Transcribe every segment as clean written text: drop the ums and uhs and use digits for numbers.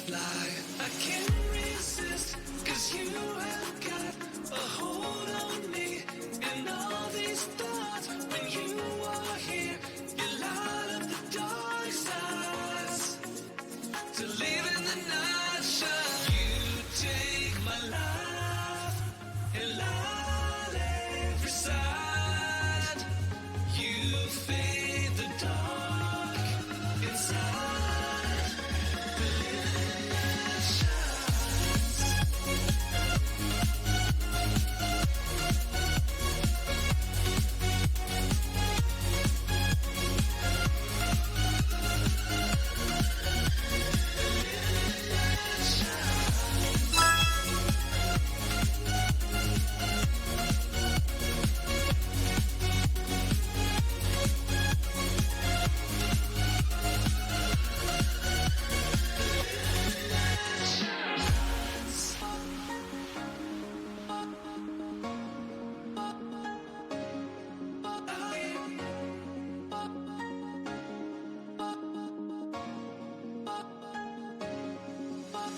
fly. I can't resist, 'cause you have got a hold on me. And all these thoughts, when you are here, you light up the dark sides. To live in the night shine, you take my life and light every side. You fade the dark inside. The living light shines.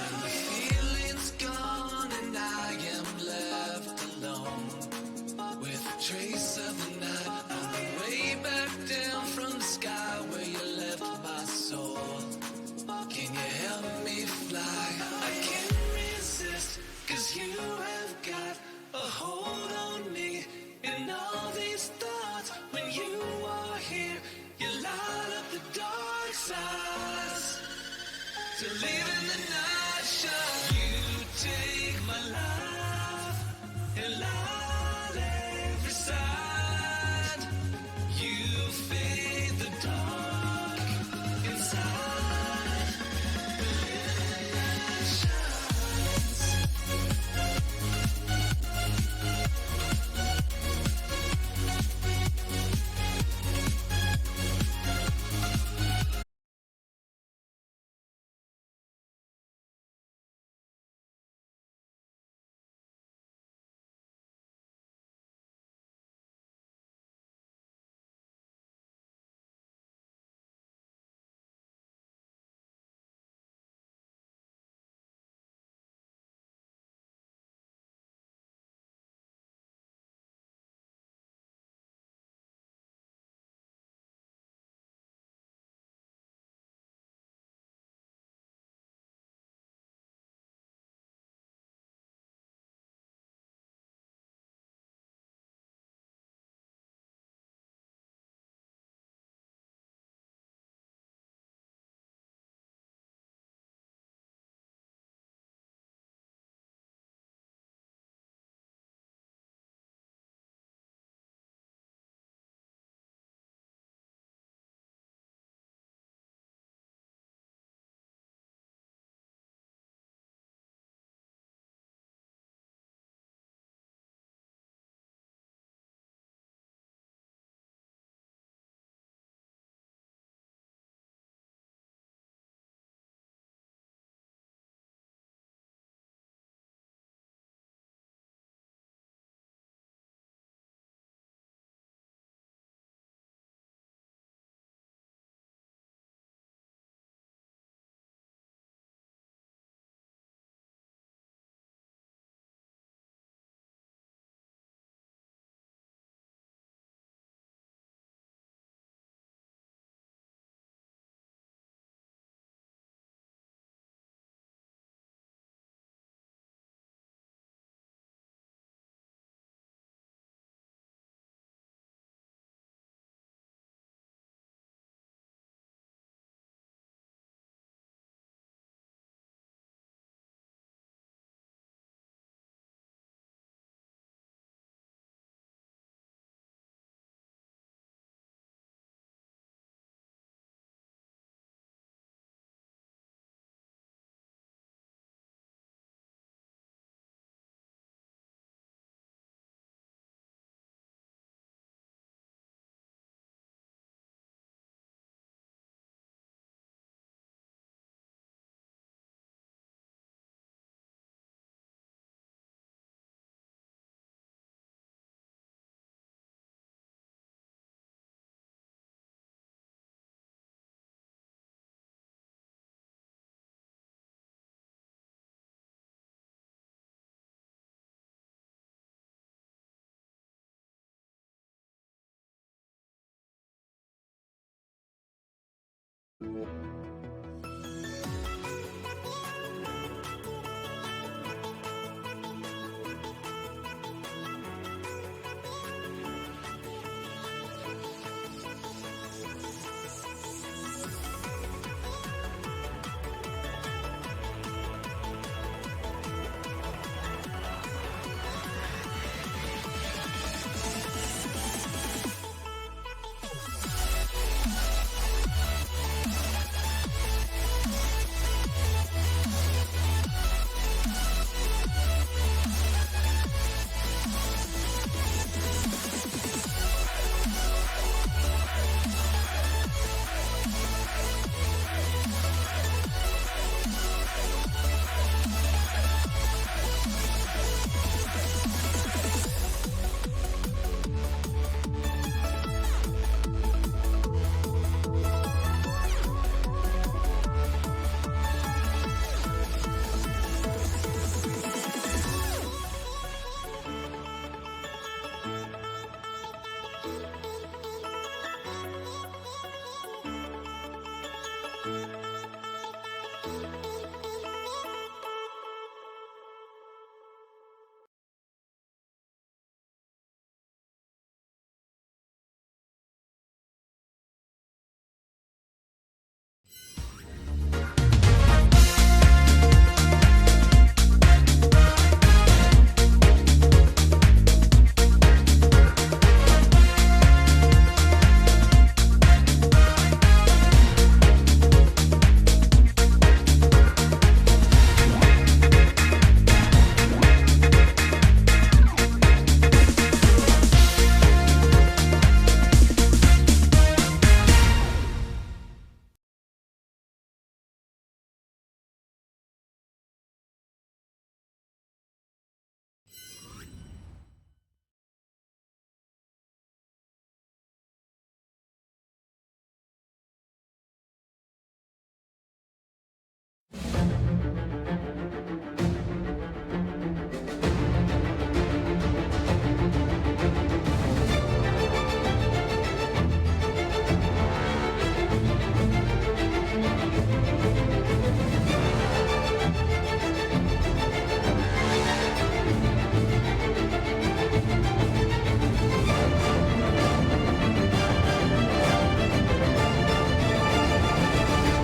And the feeling's gone and I am left alone, with a trace of the night on the way back down from the sky where you left my soul. Can you help me fly? I can't resist, 'cause you have got a hold on me. And all these thoughts, when you are here, you light up the dark sides. To live in the night shine, you take my life and light every side. You fade the dark inside. The living light shines.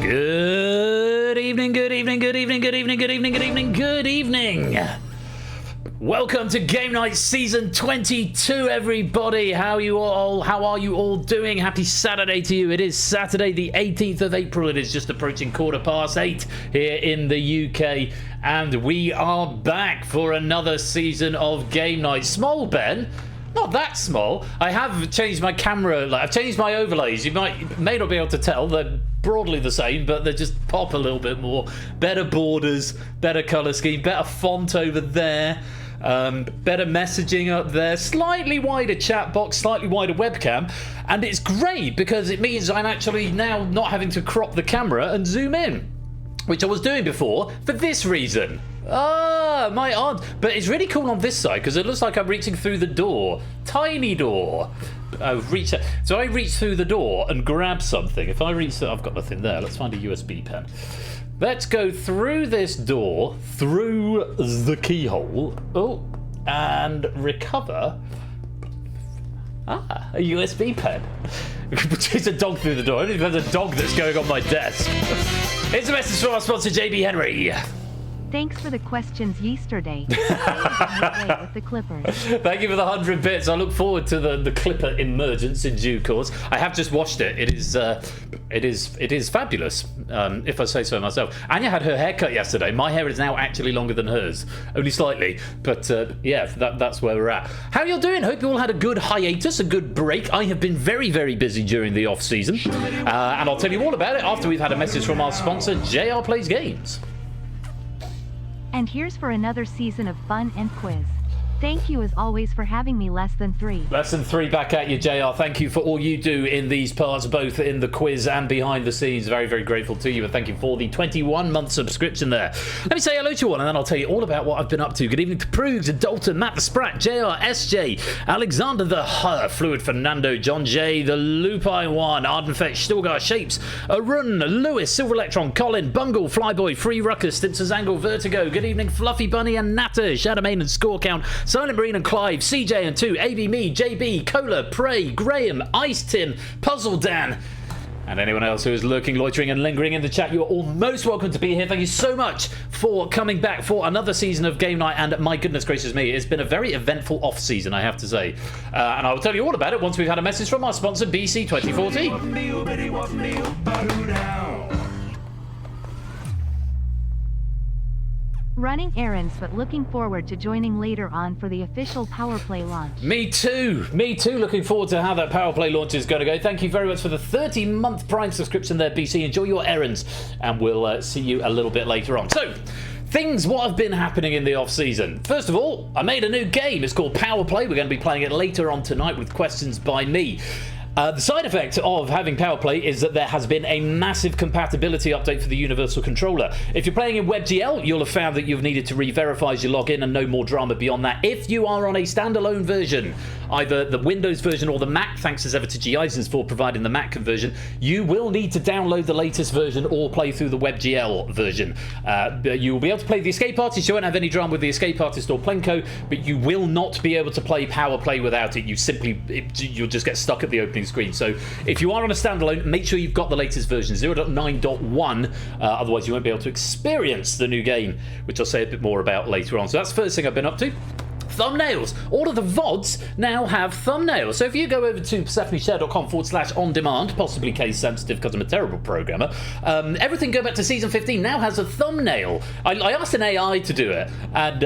Good evening, good evening, good evening, good evening, good evening, good evening, good evening. Welcome to Game Night Season 22, everybody. How are you all doing? Happy Saturday to you. It is Saturday, the 18th of April. It is just approaching 8:15 here in the UK. And we are back for another season of Game Night. Small, Ben. Not that small. I have changed my camera. I've changed my overlays. You may not be able to tell. They're broadly the same, but they just pop a little bit more. Better borders, better color scheme, better font over there, better messaging up there, slightly wider chat box, slightly wider webcam, and it's great because it means I'm actually now not having to crop the camera and zoom in, which I was doing before for this reason. Ah, my aunt. But it's really cool on this side because it looks like I'm reaching through the door. Tiny door. So I reach through the door and grab something. If I reach, I've got nothing there. Let's find a USB pen. Let's go through this door, through the keyhole, and recover. A USB pen. Chase a dog through the door. I don't even have a dog that's going on my desk. Here's a message from our sponsor, JB Henry. Thanks for the questions yesterday. With the Clippers. Thank you for the 100 bits. I look forward to the Clipper emergence in due course. I have just watched it. It is fabulous, if I say so myself. Anya had her hair cut yesterday. My hair is now actually longer than hers, only slightly. But yeah, that's where we're at. How you all doing? Hope you all had a good hiatus, a good break. I have been very, very busy during the off season, and I'll tell you all about it after we've had a message from our sponsor, JR Plays Games. And here's for another season of fun and quiz. Thank you as always for having me less than 3. Less than 3 back at you, JR. Thank you for all you do in these parts, both in the quiz and behind the scenes. Very, very grateful to you, and thank you for the 21-month subscription there. Let me say hello to you all, and then I'll tell you all about what I've been up to. Good evening to Proogs, Dalton, Matt the Sprat, JR, SJ, Alexander the Fluid, Fernando, John J, the Lupine One, Ardenfetch, Stilgar Shapes, Arun, Lewis, Silver Electron, Colin, Bungle, Flyboy, Free Ruckus, Stimpson's Angle, Vertigo. Good evening, Fluffy Bunny and Natter, Shadowmane and Score Count, Silent Marine and Clive, CJ and 2, AB Me, JB, Cola, Prey, Graham, Ice Tim, Puzzle Dan, and anyone else who is lurking, loitering and lingering in the chat. You're all most welcome to be here. Thank you so much for coming back for another season of Game Night, and my goodness gracious me, it's been a very eventful off-season, I have to say. And I will tell you all about it once we've had a message from our sponsor, BC 2014. Running errands but looking forward to joining later on for the official PowerPlay launch. Me too, looking forward to how that PowerPlay launch is going to go. Thank you very much for the 30-month Prime subscription there, BC. Enjoy your errands, and we'll see you a little bit later on. So, what have been happening in the off-season? First of all, I made a new game. It's called PowerPlay. We're going to be playing it later on tonight with questions by me. The side effect of having PowerPlay is that there has been a massive compatibility update for the Universal Controller. If you're playing in WebGL, you'll have found that you've needed to re-verify as you log in, and no more drama beyond that. If you are on a standalone version, either the Windows version or the Mac, thanks as ever to G. Eisens for providing the Mac conversion, you will need to download the latest version or play through the WebGL version. You will be able to play the Escape Artist. You won't have any drama with the Escape Artist or Plinko, but you will not be able to play PowerPlay without it. You'll just get stuck at the opening screen. So if you are on a standalone, make sure you've got the latest version, 0.9.1, otherwise you won't be able to experience the new game, which I'll say a bit more about later on. So that's the first thing I've been up to. Thumbnails. All of the VODs now have thumbnails. So if you go over to persephoneshare.com/on-demand, possibly case sensitive because I'm a terrible programmer, everything going back to season 15 now has a thumbnail. I asked an AI to do it, and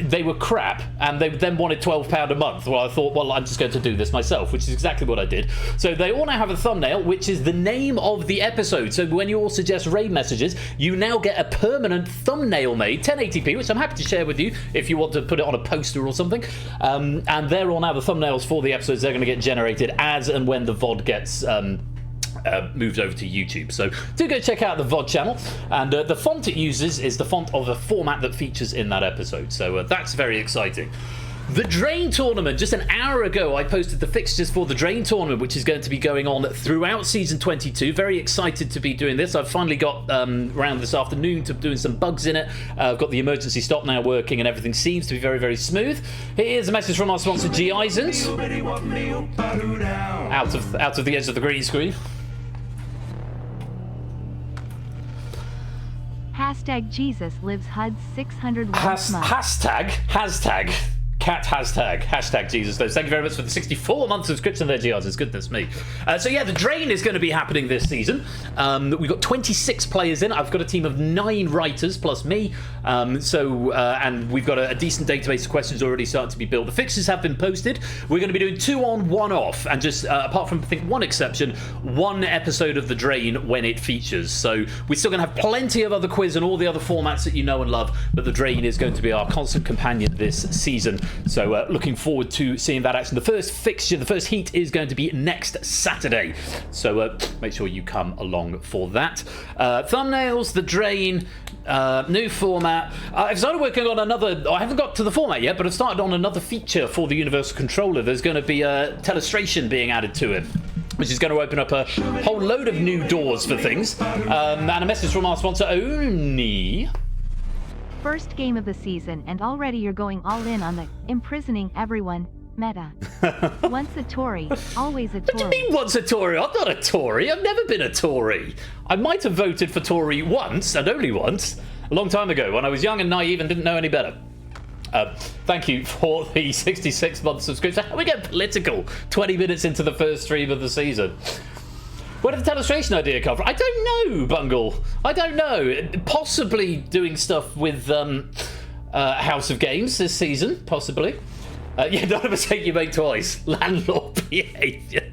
they were crap, and they then wanted £12 a month. Well, I thought, well, I'm just going to do this myself, which is exactly what I did. So they all now have a thumbnail, which is the name of the episode. So when you all suggest raid messages, you now get a permanent thumbnail made, 1080p, which I'm happy to share with you if you want to put it on a poster or something, and they're all now the thumbnails for the episodes. They're going to get generated as and when the VOD gets moved over to YouTube. So do go check out the VOD channel, and the font it uses is the font of a format that features in that episode, so that's very exciting. The Drain Tournament. Just an hour ago, I posted the fixtures for the Drain Tournament, which is going to be going on throughout Season 22. Very excited to be doing this. I've finally got around this afternoon to doing some bugs in it. I've got the emergency stop now working, and everything seems to be very, very smooth. Here's a message from our sponsor, G. Eisens. Out of the edge of the green screen. Hashtag Jesus lives HUD 600 Hashtag cat hashtag Jesus though. Thank you very much for the 64-month subscription there, GRs. Goodness me. So yeah, the Drain is going to be happening this season. We've got 26 players in. I've got a team of 9 writers plus me. And we've got a decent database of questions already starting to be built. The fixtures have been posted. We're going to be doing 2 on, 1 off, and just apart from I think one exception, 1 episode of the Drain when it features. So we're still going to have plenty of other quiz and all the other formats that you know and love, but the Drain is going to be our constant companion this season. So looking forward to seeing that action. The first fixture, the first heat, is going to be next Saturday. So make sure you come along for that. Thumbnails, the Drain, new format. I've started working on another. I haven't got to the format yet, but I've started on another feature for the Universal Controller. There's going to be a telestration being added to it, which is going to open up a whole load of new doors for things. And a message from our sponsor, Oni. First game of the season, and already you're going all in on the imprisoning everyone meta. Once a Tory, always a Tory. What do you mean once a Tory? I'm not a Tory. I've never been a Tory. I might have voted for Tory once, and only once, a long time ago, when I was young and naive and didn't know any better. Thank you for the 66-month subscription. We get political 20 minutes into the first stream of the season. Where did the telestration idea come from? I don't know, Bungle. I don't know. Possibly doing stuff with House of Games this season, possibly. Yeah, not a mistake you make twice. Landlord behaviour.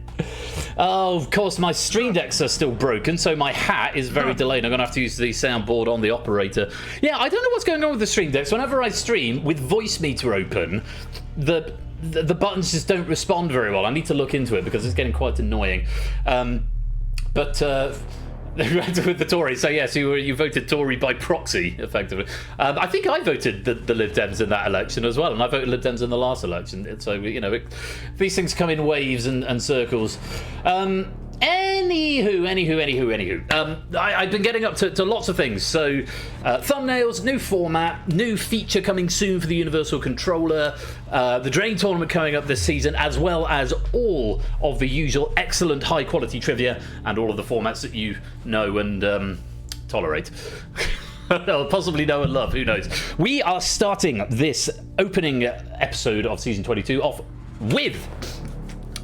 Oh, of course, my stream decks are still broken, so my hat is very delayed. I'm going to have to use the soundboard on the operator. Yeah, I don't know what's going on with the stream decks. Whenever I stream with Voicemeeter open, the buttons just don't respond very well. I need to look into it because it's getting quite annoying. With the Tories, so yes, you voted Tory by proxy, effectively. I think I voted the Lib Dems in that election as well, and I voted Lib Dems in the last election. So these things come in waves and circles. Anywho. I've been getting up to lots of things. So, thumbnails, new format, new feature coming soon for the Universal Controller, the Drain Tournament coming up this season, as well as all of the usual excellent high-quality trivia and all of the formats that you know and tolerate. Or possibly know and love, who knows. We are starting this opening episode of Season 22 off with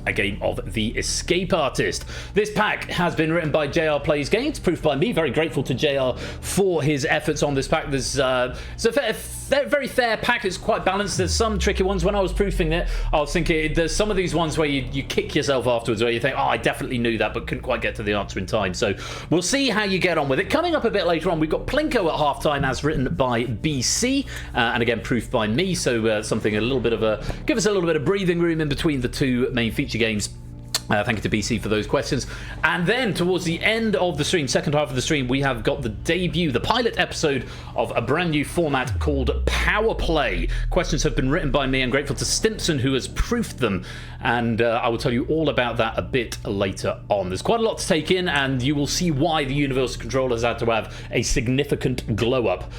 a game of The Escape Artist. This pack has been written by JR Plays Games, proof by me. Very grateful to JR for his efforts on this pack. There's it's a very fair pack. It's quite balanced. There's some tricky ones. When I was proofing it, I was thinking there's some of these ones where you kick yourself afterwards, where you think, oh, I definitely knew that, but couldn't quite get to the answer in time. So we'll see how you get on with it. Coming up a bit later on, we've got Plinko at halftime, as written by BC, and again proofed by me. So something give us a little bit of breathing room in between the two main feature games. Thank you to BC for those questions. And then towards the end of the stream, second half of the stream, we have got the debut, the pilot episode of a brand new format called PowerPlay. Questions have been written by me. I'm grateful to Stimpson, who has proofed them. And I will tell you all about that a bit later on. There's quite a lot to take in, and you will see why the Universal Controller has had to have a significant glow up.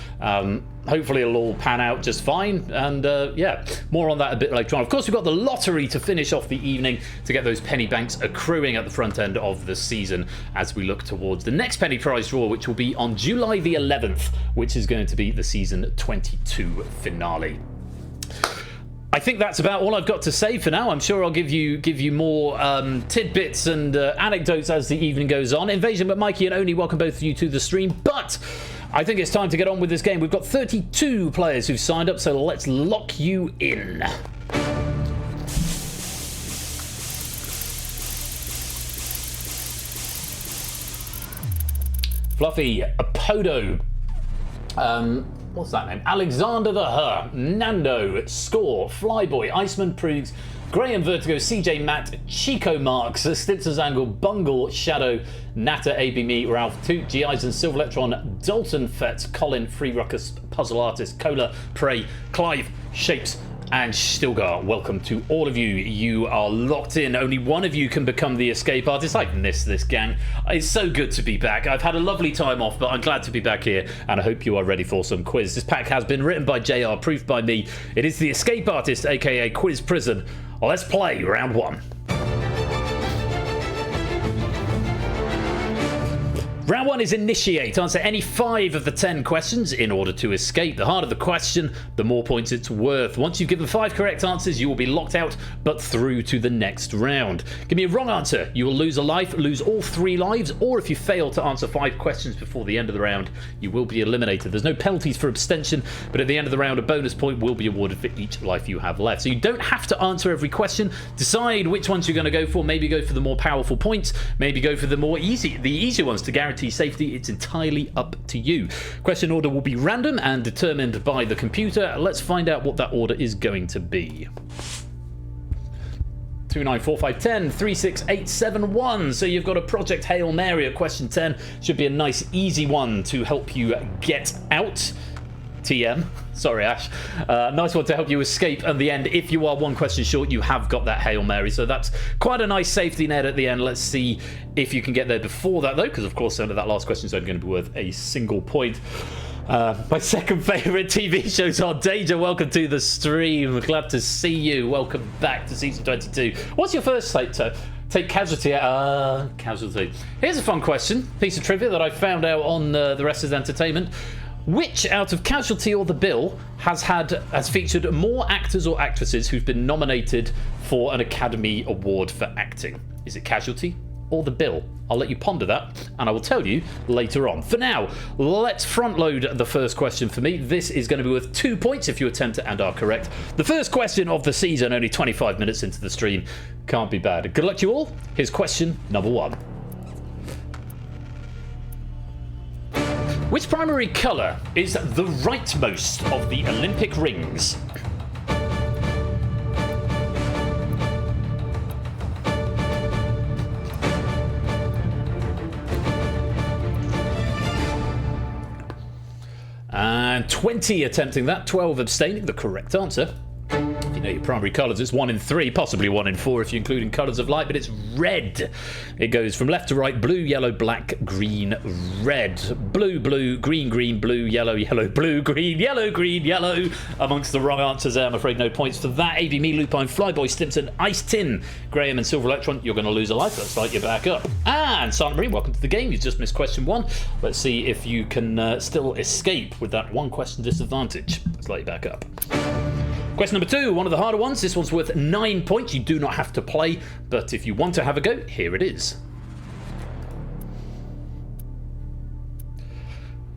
Hopefully it'll all pan out just fine, and yeah, more on that a bit later on. Of course, we've got the lottery to finish off the evening to get those penny banks accruing at the front end of the season as we look towards the next penny prize draw, which will be on July the 11th, which is going to be the season 22 finale. I think that's about all I've got to say for now. I'm sure I'll give you more tidbits and anecdotes as the evening goes on. Invasion, but Mikey and Oni, welcome both of you to the stream. But I think it's time to get on with this game. We've got 32 players who've signed up, so let's lock you in. Fluffy, Apodo, what's that name? Alexander the Her, Nando, Score, Flyboy, Iceman Prudes, Graham Vertigo, CJ Matt, Chico Marks, Stitzer's Angle, Bungle, Shadow, Natter, AB Me, Ralph, Toot, G. Eisen, Silver Electron, Dalton Fett, Colin, Free Ruckus, Puzzle Artist, Cola, Prey, Clive, Shapes, and Stilgar. Welcome to all of you. You are locked in. Only one of you can become the escape artist. I miss this gang. It's so good to be back. I've had a lovely time off, but I'm glad to be back here, and I hope you are ready for some quiz. This pack has been written by JR, proofed by me. It is the escape artist, aka Quiz Prison. Let's play round one. Round one is initiate. Answer any 5 of the 10 questions in order to escape. The harder the question, the more points it's worth. Once you've given 5 correct answers, you will be locked out, but through to the next round. Give me a wrong answer. You will lose a life, lose all 3 lives, or if you fail to answer 5 questions before the end of the round, you will be eliminated. There's no penalties for abstention, but at the end of the round, a bonus point will be awarded for each life you have left. So you don't have to answer every question. Decide which ones you're going to go for. Maybe go for the more powerful points. Maybe go for the easier ones to guarantee safety. It's entirely up to you. Question order will be random and determined by the computer. Let's find out what that order is going to be. 2, 9, 4, 5, 10, 3, 6, 8, 7, 1. So you've got a Project Hail Mary at question 10. Should be a nice easy one to help you get out. TM. Sorry, Ash. Nice one to help you escape at the end. If you are one question short, you have got that Hail Mary. So that's quite a nice safety net at the end. Let's see if you can get there before that, though, because, of course, that last question is only going to be worth a single point. My second favourite TV shows are Danger. Welcome to the stream. Glad to see you. Welcome back to Season 22. What's your first take Casualty? Casualty. Here's a fun question. Piece of trivia that I found out on the rest of Entertainment. Which out of Casualty or The Bill has featured more actors or actresses who've been nominated for an Academy Award for acting? Is it Casualty, or the bill? I'll let you ponder that, and I will tell you later on. For now, let's front load the first question for me. This is going to be worth 2 points if you attempt it and are correct. The first question of the season, only 25 minutes into the stream. Can't be bad. Good luck to you all. Here's question number 1. Which primary colour is the rightmost of the Olympic rings? And 20 attempting that, 12 abstaining. The correct answer, if you know your primary colours, it's 1 in 3, possibly 1 in 4 if you're including colours of light, but it's red. It goes from left to right: blue, yellow, black, green, red. Blue, blue, green, green, blue, yellow, yellow, blue, green, yellow. Amongst the wrong answers there, I'm afraid no points for that. AV, me, Lupine, Flyboy, Stimson, Ice Tin, Graham and Silver Electron, you're going to lose a life. Let's light you back up. And Silent Marine, welcome to the game. You've just missed question 1. Let's see if you can still escape with that 1 question disadvantage. Let's light you back up. Question number 2, one of the harder ones. This one's worth 9 points. You do not have to play, but if you want to have a go, here it is.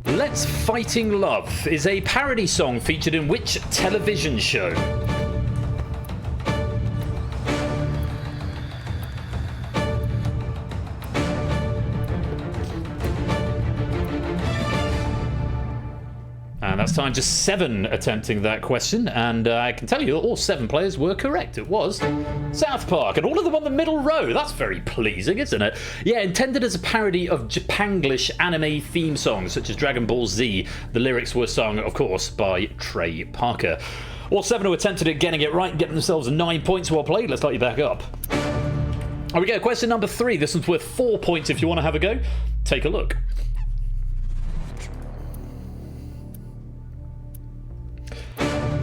Let's Fighting Love is a parody song featured in which television show? And that's time just 7 attempting that question, and I can tell you all 7 players were correct. It was South Park, and all of them on the middle row. That's very pleasing, isn't it? Yeah, intended as a parody of Japanglish anime theme songs such as Dragon Ball Z. The lyrics were sung, of course, by Trey Parker. All 7 who attempted it getting it right, getting themselves 9 points. Well played. Let's light you back up. Here we go. Question number 3. This one's worth 4 points if you want to have a go. Take a look.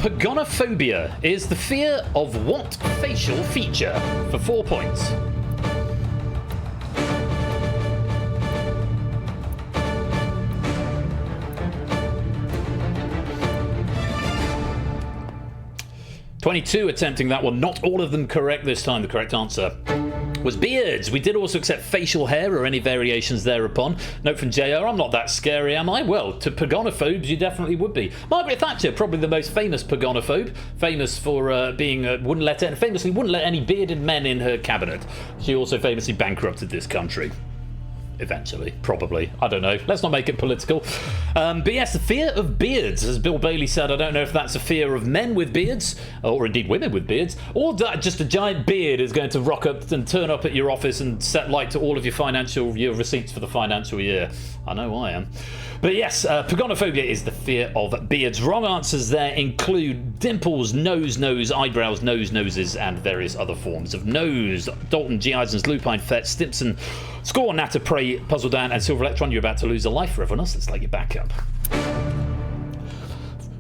Pagonophobia is the fear of what facial feature? For 4 points. (22) attempting that one. Not all of them correct this time. The correct answer was beards. We did also accept facial hair or any variations thereupon. Note from JR, I'm not that scary, am I? Well, to pagonophobes, you definitely would be. Margaret Thatcher, probably the most famous pagonophobe, famous for being famously wouldn't let any bearded men in her cabinet. She also famously bankrupted this country. Eventually, probably. I don't know. Let's not make it political. But yes, the fear of beards, as Bill Bailey said. I don't know if that's a fear of men with beards, or indeed women with beards, or just a giant beard is going to rock up and turn up at your office and set light to all of your receipts for the financial year. I know I am. But yes, pagonophobia is the fear of beards. Wrong answers there include dimples, nose, eyebrows, noses, and various other forms of nose. Dalton, G. Eisens, Lupine, Fett, Stimson, Score, Natter, Prey, Puzzle Dan, and Silver Electron. You're about to lose a life for everyone else. Let's light you back up.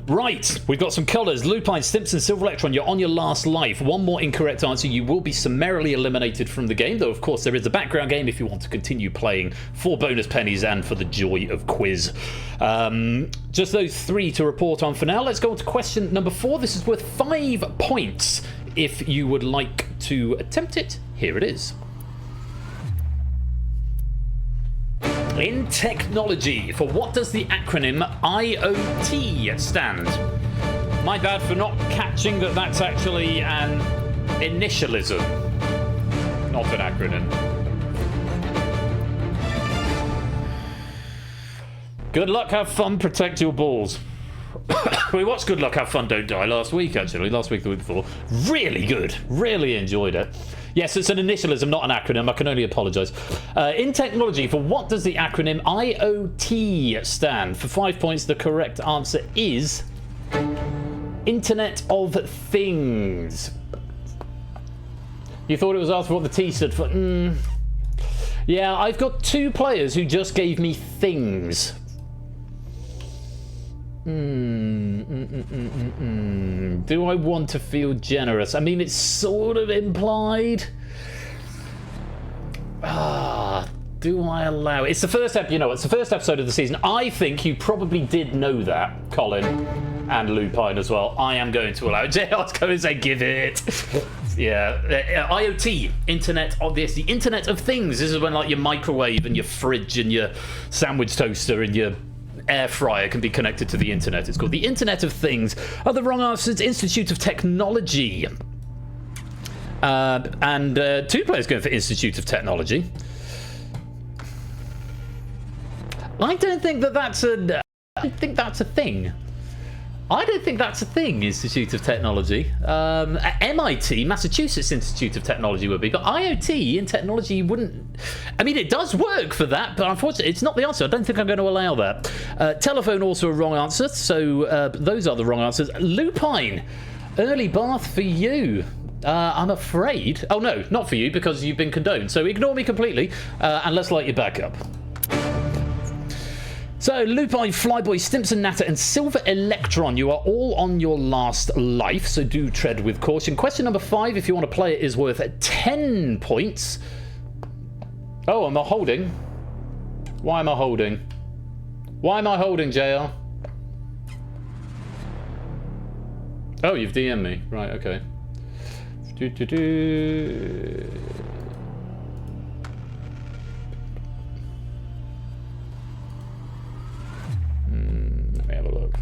Right, we've got some colours. Lupine, Stimson, Silver Electron, you're on your last life. One more incorrect answer, you will be summarily eliminated from the game, though of course there is a background game if you want to continue playing for bonus pennies and for the joy of quiz. Just those 3 to report on for now. Let's go on to question number 4. This is worth 5 points. If you would like to attempt it, here it is. In technology, for what does the acronym IoT stand? My bad for not catching that that's actually an initialism, not an acronym. Good luck, have fun, protect your balls. We watched Good Luck, Have Fun, Don't Die last week, actually. Last week, the week before. Really good. Really enjoyed it. Yes, it's an initialism, not an acronym. I can only apologise. In technology, for what does the acronym IoT stand? For 5 points, the correct answer is Internet of Things. You thought it was asked for what the T stood for? Yeah, I've got 2 players who just gave me things. Do I want to feel generous? I mean, it's sort of implied. Do I allow it? It's the first it's the first episode of the season. I think you probably did know that, Colin and Lupine as well. I am going to allow it. JR's going to say give it. Yeah, IoT, Internet of this, the Internet of Things. This is when like your microwave and your fridge and your sandwich toaster and your air fryer can be connected to the internet. It's called the Internet of Things. Are the wrong answers? Institute of Technology. And 2 players going for Institute of Technology. I don't think that's a. I don't think that's a thing. I don't think that's a thing, Institute of Technology. MIT, Massachusetts Institute of Technology would be, but IoT in technology wouldn't... I mean, it does work for that, but unfortunately, it's not the answer. I don't think I'm going to allow that. Telephone, also a wrong answer, so those are the wrong answers. Lupine, early bath for you. I'm afraid... Oh, no, not for you, because you've been condoned. So ignore me completely, and let's light you back up. So, Lupine, Flyboy, Stimson, Natter, and Silver Electron, you are all on your last life, so do tread with caution. Question number 5, if you want to play it, is worth 10 points. Oh, am I holding? Why am I holding? Why am I holding, JR? Oh, you've DM'd me. Right, okay. Let me have a look.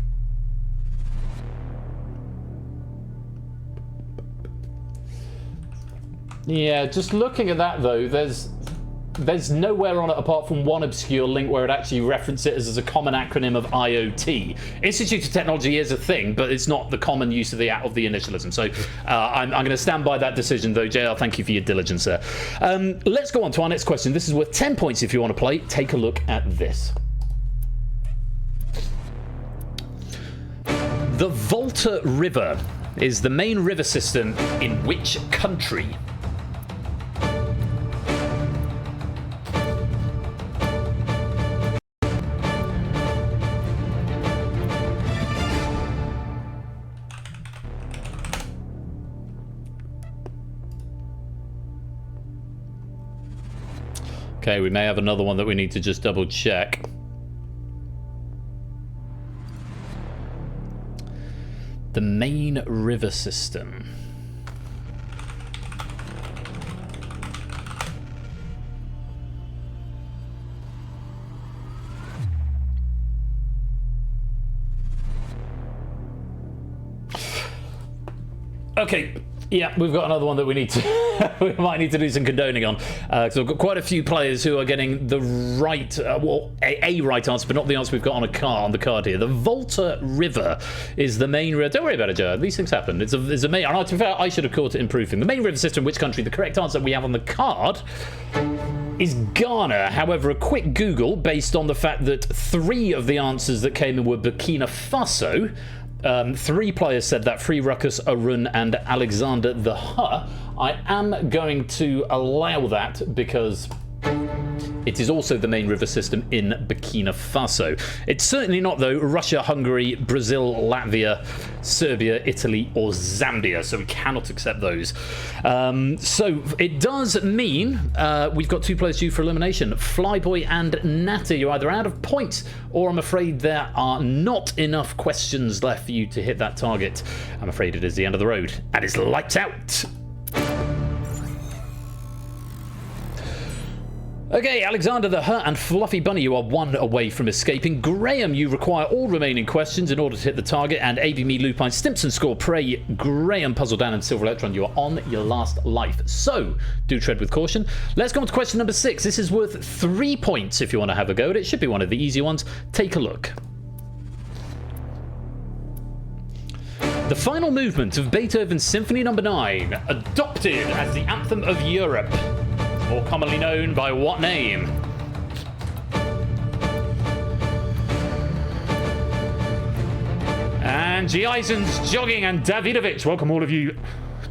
Yeah, just looking at that though, there's nowhere on it apart from one obscure link where it actually references it as a common acronym of IoT. Institute of Technology is a thing, but it's not the common use of the initialism. So I'm going to stand by that decision though. JR, thank you for your diligence there. Let's go on to our next question. This is worth 10 points if you want to play. Take a look at this. The Volta River is the main river system in which country? Okay, we may have another one that we need to just double check. The main river system. Okay, yeah, we've got another one that we need to we might need to do some condoning on. So I've got quite a few players who are getting the right, well, a right answer, but not the answer we've got on the card here. The Volta River is the main river. Don't worry about it, Joe. These things happen. It's a main. And to be fair, I should have caught it in proofing. The main river system, which country? The correct answer we have on the card is Ghana. However, a quick Google, based on the fact that 3 of the answers that came in were Burkina Faso. 3 players said that: Free Ruckus, Arun, and Alexander the Huh. I am going to allow that because it is also the main river system in Burkina Faso. It's certainly not, though, Russia, Hungary, Brazil, Latvia, Serbia, Italy, or Zambia, so we cannot accept those. So it does mean we've got 2 players due for elimination. Flyboy and Natter, you're either out of points, or I'm afraid there are not enough questions left for you to hit that target. I'm afraid it is the end of the road, and it's lights out. Okay, Alexander the Hurt and Fluffy Bunny, you are 1 away from escaping. Graham, you require all remaining questions in order to hit the target. And AB Me, Lupine, Stimpson score Prey, Graham, Puzzle Dan, and Silver Electron, you are on your last life. So, do tread with caution. Let's go on to question number 6. This is worth 3 points if you want to have a go at it. It should be one of the easy ones. Take a look. The final movement of Beethoven's Symphony No. 9, adopted as the Anthem of Europe. More commonly known by what name? And G. Eisen's jogging, and Davidovich, welcome all of you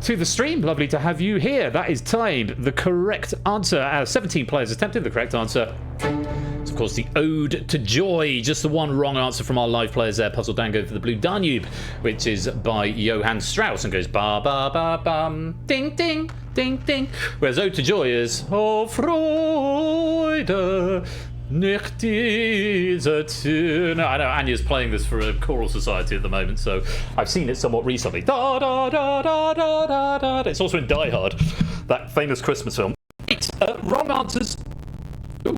to the stream. Lovely to have you here. That is timed the correct answer. 17 players attempted the correct answer. It's, of course, the Ode to Joy. Just the one wrong answer from our live players there. Puzzle Dan go for the Blue Danube, which is by Johann Strauss and goes ba ba ba bum, ding ding. Ding, ding. Whereas Ode to Joy is Oh Freude, Nicht diese Töne. I know Anya's playing this for a choral society at the moment, so I've seen it somewhat recently. Da da da da da da da. It's also in Die Hard, that famous Christmas film. Wrong answers. Ooh.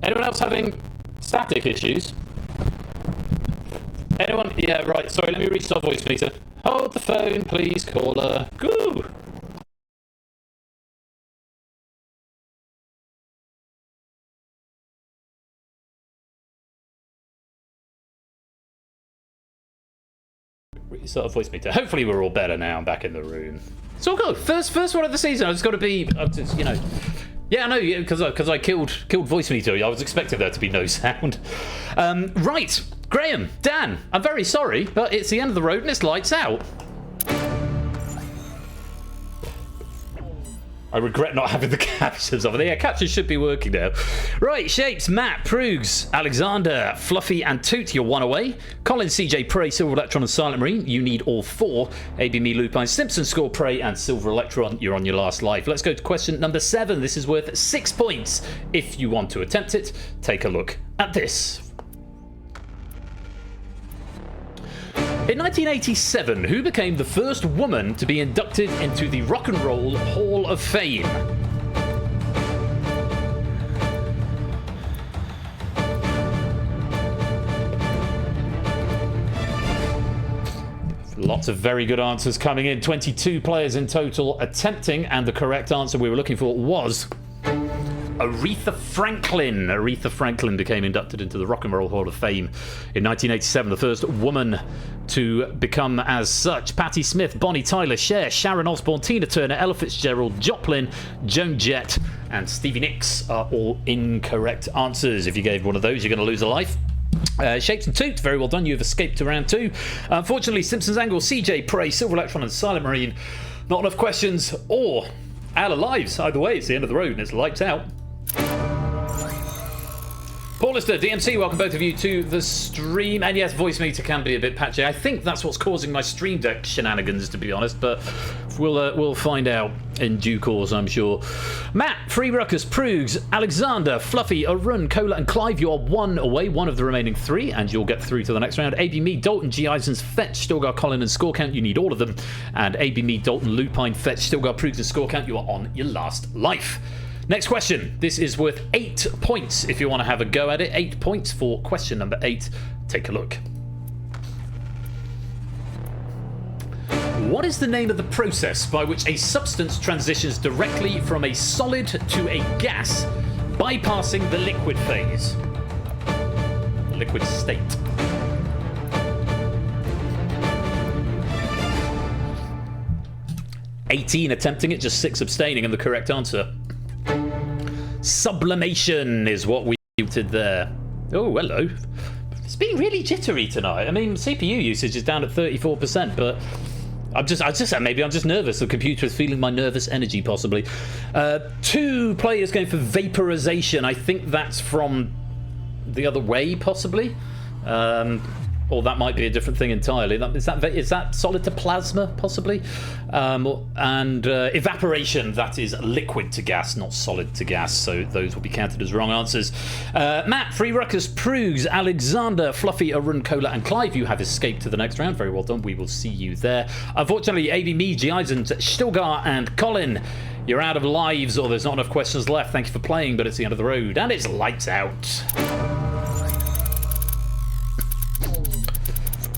Anyone else having static issues? Anyone? Yeah, right. Sorry, let me restart Voicemeeter. Hold the phone, please, caller. Goo! Restart Voicemeeter. Hopefully we're all better now. I'm back in the room. It's all good. First one of the season. I just got to be, you know. Yeah, I know, because I killed Voicemeeter. I was expecting there to be no sound. Right, Graham, Dan, I'm very sorry, but it's the end of the road and it's lights out. I regret not having the captions of it. Yeah, captions should be working now. Right, Shapes, Matt, Proogs, Alexander, Fluffy, and Toot, you're one away. Colin, CJ, Prey, Silver Electron, and Silent Marine, you need all four. AB, Me, Lupine, Simpson, Score, Prey, and Silver Electron, you're on your last life. Let's go to question number 7. This is worth 6 points. If you want to attempt it, take a look at this. In 1987, who became the first woman to be inducted into the Rock and Roll Hall of Fame? Lots of very good answers coming in. 22 players in total attempting, and the correct answer we were looking for was Aretha Franklin. Aretha Franklin became inducted into the Rock and Roll Hall of Fame in 1987, the first woman to become as such. Patti Smith, Bonnie Tyler, Cher, Sharon Osbourne, Tina Turner, Ella Fitzgerald, Joplin, Joan Jett, and Stevie Nicks are all incorrect answers. If you gave one of those, you're going to lose a life. Shapes and Toot, very well done. You've escaped to round 2. Unfortunately, Simpsons Angle, CJ, Prey, Silver Electron, and Silent Marine, not enough questions or out of lives. Either way, it's the end of the road and it's lights out. Paul Lister, DMC, welcome both of you to the stream. And yes, Voicemeeter can be a bit patchy. I think that's what's causing my Stream Deck shenanigans, to be honest, but we'll find out in due course, I'm sure. Matt, Free Ruckus, Proogs, Alexander, Fluffy, Arun, Cola, and Clive, you are one away, one of the remaining 3, and you'll get through to the next round. AB Me, Dalton, G. Isons, Fetch, Stilgar, Colin, and Score Count, you need all of them. And AB Me, Dalton, Lupine, Fetch, Stilgar, Proogs, and Score Count, you are on your last life. Next question. This is worth 8 points if you want to have a go at it. 8 points for question number 8. Take a look. What is the name of the process by which a substance transitions directly from a solid to a gas, bypassing the liquid phase? Liquid state. $18 attempting it, just 6 abstaining, and the correct answer. Sublimation is what we did there. Oh, hello. It's been really jittery tonight. I mean, CPU usage is down at 34%, but maybe I'm just nervous. The computer is feeling my nervous energy, possibly. 2 players going for vaporization. I think that's from the other way, possibly. Or that might be a different thing entirely. Is that solid to plasma, possibly? And evaporation, that is liquid to gas, not solid to gas. So those will be counted as wrong answers. Matt, Free Ruckus, Proogs, Alexander, Fluffy, Arun, Cola, and Clive, you have escaped to the next round. Very well done. We will see you there. Unfortunately, AB Me, G. Isons, Stilgar, and Colin, you're out of lives, or there's not enough questions left. Thank you for playing, but it's the end of the road, and it's lights out.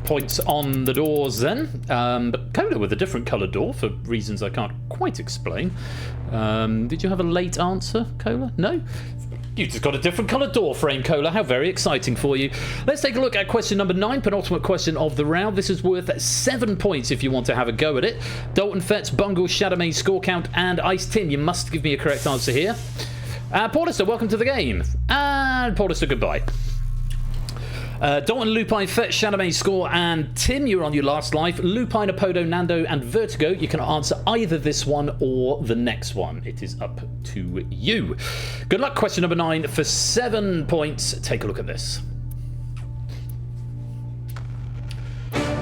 Points on the doors then, but Cola with a different coloured door for reasons I can't quite explain. Did you have a late answer, Cola? No? You just got a different coloured door frame, Cola. How very exciting for you. Let's take a look at question number 9, penultimate question of the round. This is worth 7 points if you want to have a go at it. Dalton, Fetz, Bungle, Shadowmane, Score Count, and Ice Tim. You must give me a correct answer here. Paulister, welcome to the game. And Paulister, goodbye. Dalton, Lupine, Fetch, Shadowmane, Score, and Tim, you're on your last life. Lupine, Apodo, Nando, and Vertigo, you can answer either this one or the next one. It is up to you. Good luck. Question number 9 for 7 points. Take a look at this.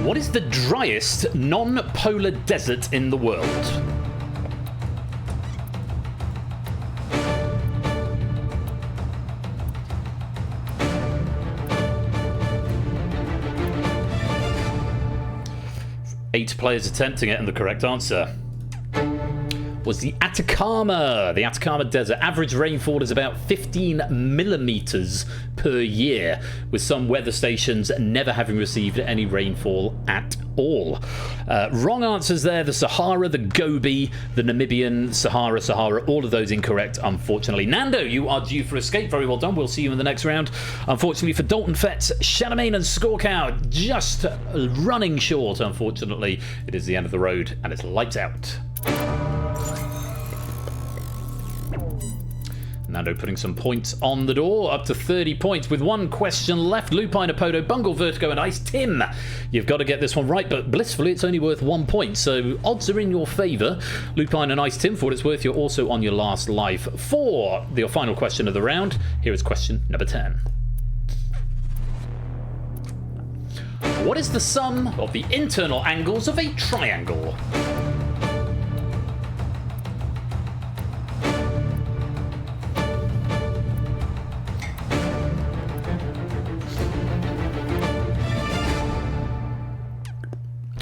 What is the driest non-polar desert in the world? 8 players attempting it, and the correct answer was the Atacama. The Atacama Desert. Average rainfall is about 15 millimeters per year, with some weather stations never having received any rainfall at all. Wrong answers there. The Sahara, the Gobi, the Namibian Sahara, all of those incorrect, unfortunately. Nando, you are due for escape. Very well done. We'll see you in the next round. Unfortunately for Dalton Fetz, Shadowmain and Scorecow just running short, unfortunately. It is the end of the road, and it's lights out. Nando putting some points on the door, up to 30 points with one question left. Lupine, Apodo, Bungle, Vertigo, and Ice. Tim, you've got to get this one right, but blissfully it's only worth 1 point, so odds are in your favour. Lupine and Ice. Tim, for what it's worth, you're also on your last life. For your final question of the round, here is question number 10. What is the sum of the internal angles of a triangle?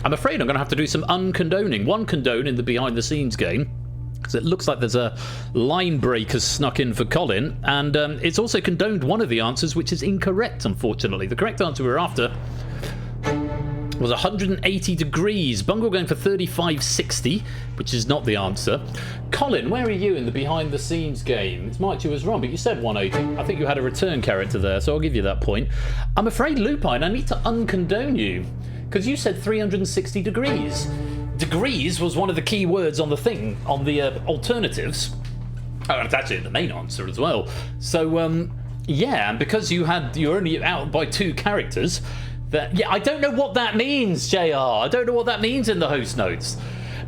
I'm afraid I'm going to have to do some uncondoning. One condone in the behind-the-scenes game, because it looks like there's a line break has snuck in for Colin, and it's also condoned one of the answers, which is incorrect, unfortunately. The correct answer we were after was 180 degrees. Bungle going for 3560, which is not the answer. Colin, where are you in the behind-the-scenes game? It's Mike, you was wrong, but you said 180. I think you had a return character there, so I'll give you that point. I'm afraid, Lupine, I need to uncondone you, because you said 360 degrees. Degrees was one of the key words on the thing, on the alternatives. Oh, and it's actually the main answer as well. So, yeah, and because you're only out by 2 characters, yeah, I don't know what that means, JR. I don't know what that means in the host notes.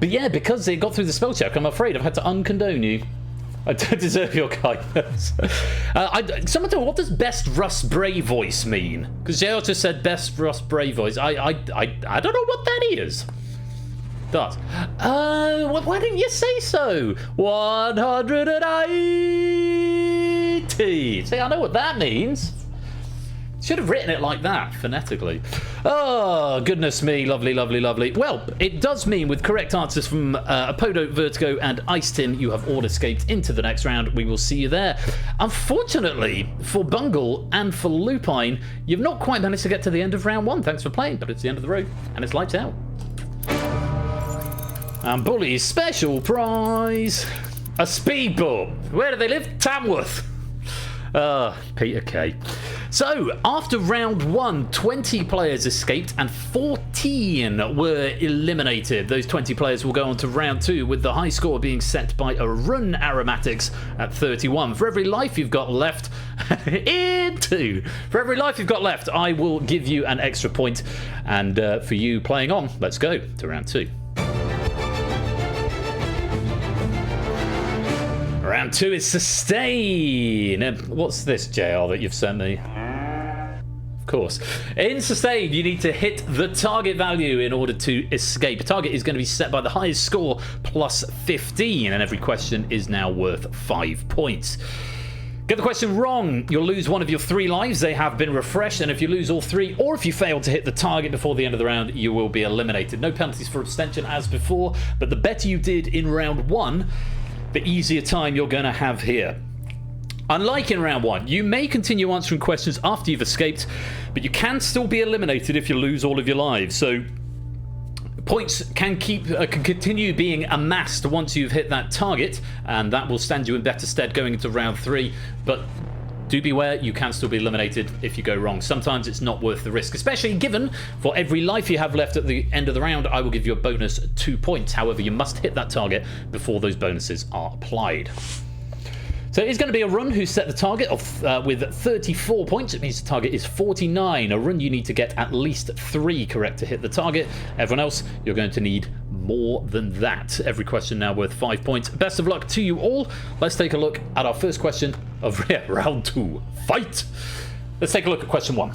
But yeah, because it got through the spell check, I'm afraid I've had to uncondone you. I don't deserve your kindness. Someone tell me, what does best Russ Bray voice mean? Because JR just said best Russ Bray voice. I don't know what that is. Does. Why didn't you say so? 180. See, I know what that means. Should have written it like that, phonetically. Oh, goodness me. Lovely, lovely, lovely. Well, it does mean with correct answers from Apodo, Vertigo, and Ice Tin, you have all escaped into the next round. We will see you there. Unfortunately, for Bungle and for Lupine, you've not quite managed to get to the end of round 1. Thanks for playing, but it's the end of the road, and it's lights out. And Bully's special prize, a speed bump. Where do they live? Tamworth. Peter K. So, after round 1, 20 players escaped and 14 were eliminated. Those 20 players will go on to round 2, with the high score being set by Arun Aromatics at 31. For every life you've got left, for every life you've got left, I will give you an extra point. And for you playing on, let's go to round 2. Round 2 is Sustain. What's this, JR, that you've sent me? Of course. In Sustain, you need to hit the target value in order to escape. Target is going to be set by the highest score plus 15, and every question is now worth 5 points. Get the question wrong, you'll lose one of your 3 lives. They have been refreshed, and if you lose all 3, or if you fail to hit the target before the end of the round, you will be eliminated. No penalties for abstention as before, but the better you did in round 1, the easier time you're going to have here. Unlike in round 1, you may continue answering questions after you've escaped, but you can still be eliminated if you lose all of your lives. So points can continue being amassed once you've hit that target, and that will stand you in better stead going into round 3. But do beware, you can still be eliminated if you go wrong. Sometimes it's not worth the risk, especially given for every life you have left at the end of the round, I will give you a bonus 2 points. However, you must hit that target before those bonuses are applied. So it's going to be Arun who set the target of with 34 points. It means the target is 49. Arun, you need to get at least 3 correct to hit the target. Everyone else, you're going to need more than that. Every question now worth 5 points. Best of luck to you all. Let's take a look at our first question of round 2. Fight! Let's take a look at question 1.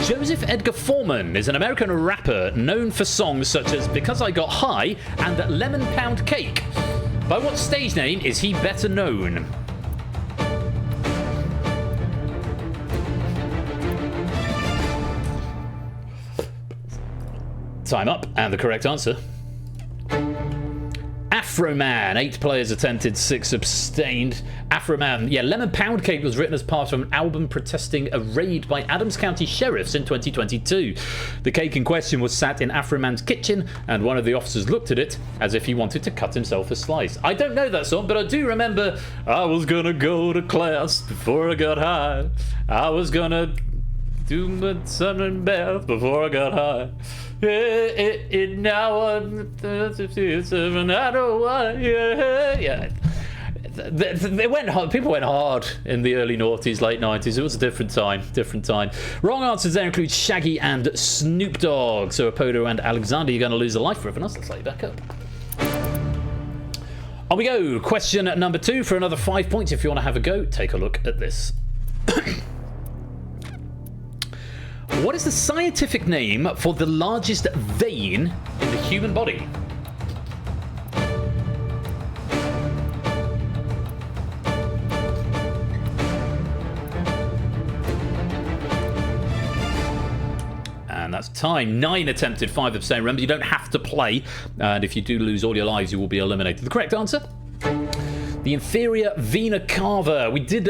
Joseph Edgar Foreman is an American rapper known for songs such as Because I Got High and Lemon Pound Cake. By what stage name is he better known? Time up, and the correct answer. Afro-Man. 8 players attempted, 6 abstained. Afro-Man. Yeah, Lemon Pound Cake was written as part of an album protesting a raid by Adams County sheriffs in 2022. The cake in question was sat in Afro-Man's kitchen, and one of the officers looked at it as if he wanted to cut himself a slice. I don't know that song, but I do remember I was gonna go to class before I got high. I was gonna do my sun bath before I got high. Now I'm 57. I know why. Yeah. They went hard. People went hard in the early noughties, late 90s. It was a different time. Wrong answers there include Shaggy and Snoop Dogg. So Apodo and Alexander, you're going to lose a life for everyone else. Let's let you back up. On we go. Question number 2 for another 5 points. If you want to have a go, take a look at this. What is the scientific name for the largest vein in the human body? And that's time. 9 attempted, 5 abstained. Remember, you don't have to play, and if you do lose all your lives, you will be eliminated. The correct answer? The inferior vena cava. We did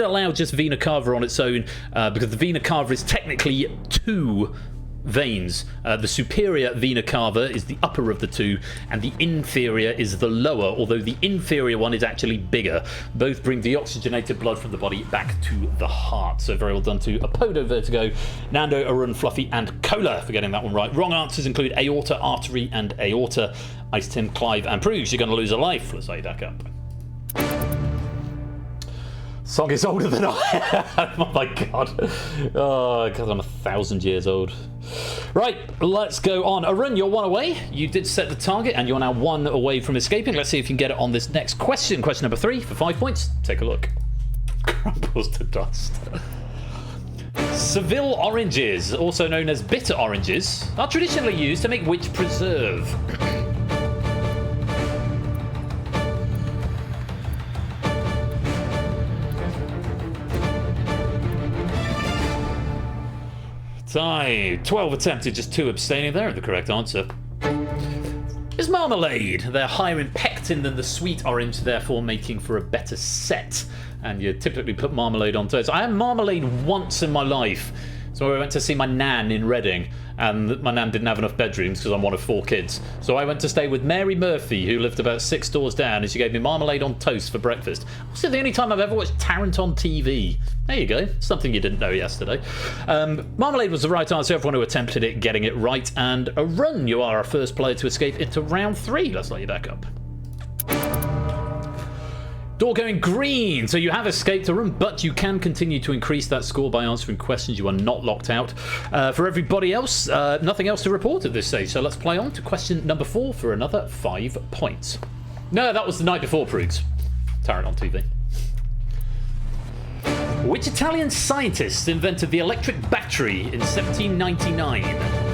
allow just vena cava on its own because the vena cava is technically 2 veins. The superior vena cava is the upper of the 2, and the inferior is the lower, although the inferior one is actually bigger. Both bring the oxygenated blood from the body back to the heart. So very well done to Apodo, Vertigo, Nando, Arun, Fluffy, and Cola for getting that one right. Wrong answers include aorta, artery, and aorta. Ice Tim, Clive, and Proves. You're going to lose a life. Let's say you back up. Song is older than I am. Oh my god. Oh, because I'm 1,000 years old. Right, let's go on. Arun, you're 1 away. You did set the target, and you're now 1 away from escaping. Let's see if you can get it on this next question. Question number 3 for 5 points. Take a look. Crumbles to dust. Seville oranges, also known as bitter oranges, are traditionally used to make which preserve? Tie. 12 attempted, just 2 abstaining there. The correct answer is marmalade. They're higher in pectin than the sweet orange, therefore making for a better set. And you typically put marmalade on toast. I had marmalade once in my life. So I went to see my nan in Reading, and my nan didn't have enough bedrooms because I'm one of 4 kids. So I went to stay with Mary Murphy, who lived about 6 doors down, and she gave me marmalade on toast for breakfast. Also, the only time I've ever watched Tarrant on TV. There you go, something you didn't know yesterday. Marmalade was the right answer. Everyone who attempted it getting it right, and Arun, you are our first player to escape into round 3. Let's let you back up. Door going green, so you have escaped a room, but you can continue to increase that score by answering questions. You are not locked out. For everybody else, nothing else to report at this stage, so let's play on to question number 4 for another 5 points. No, that was the night before, Proogs. Tarrant on TV. Which Italian scientist invented the electric battery in 1799?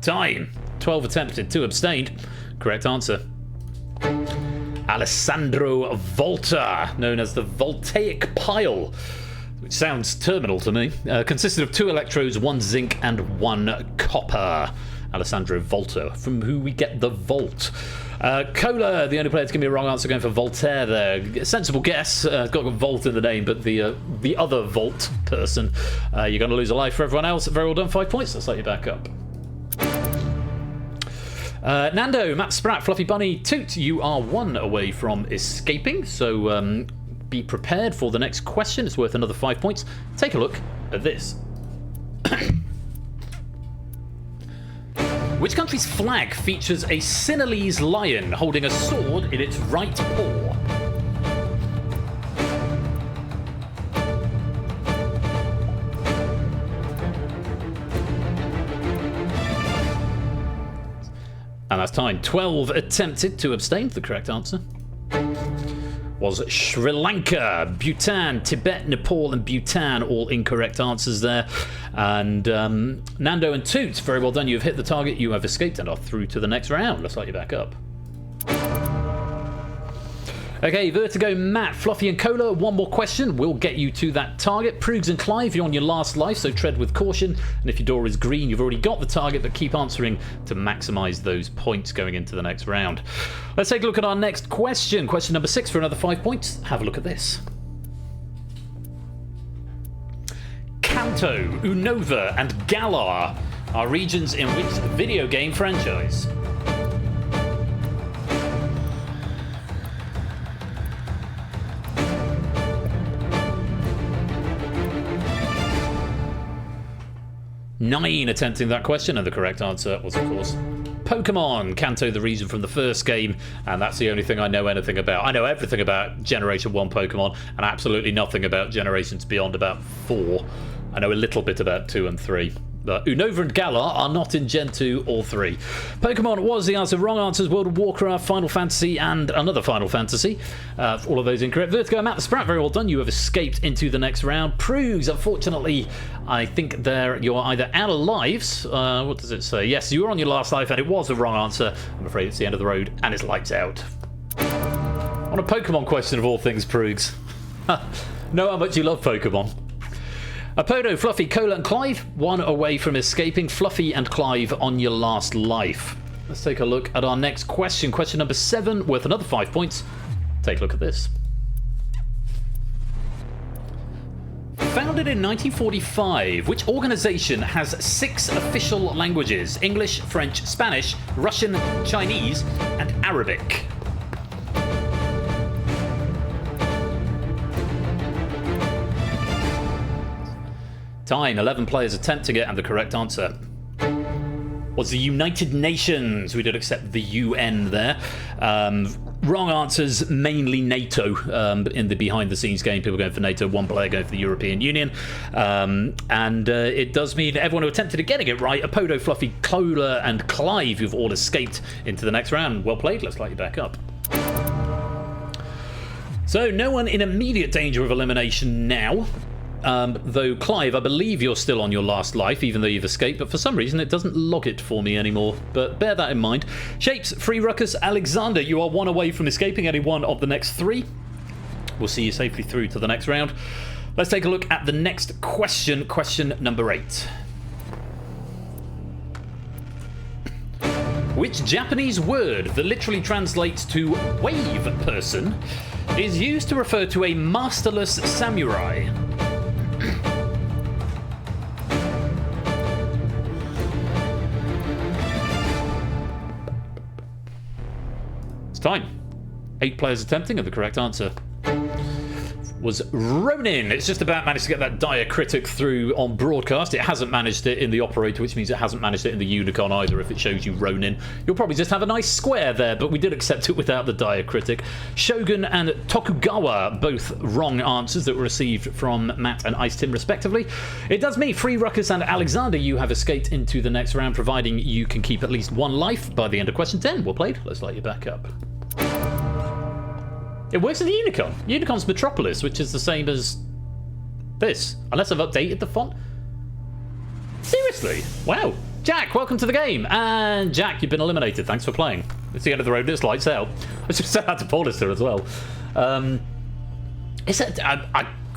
Time. 12 attempted, 2 abstained. Correct answer. Alessandro Volta, known as the voltaic pile, which sounds terminal to me, consisted of 2 electrodes, 1 zinc and 1 copper. Alessandro Volta, from who we get the volt. Cola, the only player to give me a wrong answer, going for Voltaire there. Sensible guess. It's got a volt in the name, but the other Volt person. You're going to lose a life for everyone else. Very well done, 5 points. Let's let you back up. Nando, Matt Spratt, Fluffy Bunny, Toot, you are 1 away from escaping, so be prepared for the next question. It's worth another 5 points. Take a look at this. Which country's flag features a Sinhalese lion holding a sword in its right paw? And that's time. 12 attempted, 2 abstained. The correct answer was Sri Lanka. Bhutan, Tibet, Nepal, and Bhutan, all incorrect answers there. And Nando and Toot, very well done. You have hit the target. You have escaped and are through to the next round. Let's light you back up. Okay, Vertigo, Matt, Fluffy and Cola, one more question. We'll get you to that target. Prugs and Clive, you're on your last life, so tread with caution. And if your door is green, you've already got the target, but keep answering to maximise those points going into the next round. Let's take a look at our next question. Question number 6 for another 5 points. Have a look at this. Kanto, Unova and Galar are regions in which video game franchise? Nine attempting that question, and the correct answer was, of course, Pokemon. Kanto, the region from the first game, and that's the only thing I know anything about. I know everything about Generation 1 Pokemon, and absolutely nothing about Generations Beyond about 4. I know a little bit about 2 and 3. Unova and Galar are not in Gen 2 or 3. Pokemon was the answer. Wrong answers: World of Warcraft, Final Fantasy, and another Final Fantasy. All of those incorrect. Vertigo and Matt the Sprat, very well done. You have escaped into the next round. Prugs, unfortunately, I think you're either out of lives. What does it say? Yes, you were on your last life, and it was a wrong answer. I'm afraid it's the end of the road, and it's lights out. On a Pokemon question of all things, Prugs. Know how much you love Pokemon. Apodo, Fluffy, Cola and Clive, one away from escaping. Fluffy and Clive on your last life. Let's take a look at our next question. Question number 7, worth another 5 points. Take a look at this. Founded in 1945, which organisation has 6 official languages? English, French, Spanish, Russian, Chinese and Arabic. Time, 11 players attempting it, and the correct answer was the United Nations. We did accept the UN there. Wrong answers, mainly NATO. In the behind-the-scenes game, people going for NATO, one player going for the European Union. And it does mean everyone who attempted at getting it right, Apodo, Fluffy, Cola and Clive, you've all escaped into the next round. Well played, let's light you back up. So no one in immediate danger of elimination now. Though, Clive, I believe you're still on your last life, even though you've escaped, but for some reason it doesn't log it for me anymore. But bear that in mind. Shapes, Free Ruckus, Alexander, you are one away from escaping any one of the next 3. We'll see you safely through to the next round. Let's take a look at the next question, question number 8. Which Japanese word that literally translates to wave person is used to refer to a masterless samurai? Time. 8 players attempting, and the correct answer was Ronin. It's just about managed to get that diacritic through on broadcast. It hasn't managed it in the operator, which means it hasn't managed it in the Unicon either. If it shows you Ronin, you'll probably just have a nice square there, but we did accept it without the diacritic. Shogun and Tokugawa, both wrong answers that were received from Matt and Ice Tim respectively. It does mean Free Ruckus and Alexander, you have escaped into the next round, providing you can keep at least 1 life by the end of question 10. Well played. Let's light you back up. It works in the Unicon. Unicon's Metropolis, which is the same as this, unless I've updated the font. Seriously? Wow. Jack, welcome to the game. And Jack, you've been eliminated. Thanks for playing. It's the end of the road. It's lights out. I just had to Paulister as well. I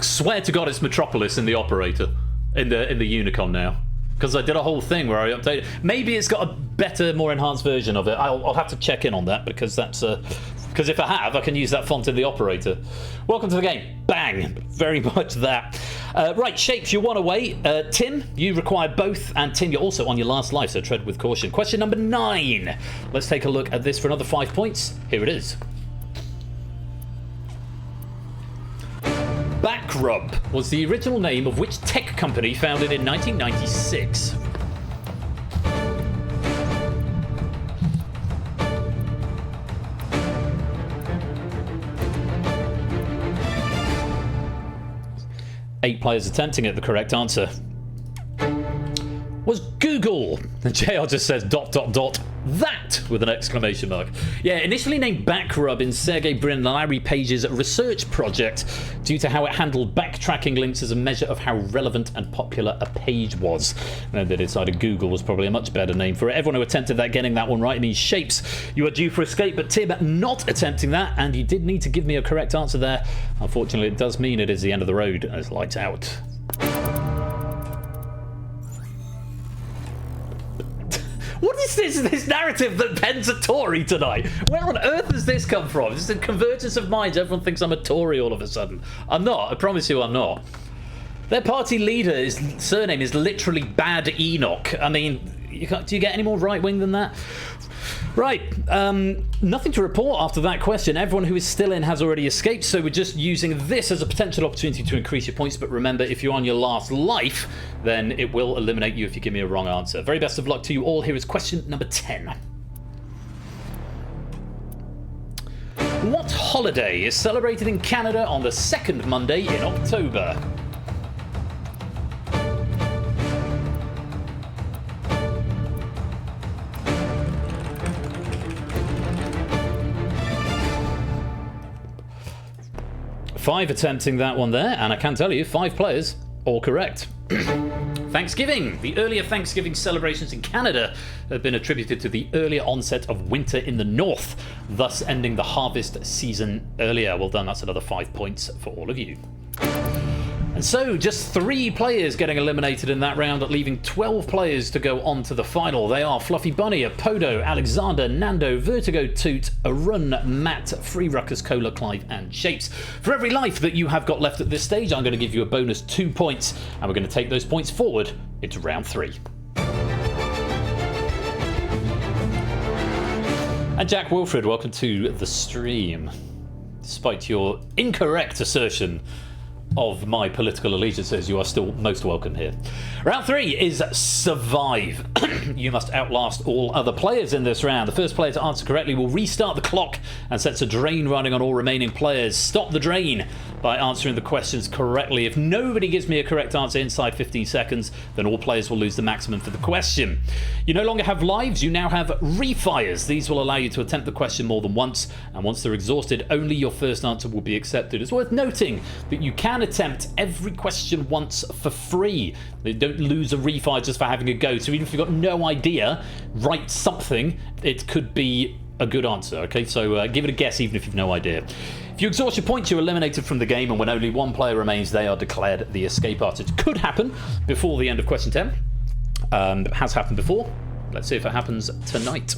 swear to God, it's Metropolis in the operator, in the Unicon now. Because I did a whole thing where I updated. Maybe it's got a better, more enhanced version of it. I'll have to check in on that, because that's because if I have, I can use that font in the operator. Welcome to the game. Bang. Very much that. Right, Shapes, you're 1 away. Tim, you require both, and Tim, you're also on your last life, so tread with caution. Question number 9. Let's take a look at this for another 5 points. Here it is. Backrub was the original name of which tech company founded in 1996? Eight players attempting it. The correct answer was Google. And JR just says ... That with an exclamation mark. Yeah, initially named Backrub in Sergey Brin and Larry Page's research project due to how it handled backtracking links as a measure of how relevant and popular a page was. And then they decided Google was probably a much better name for it. Everyone who attempted that getting that one right. It means shapes. You are due for escape, but Tim not attempting that, and you did need to give me a correct answer there. Unfortunately, it does mean it is the end of the road as lights out. What is this narrative that Ben's a Tory tonight? Where on earth has this come from? This is a convergence of minds. Everyone thinks I'm a Tory all of a sudden. I'm not. I promise you I'm not. Their party leader's surname is literally Bad Enoch. I mean, do you get any more right-wing than that? Right, nothing to report after that question. Everyone who is still in has already escaped, so we're just using this as a potential opportunity to increase your points. But remember, if you're on your last life, then it will eliminate you if you give me a wrong answer. Very best of luck to you all. Here is question number 10. What holiday is celebrated in Canada on the second Monday in October? Five attempting that one there, and I can tell you, 5 players, all correct. Thanksgiving. The earlier Thanksgiving celebrations in Canada have been attributed to the earlier onset of winter in the north, thus ending the harvest season earlier. Well done, that's another 5 points for all of you. And so, just 3 players getting eliminated in that round, leaving 12 players to go on to the final. They are Fluffy Bunny, Apodo, Alexander, Nando, Vertigo, Toot, Arun, Matt, Free Ruckus, Cola, Clive, and Shapes. For every life that you have got left at this stage, I'm going to give you a bonus 2 points, and we're going to take those points forward into round 3. And Jack Wilfred, welcome to the stream. Despite your incorrect assertion of my political allegiances, you are still most welcome here. Round 3 is Survive. You must outlast all other players in this round. The first player to answer correctly will restart the clock and sets a drain running on all remaining players. Stop the drain by answering the questions correctly. If nobody gives me a correct answer inside 15 seconds, then all players will lose the maximum for the question. You no longer have lives, you now have refires. These will allow you to attempt the question more than once, and once they're exhausted, only your first answer will be accepted. It's worth noting that you can attempt every question once for free. You don't lose a refire just for having a go. So even if you've got no idea, write something. It could be a good answer. Okay, so give it a guess even if you've no idea. If you exhaust your points, you're eliminated from the game, and when only one player remains, they are declared the escape artist. It could happen before the end of question 10. It has happened before. Let's see if it happens tonight.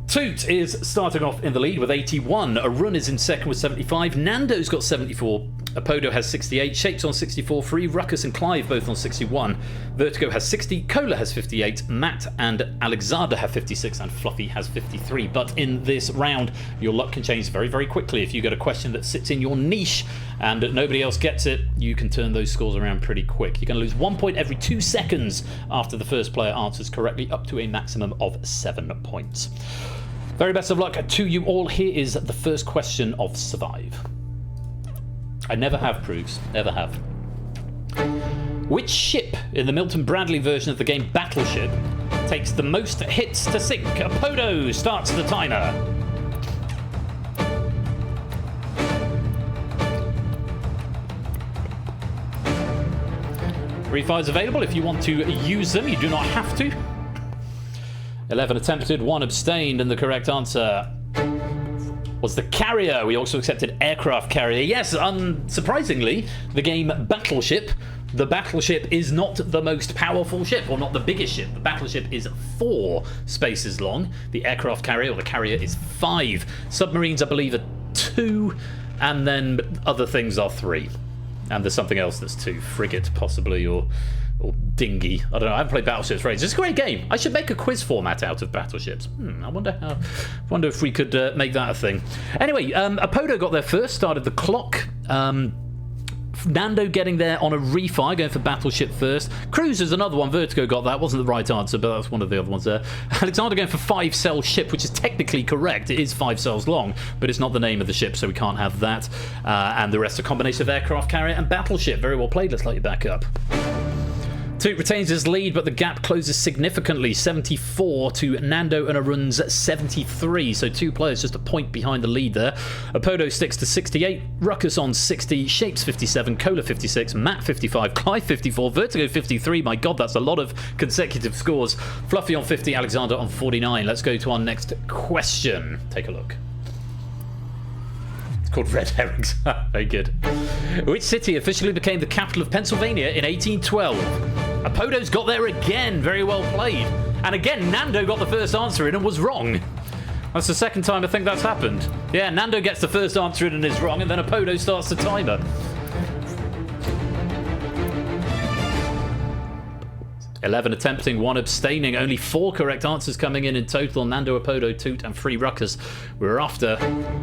Toot is starting off in the lead with 81. Arun is in second with 75. Nando's got 74. Apodo has 68. Shapes on 64. Free Ruckus and Clive both on 61. Vertigo has 60. Cola has 58. Matt and Alexander have 56. And Fluffy has 53. But in this round, your luck can change very, very quickly. If you get a question that sits in your niche and nobody else gets it, you can turn those scores around pretty quick. You're going to lose 1 point every 2 seconds after the first player answers correctly, up to a maximum of 7 points. Very best of luck to you all. Here is the first question of Survive. I never have proofs, never have. Which ship in the Milton Bradley version of the game Battleship takes the most hits to sink? Apodo starts the timer. Refires available if you want to use them. You do not have to. 11 attempted, 1 abstained, and the correct answer was the Carrier. We also accepted Aircraft Carrier. Yes, unsurprisingly, the game Battleship. The Battleship is not the most powerful ship, or not the biggest ship. The Battleship is 4 spaces long. The Aircraft Carrier, or the Carrier, is 5. Submarines, I believe, are 2, and then other things are 3. And there's something else that's 2. Frigate, possibly, or dinghy. I don't know. I haven't played Battleships for ages. It's a great game. I should make a quiz format out of Battleships. I wonder if we could make that a thing. Anyway, Apodo got there first, started the clock. Nando getting there on a refire, going for Battleship first. Cruiser's another one. Vertigo got that. Wasn't the right answer, but that's one of the other ones there. Alexander going for 5-cell ship, which is technically correct. It is 5 cells long, but it's not the name of the ship, so we can't have that. And the rest are a combination of Aircraft Carrier and Battleship. Very well played. Let's light you back up. Toot retains his lead, but the gap closes significantly. 74 to Nando and Arun's 73. So 2 players just a point behind the lead there. Apodo sticks to 68. Ruckus on 60. Shapes 57. Cola 56. Matt 55. Clive 54. Vertigo 53. My God, that's a lot of consecutive scores. Fluffy on 50. Alexander on 49. Let's go to our next question. Take a look. Called Red Herrings. Very good. Which city officially became the capital of Pennsylvania in 1812? Apodo's got there again. Very well played. And again, Nando got the first answer in and was wrong. That's the second time I think that's happened. Yeah, Nando gets the first answer in and is wrong, and then Apodo starts the timer. 11 attempting, 1 abstaining. Only 4 correct answers coming in total. Nando, Apodo, Toot, and 3 Ruckus. We're after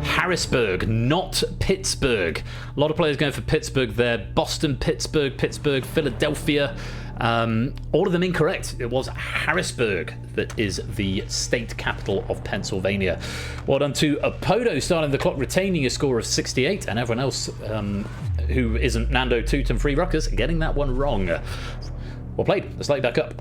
Harrisburg, not Pittsburgh. A lot of players going for Pittsburgh there. Boston, Pittsburgh, Philadelphia. All of them incorrect. It was Harrisburg that is the state capital of Pennsylvania. Well done to Apodo, starting the clock, retaining a score of 68, and everyone else who isn't Nando, Toot, and 3 Ruckus getting that one wrong. Well played. Let's light back up.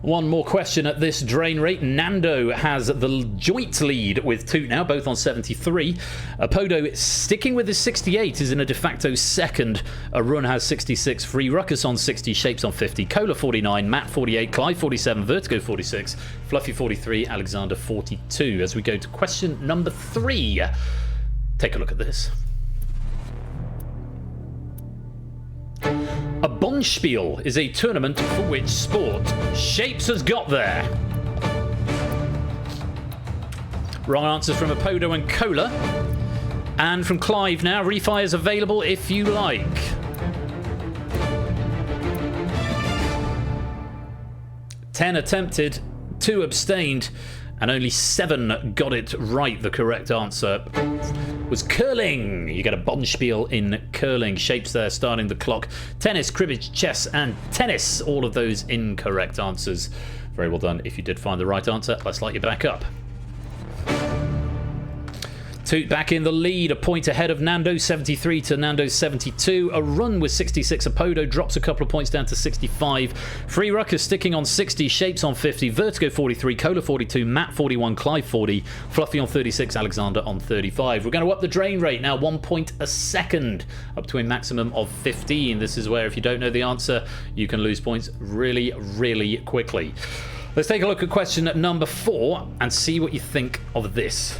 One more question at this drain rate. Nando has the joint lead with Toot now, both on 73. Apodo, sticking with his 68, is in a de facto second. Arun has 66. Free Ruckus on 60. Shapes on 50. Cola 49. Matt 48. Clive 47. Vertigo 46. Fluffy 43. Alexander 42. As we go to question number 3. Take a look at this. A Bonspiel is a tournament for which sport? Shapes has got there. Wrong answers from Apodo and Cola. And from Clive now. Refi is available if you like. Ten attempted, 2 abstained, and only 7 got it right. The correct answer was curling. You get a Bonspiel in curling. Shapes there starting the clock. Tennis, cribbage, chess, and tennis. All of those incorrect answers. Very well done. If you did find the right answer, let's light you back up. Toot back in the lead, a point ahead of Nando, 73 to Nando's 72. Arun with 66. Apodo drops a couple of points down to 65. Free Ruckus sticking on 60. Shapes on 50. Vertigo 43. Cola 42. Matt 41. Clive 40. Fluffy on 36. Alexander on 35. We're going to up the drain rate now, 1 point a second, up to a maximum of 15. This is where if you don't know the answer, you can lose points really, really quickly. Let's take a look at question number 4 and see what you think of this.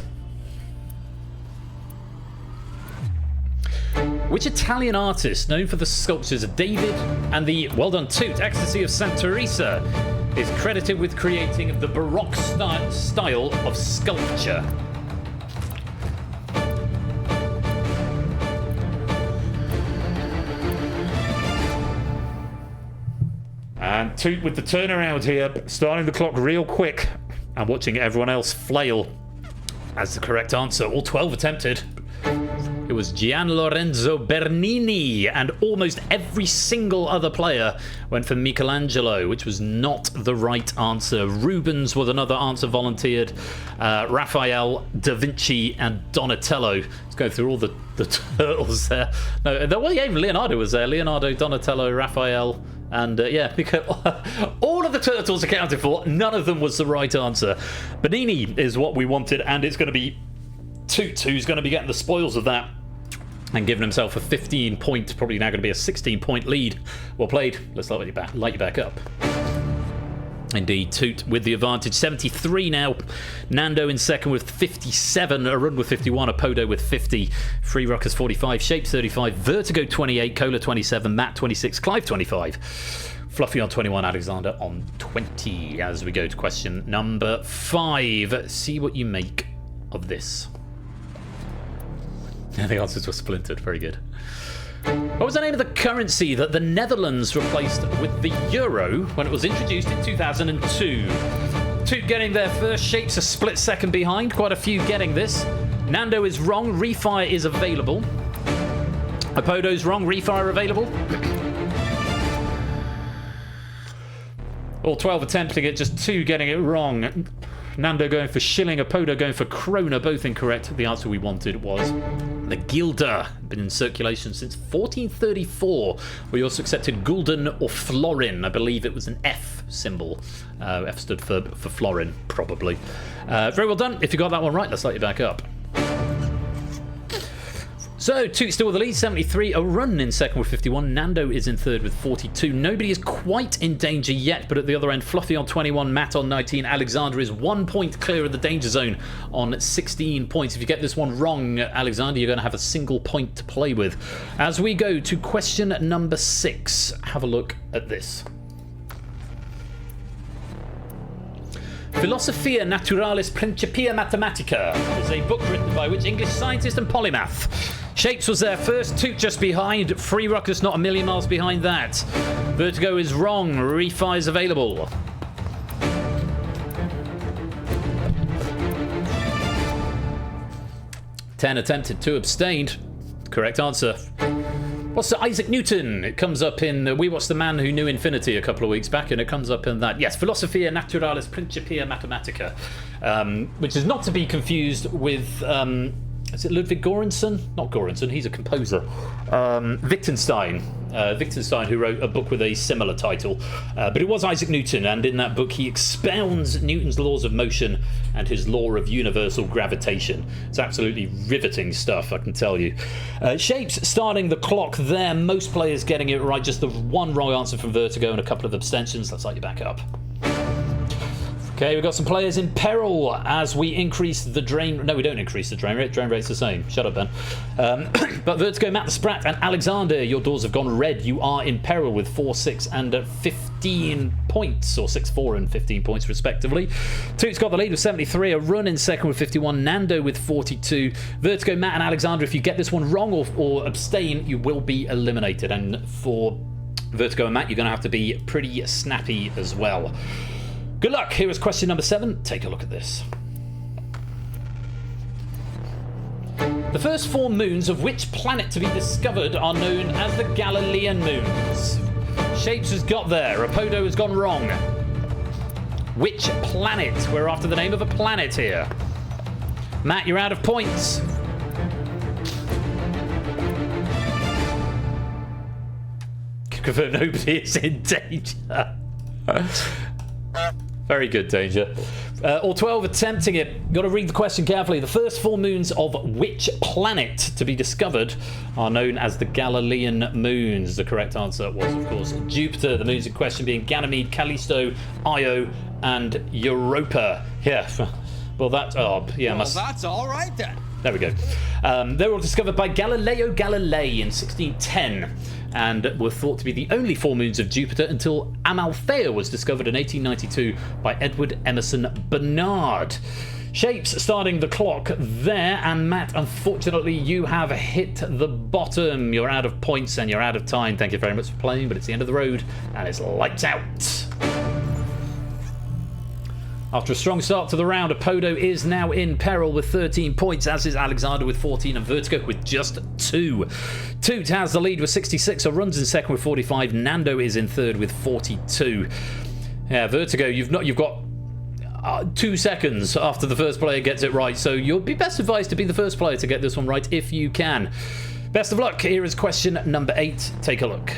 Which Italian artist, known for the sculptures of David and the, well done Toot, Ecstasy of Santa Teresa, is credited with creating the Baroque style of sculpture? And Toot with the turnaround here, starting the clock real quick and watching everyone else flail as the correct answer. All 12 attempted. It was Gian Lorenzo Bernini, and almost every single other player went for Michelangelo, which was not the right answer. Rubens was another answer volunteered. Raphael, Da Vinci, and Donatello. Let's go through all the turtles there. No, well, yeah, even Leonardo was there. Leonardo, Donatello, Raphael, and yeah, because all of the turtles accounted for. None of them was the right answer. Bernini is what we wanted, and it's going to be Toot who's going to be getting the spoils of that and giving himself a 15-point, probably now going to be a 16-point lead. Well played. Let's light you back up. Indeed, Toot with the advantage. 73 now. Nando in second with 57. Arun with 51. Apodo with 50. Free Ruckus 45. Shapes 35. Vertigo 28. Cola 27. Matt 26. Clive 25. Fluffy on 21. Alexander on 20. As we go to question number 5. See what you make of this. The answers were splintered. Very good. What was the name of the currency that the Netherlands replaced with the euro when it was introduced in 2002? Toot getting there first. Shapes a split second behind. Quite a few getting this. Nando is wrong. Refire is available. Apodo's wrong. Refire available. All 12 attempting it, just 2 getting it wrong. Nando going for shilling, Apodo going for krona, both incorrect. The answer we wanted was the guilder. Been in circulation since 1434. We also accepted gulden or florin. I believe it was an F symbol. F stood for florin, probably. Very well done. If you got that one right, let's light you back up. So, Toot still with the lead, 73, a run in second with 51. Nando is in third with 42. Nobody is quite in danger yet, but at the other end, Fluffy on 21, Matt on 19. Alexander is 1 point clear of the danger zone on 16 points. If you get this one wrong, Alexander, you're going to have a single point to play with. As we go to question number 6, have a look at this. Philosophia Naturalis Principia Mathematica is a book written by which English scientist and polymath? Shapes was there first, Toot just behind, Free Ruckus not a million miles behind that. Vertigo is wrong, Refi is available. Ten attempted, 2 abstained. Correct answer. What's Sir Isaac Newton? It comes up in We Watched the Man Who Knew Infinity a couple of weeks back, and it comes up in that. Yes, Philosophia Naturalis Principia Mathematica, which is not to be confused with... is it Ludwig Göransson? Not Göransson, he's a composer. Wittgenstein. Wittgenstein, who wrote a book with a similar title. But it was Isaac Newton, and in that book he expounds Newton's laws of motion and his law of universal gravitation. It's absolutely riveting stuff, I can tell you. Shapes starting the clock there. Most players getting it right. Just the one wrong answer from Vertigo and a couple of abstentions. Let's light you back up. Okay, we've got some players in peril as we increase the drain... No, we don't increase the drain rate. Drain rate's the same. Shut up, Ben. But Vertigo, Matt the Sprat, and Alexander, your doors have gone red. You are in peril with 4, 6, and 15 points, or 6, 4, and 15 points, respectively. Toot's got the lead with 73, a run in second with 51, Nando with 42. Vertigo, Matt, and Alexander, if you get this one wrong or abstain, you will be eliminated. And for Vertigo and Matt, you're going to have to be pretty snappy as well. Good luck. Here is question number 7. Take a look at this. The first 4 moons of which planet to be discovered are known as the Galilean moons? Shapes has got there. Apodo has gone wrong. Which planet? We're after the name of a planet here. Matt, you're out of points. Confirm nobody is in danger. Very good, Danger. All 12 attempting it. Got to read the question carefully. The first 4 moons of which planet to be discovered are known as the Galilean moons? The correct answer was, of course, Jupiter. The moons in question being Ganymede, Callisto, Io, and Europa. Yeah. Well, that's... Oh, yeah. Well, that's all right, then. There we go. They were all discovered by Galileo Galilei in 1610 and were thought to be the only 4 moons of Jupiter until Amalthea was discovered in 1892 by Edward Emerson Bernard. Shapes starting the clock there, and Matt, unfortunately, you have hit the bottom. You're out of points and you're out of time. Thank you very much for playing, but it's the end of the road and it's lights out. After a strong start to the round, Apodo is now in peril with 13 points, as is Alexander with 14 and Vertigo with just 2. Toot has the lead with 66, so runs in second with 45. Nando is in third with 42. Yeah, Vertigo, you've got 2 seconds after the first player gets it right, so you'll be best advised to be the first player to get this one right if you can. Best of luck. Here is question number 8. Take a look.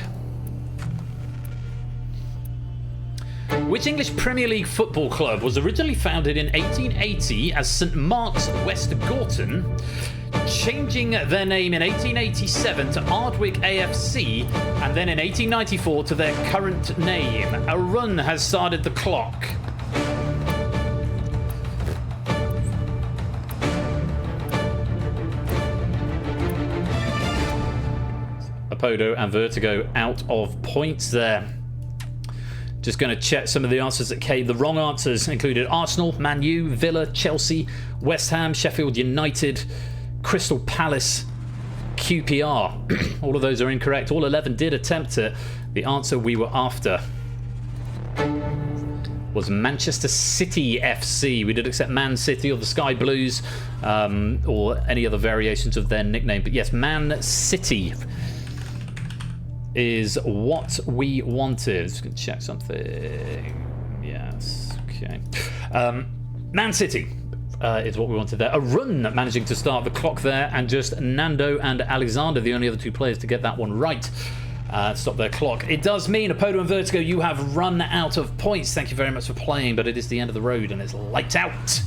Which English Premier League football club was originally founded in 1880 as St Mark's West Gorton, changing their name in 1887 to Ardwick AFC, and then in 1894 to their current name? A run has started the clock. Apodo and Vertigo out of points there. Just going to check some of the answers that came. The wrong answers included Arsenal, Man U, Villa, Chelsea, West Ham, Sheffield United, Crystal Palace, QPR. All of those are incorrect. All 11 did attempt it. The answer we were after was Manchester City FC. We did accept Man City or the Sky Blues or any other variations of their nickname. But yes, Man City is what we wanted. Just going to check something. Yes. Okay. Man City is what we wanted there. A run managing to start the clock there, and just Nando and Alexander, the only other two players to get that one right. Stop their clock. It does mean, Apodo and Vertigo, you have run out of points. Thank you very much for playing, but it is the end of the road and it's lights out.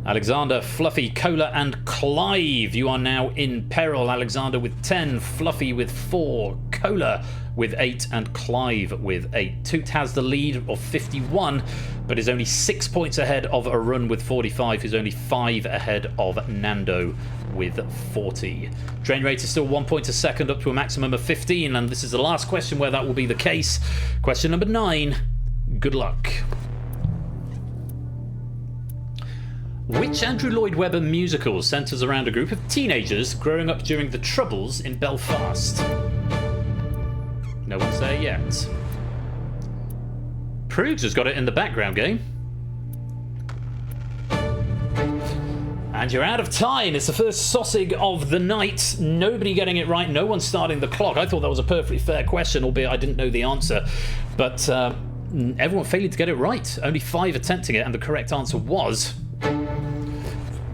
Alexander, Fluffy, Cola, and Clive, you are now in peril. Alexander with 10, Fluffy with 4, Cola with 8, and Clive with 8. Toot has the lead of 51, but is only 6 points ahead of a run with 45, who's only 5 ahead of Nando with 40. Drain rate is still 1 point a second, up to a maximum of 15, and this is the last question where that will be the case. Question number 9. Good luck. Which Andrew Lloyd Webber musical centres around a group of teenagers growing up during the Troubles in Belfast? No one's there yet. Prudes has got it in the background game. And you're out of time. It's the first sausage of the night. Nobody getting it right. No one's starting the clock. I thought that was a perfectly fair question, albeit I didn't know the answer. But everyone failing to get it right. Only 5 attempting it, and the correct answer was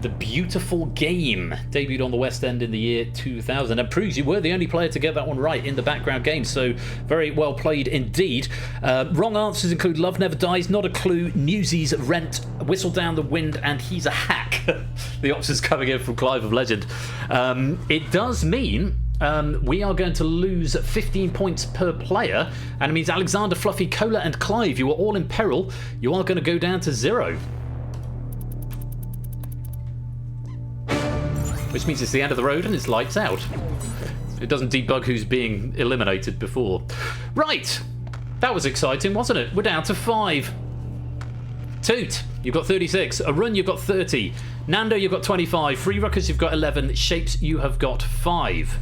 The Beautiful Game. Debuted on the West End in the year 2000. And Prudes, you were the only player to get that one right in the background game, so very well played indeed. Wrong answers include Love Never Dies, Not a Clue, Newsies, Rent, Whistle Down the Wind, and He's a Hack. The options coming in from Clive of Legend. It does mean we are going to lose 15 points per player, and it means Alexander, Fluffy, Cola, and Clive, you are all in peril. You are going to go down to 0. Which means it's the end of the road and it's lights out. It doesn't debug who's being eliminated before. Right, that was exciting, wasn't it? We're down to 5. Toot, you've got 36. A run, you've got 30. Nando, you've got 25. Free Ruckers, you've got 11. Shapes, you have got 5.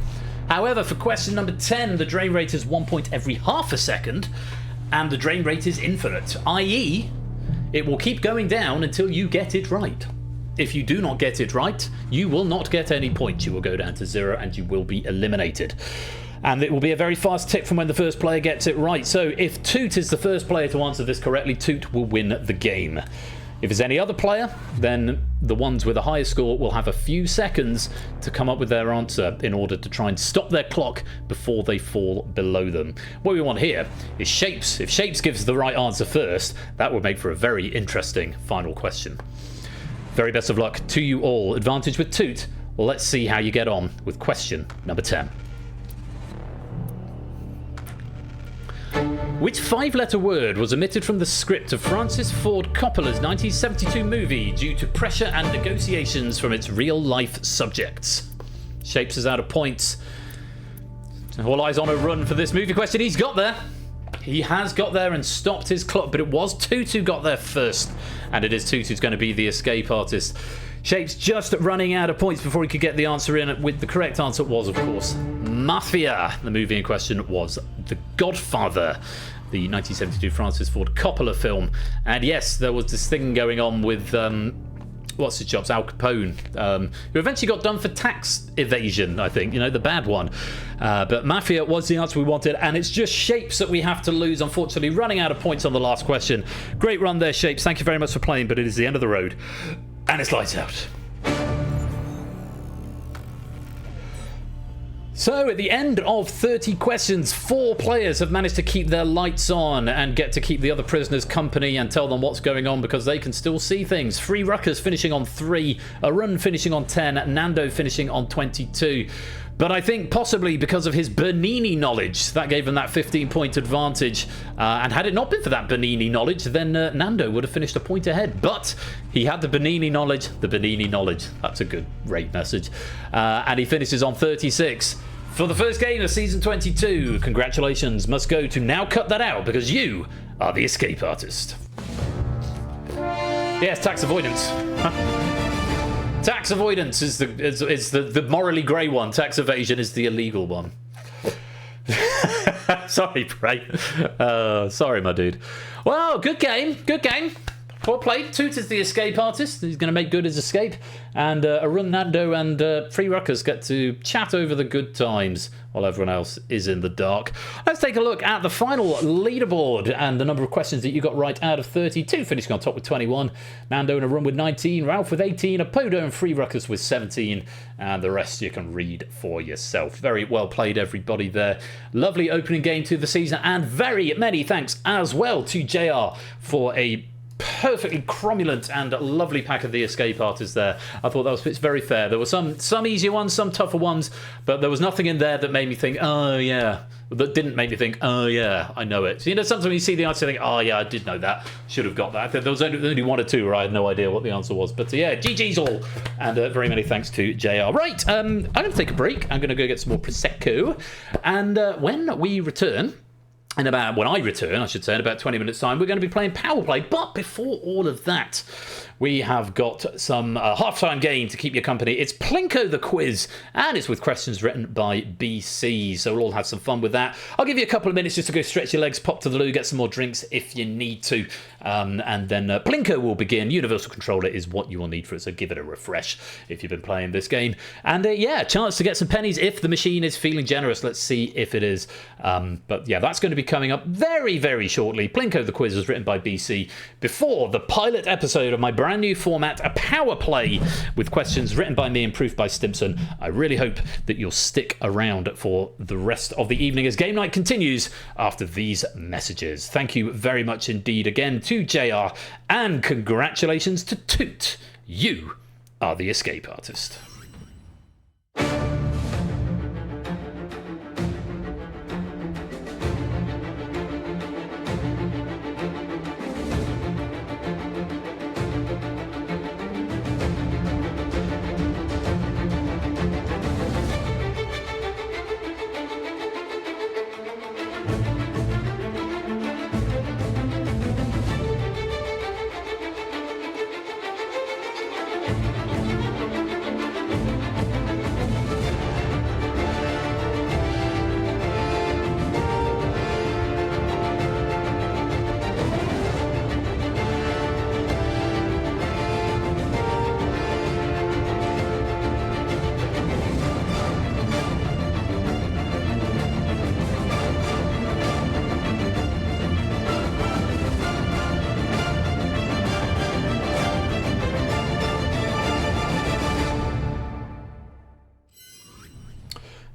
However, for question number 10, the drain rate is 1 point every half a second, and the drain rate is infinite, i.e., it will keep going down until you get it right. If you do not get it right, you will not get any points. You will go down to 0 and you will be eliminated. And it will be a very fast tick from when the first player gets it right. So if Toot is the first player to answer this correctly, Toot will win the game. If it's any other player, then the ones with the highest score will have a few seconds to come up with their answer in order to try and stop their clock before they fall below them. What we want here is Shapes. If Shapes gives the right answer first, that would make for a very interesting final question. Very best of luck to you all. Advantage with Toot. Well, let's see how you get on with question number 10. Which 5-letter word was omitted from the script of Francis Ford Coppola's 1972 movie due to pressure and negotiations from its real-life subjects? Shapes is out of points. All eyes on a run for this movie question. He's got there. He has got there and stopped his clock, but it was Toot who got there first, and it is Toot who's going to be the escape artist. Shapes just running out of points before he could get the answer in. With the correct answer was, of course, Mafia. The movie in question was The Godfather, the 1972 Francis Ford Coppola film. And yes, there was this thing going on with what's his jobs, Al Capone, who eventually got done for tax evasion, I think, you know, the bad one. But Mafia was the answer we wanted, and it's just Shapes that we have to lose, unfortunately, running out of points on the last question. Great run there, Shapes. Thank you very much for playing, but it is the end of the road, and it's lights out. So, at the end of 30 questions, 4 players have managed to keep their lights on and get to keep the other prisoners company and tell them what's going on because they can still see things. Free Ruckers finishing on 3, a run finishing on 10, Nando finishing on 22. But I think possibly because of his Bernini knowledge, that gave him that 15-point advantage. And had it not been for that Bernini knowledge, then Nando would have finished a point ahead. But he had the Bernini knowledge, That's a good rate message. And he finishes on 36. For the first game of Season 22, congratulations must go to Now Cut That Out, because you are the escape artist. Yes, tax avoidance. Tax avoidance is the morally grey one. Tax evasion is the illegal one. Sorry, Bray. Sorry, my dude. Well, good game. Well played. Toot is the escape artist. He's going to make good his escape. And Arun, Nando, and Free Ruckus get to chat over the good times while everyone else is in the dark. Let's take a look at the final leaderboard and the number of questions that you got right out of 32. Finishing on top with 21. Nando and Arun with 19. Ralph with 18. Apodo and Free Ruckus with 17. And the rest you can read for yourself. Very well played, everybody there. Lovely opening game to the season. And very many thanks as well to JR for a perfectly cromulent and lovely pack of the escape artists there. I thought that was very fair. There were some easier ones, some tougher ones, but there was nothing in there that made me think, oh yeah, that didn't make me think, oh yeah, I know it. So, you know, sometimes you see the answer and think, oh yeah, I did know that, should have got that. There was only one or two where I had no idea what the answer was, but yeah, GG's all, and very many thanks to JR. Right, I'm going to take a break. I'm going to go get some more Prosecco, and when we return, in about 20 minutes time, we're going to be playing PowerPlay. But before all of that, we have got some half-time game to keep you company. It's Plinko the quiz, and it's with questions written by BC. So we'll all have some fun with that. I'll give you a couple of minutes just to go stretch your legs, pop to the loo, get some more drinks if you need to. And then Plinko will begin. Universal controller is what you will need for it, so give it a refresh if you've been playing this game. And yeah, chance to get some pennies if the machine is feeling generous. Let's see if it is. But yeah, that's going to be coming up very, very shortly. Plinko the quiz was written by BC before the pilot episode of my brand new format, a power play with questions written by me and proof by Stimson. I really hope that you'll stick around for the rest of the evening as game night continues after these messages. Thank you very much indeed again to JR, and congratulations to Toot. You are the escape artist.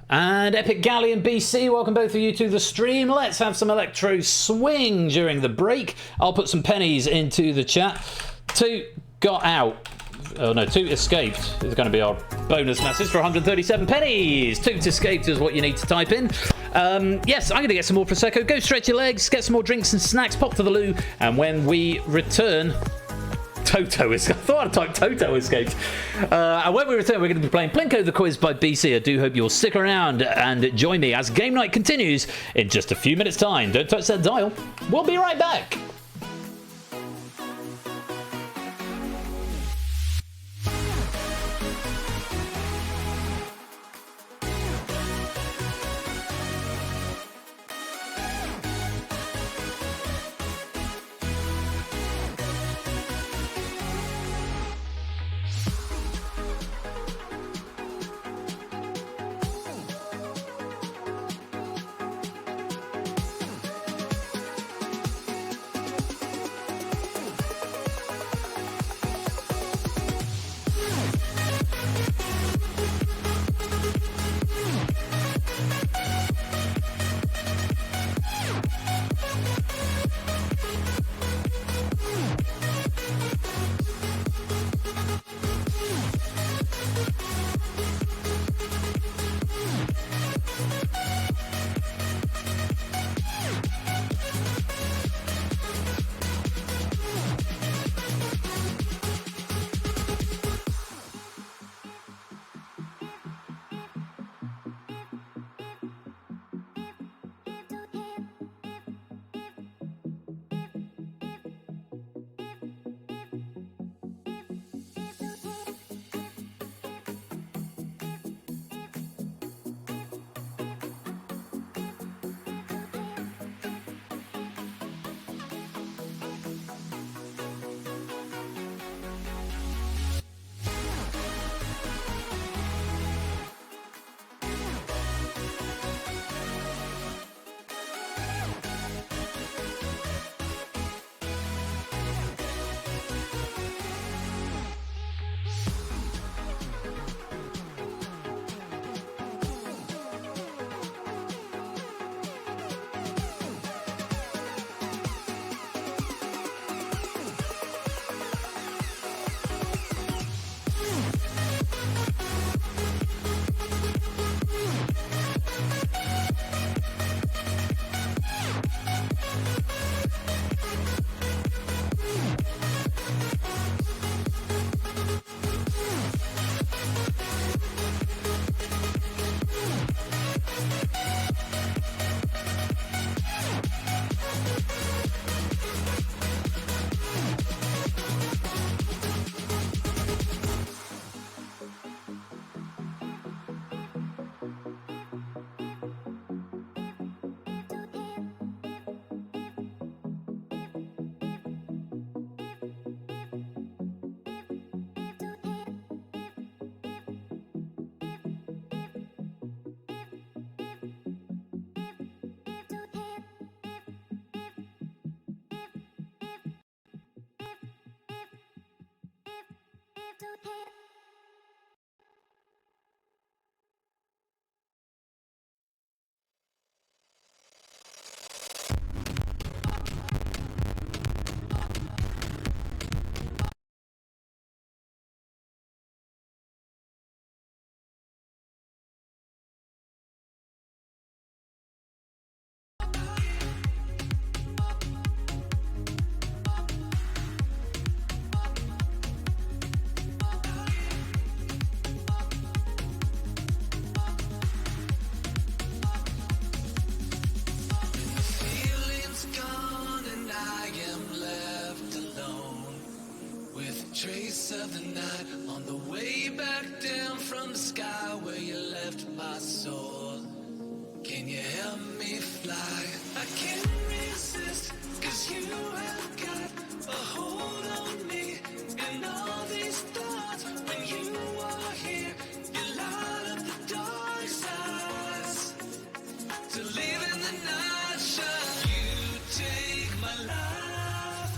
And Epic Galleon BC, welcome both of you to the stream. Let's have some electro swing during the break. I'll put some pennies into the chat. Toot got out. Oh no, Toot escaped. It's going to be our bonus message for 137 pennies. Toot escaped is what you need to type in. Yes, I'm going to get some more Prosecco. Go stretch your legs, get some more drinks and snacks, pop to the loo. And when we return... Toto escaped. I thought I'd type Toto escaped. And when we return, we're going to be playing Plinko the quiz by BC. I do hope you'll stick around and join me as game night continues in just a few minutes' time. Don't touch that dial. We'll be right back. Feeling's gone and I am left alone with a trace of the night on the way back down from the sky where you left my soul. Can you help me fly? I can't resist, 'cause you have got a hold on me and all these thoughts. When you are here, you light up the dark sides to live in the night shine. You take my life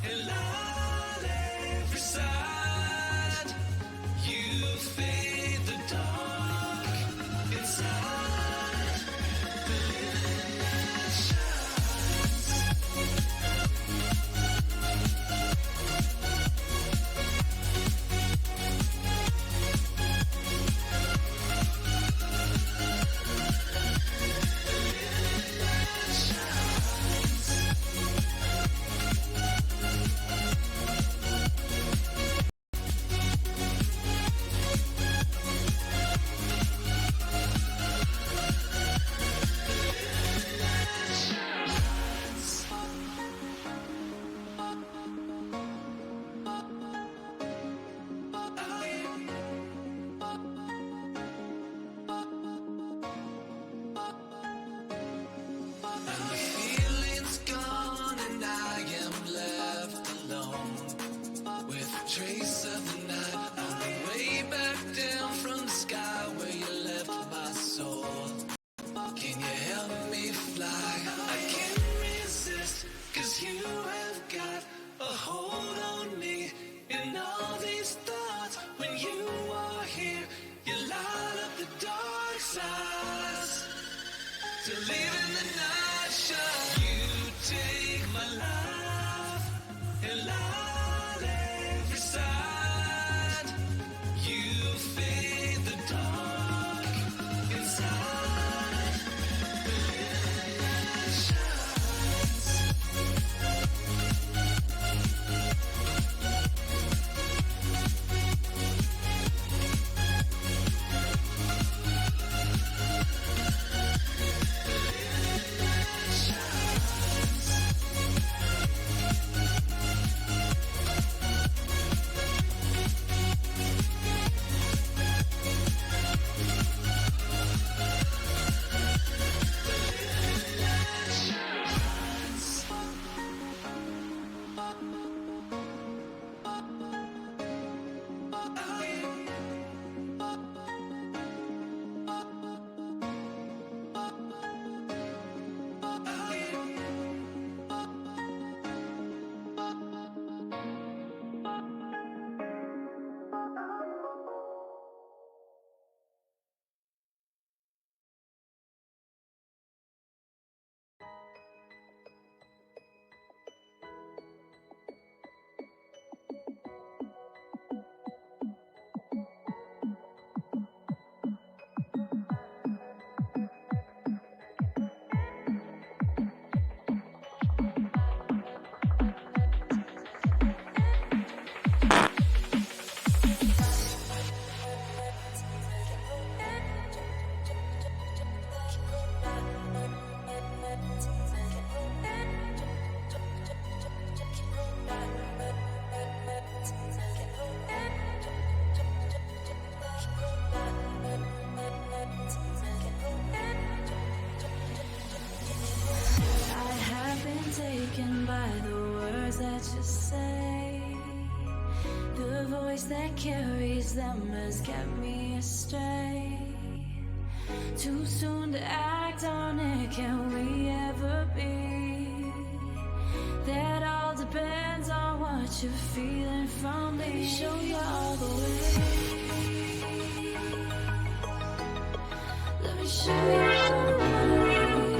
and light every side. You fade the dark inside. The living light shines. And the feeling's gone and I am left alone with a trace of the night on the way back down from the sky where you left my soul. Can you help me fly? I can't resist, 'cause you have got a hold on me and all these thoughts. When you are here, you light up the dark sides to live in the night shine. You take my life and light every side. You fade the dark inside. The living light shines. Taken by the words that you say, the voice that carries them has kept me astray. Too soon to act on it, can we ever be? That all depends on what you're feeling from me. Show you all the way. Let me show you all the ways.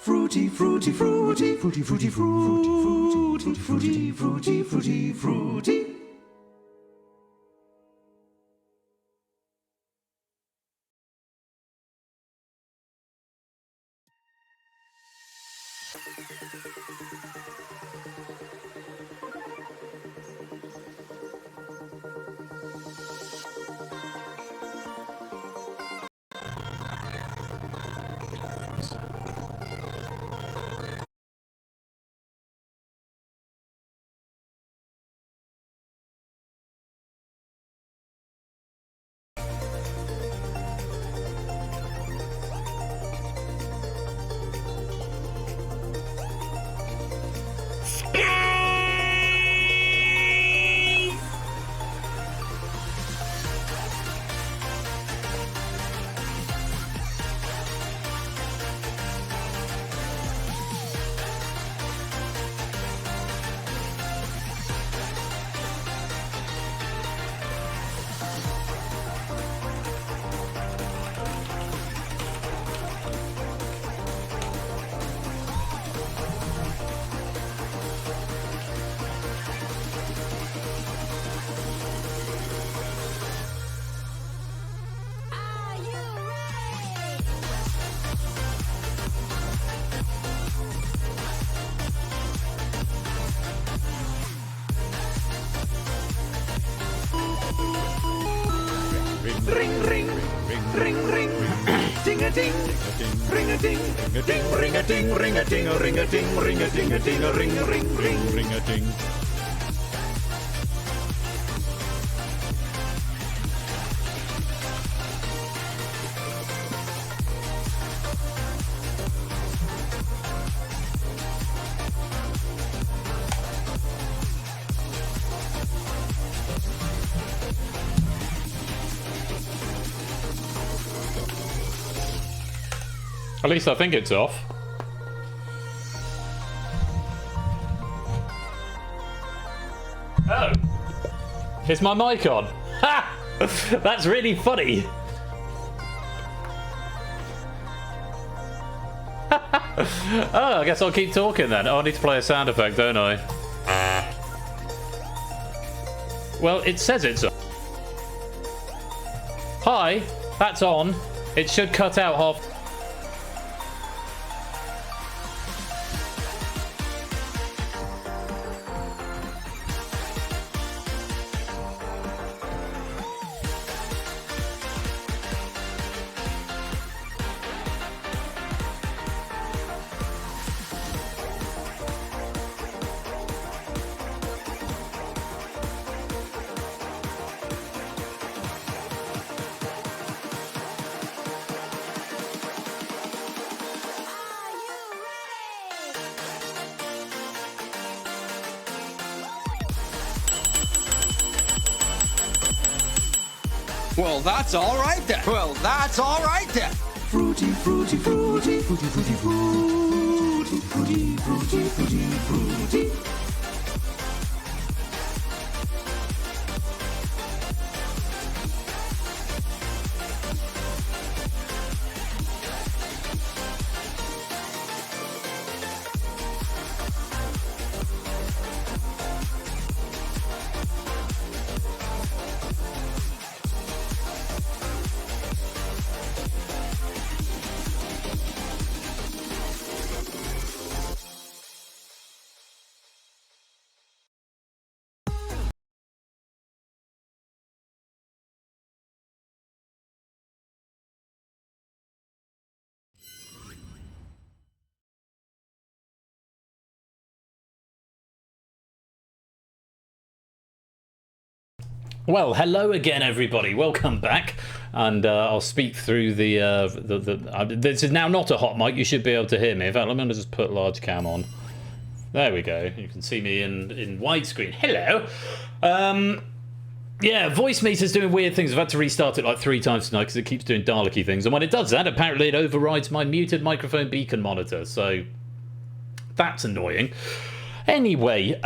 Fruity, fruity, fruity, fruity, fruity, fruity, fruity, fruity, fruity, fruity. Ring, ring, ring, ring, ding a ding, ring a ding, ring a ding, ring a ding, ring a ding, ring a ding, a ding, a ring, ring, ring, ring a ding. At least I think it's off. Oh! Is my mic on? Ha! That's really funny. Oh, I guess I'll keep talking then. Oh, I need to play a sound effect, don't I? Well, it says it's on. Hi, that's on. It should cut out half. Well, that's all right then. Well, that's all right then. Fruity, fruity, fruity, fruity, fruity, fruity, fruity, fruity, fruity, fruity. Well, hello again, everybody. Welcome back, and I'll speak through the. This is now not a hot mic. You should be able to hear me. In fact, let me just put large cam on. There we go. You can see me in widescreen. Hello. Yeah, Voicemeeter's doing weird things. I've had to restart it like 3 times tonight because it keeps doing Dalek-y things, and when it does that, apparently it overrides my muted microphone beacon monitor. So that's annoying. Anyway,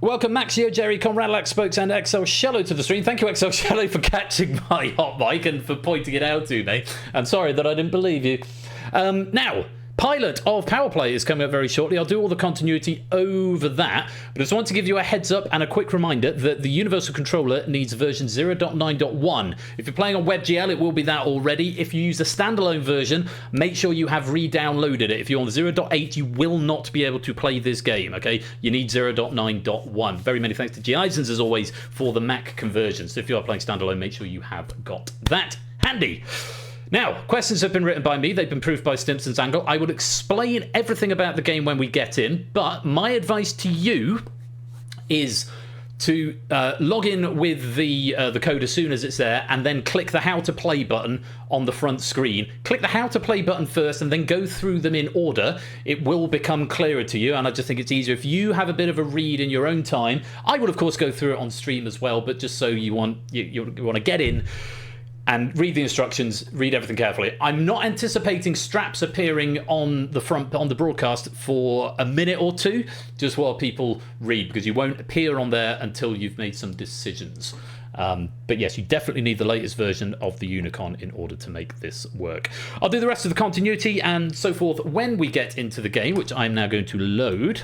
welcome Maxio, Jerry, Conrad, Lax Spokes, and XL Shallow to the stream. Thank you, XL Shallow, for catching my hot mic and for pointing it out to me. And sorry that I didn't believe you. Now, pilot of PowerPlay is coming up very shortly. I'll do all the continuity over that, but I just want to give you a heads up and a quick reminder that the Universal Controller needs version 0.9.1. If you're playing on WebGL, it will be that already. If you use the standalone version, make sure you have re-downloaded it. If you're on 0.8, you will not be able to play this game, okay? You need 0.9.1. Very many thanks to G. Eisens, as always, for the Mac conversion. So if you are playing standalone, make sure you have got that handy. Now, questions have been written by me. They've been proved by Stimpson's Angle. I will explain everything about the game when we get in, but my advice to you is to log in with the code as soon as it's there, and then click the How to Play button on the front screen. Click the How to Play button first, and then go through them in order. It will become clearer to you, and I just think it's easier if you have a bit of a read in your own time. I will, of course, go through it on stream as well, but just so you want to get in and read the instructions, read everything carefully. I'm not anticipating straps appearing on the broadcast for a minute or two, just while people read, because you won't appear on there until you've made some decisions. But yes, you definitely need the latest version of the Unicon in order to make this work. I'll do the rest of the continuity and so forth when we get into the game, which I'm now going to load.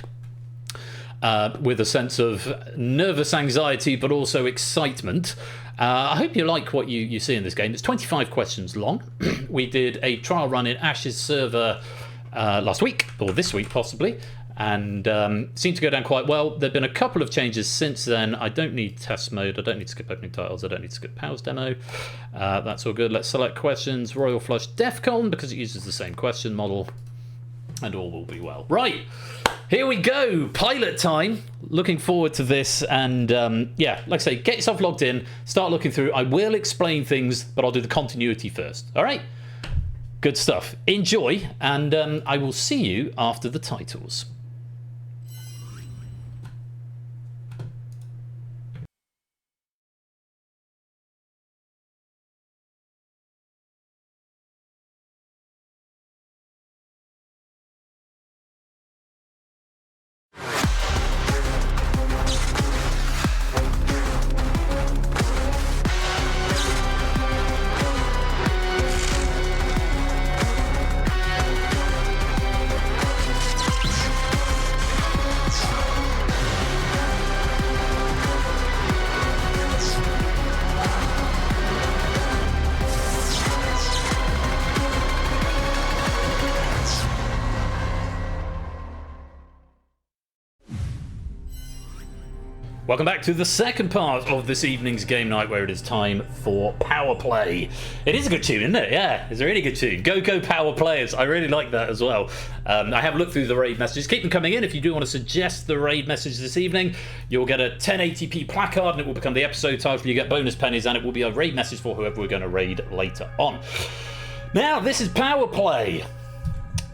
With a sense of nervous anxiety, but also excitement. I hope you like what you see in this game. It's 25 questions long. We did a trial run in Ash's server last week, or this week possibly, and seemed to go down quite well. There have been a couple of changes since then. I don't need test mode, I don't need to skip opening titles, I don't need to skip Powers demo. That's all good. Let's select questions, Royal Flush DEFCON, because it uses the same question model, and all will be well. Right, here we go, pilot time. Looking forward to this, and yeah, like I say, get yourself logged in, start looking through. I will explain things, but I'll do the continuity first. All right, good stuff. Enjoy, and I will see you after the titles. Welcome back to the second part of this evening's game night, where it is time for PowerPlay. It is a good tune, isn't it? Yeah, it's a really good tune. Go Power Players. I really like that as well. I have looked through the raid messages. Keep them coming in. If you do want to suggest the raid message this evening, you'll get a 1080p placard, and it will become the episode title. You get bonus pennies, and it will be a raid message for whoever we're going to raid later on. Now, this is PowerPlay,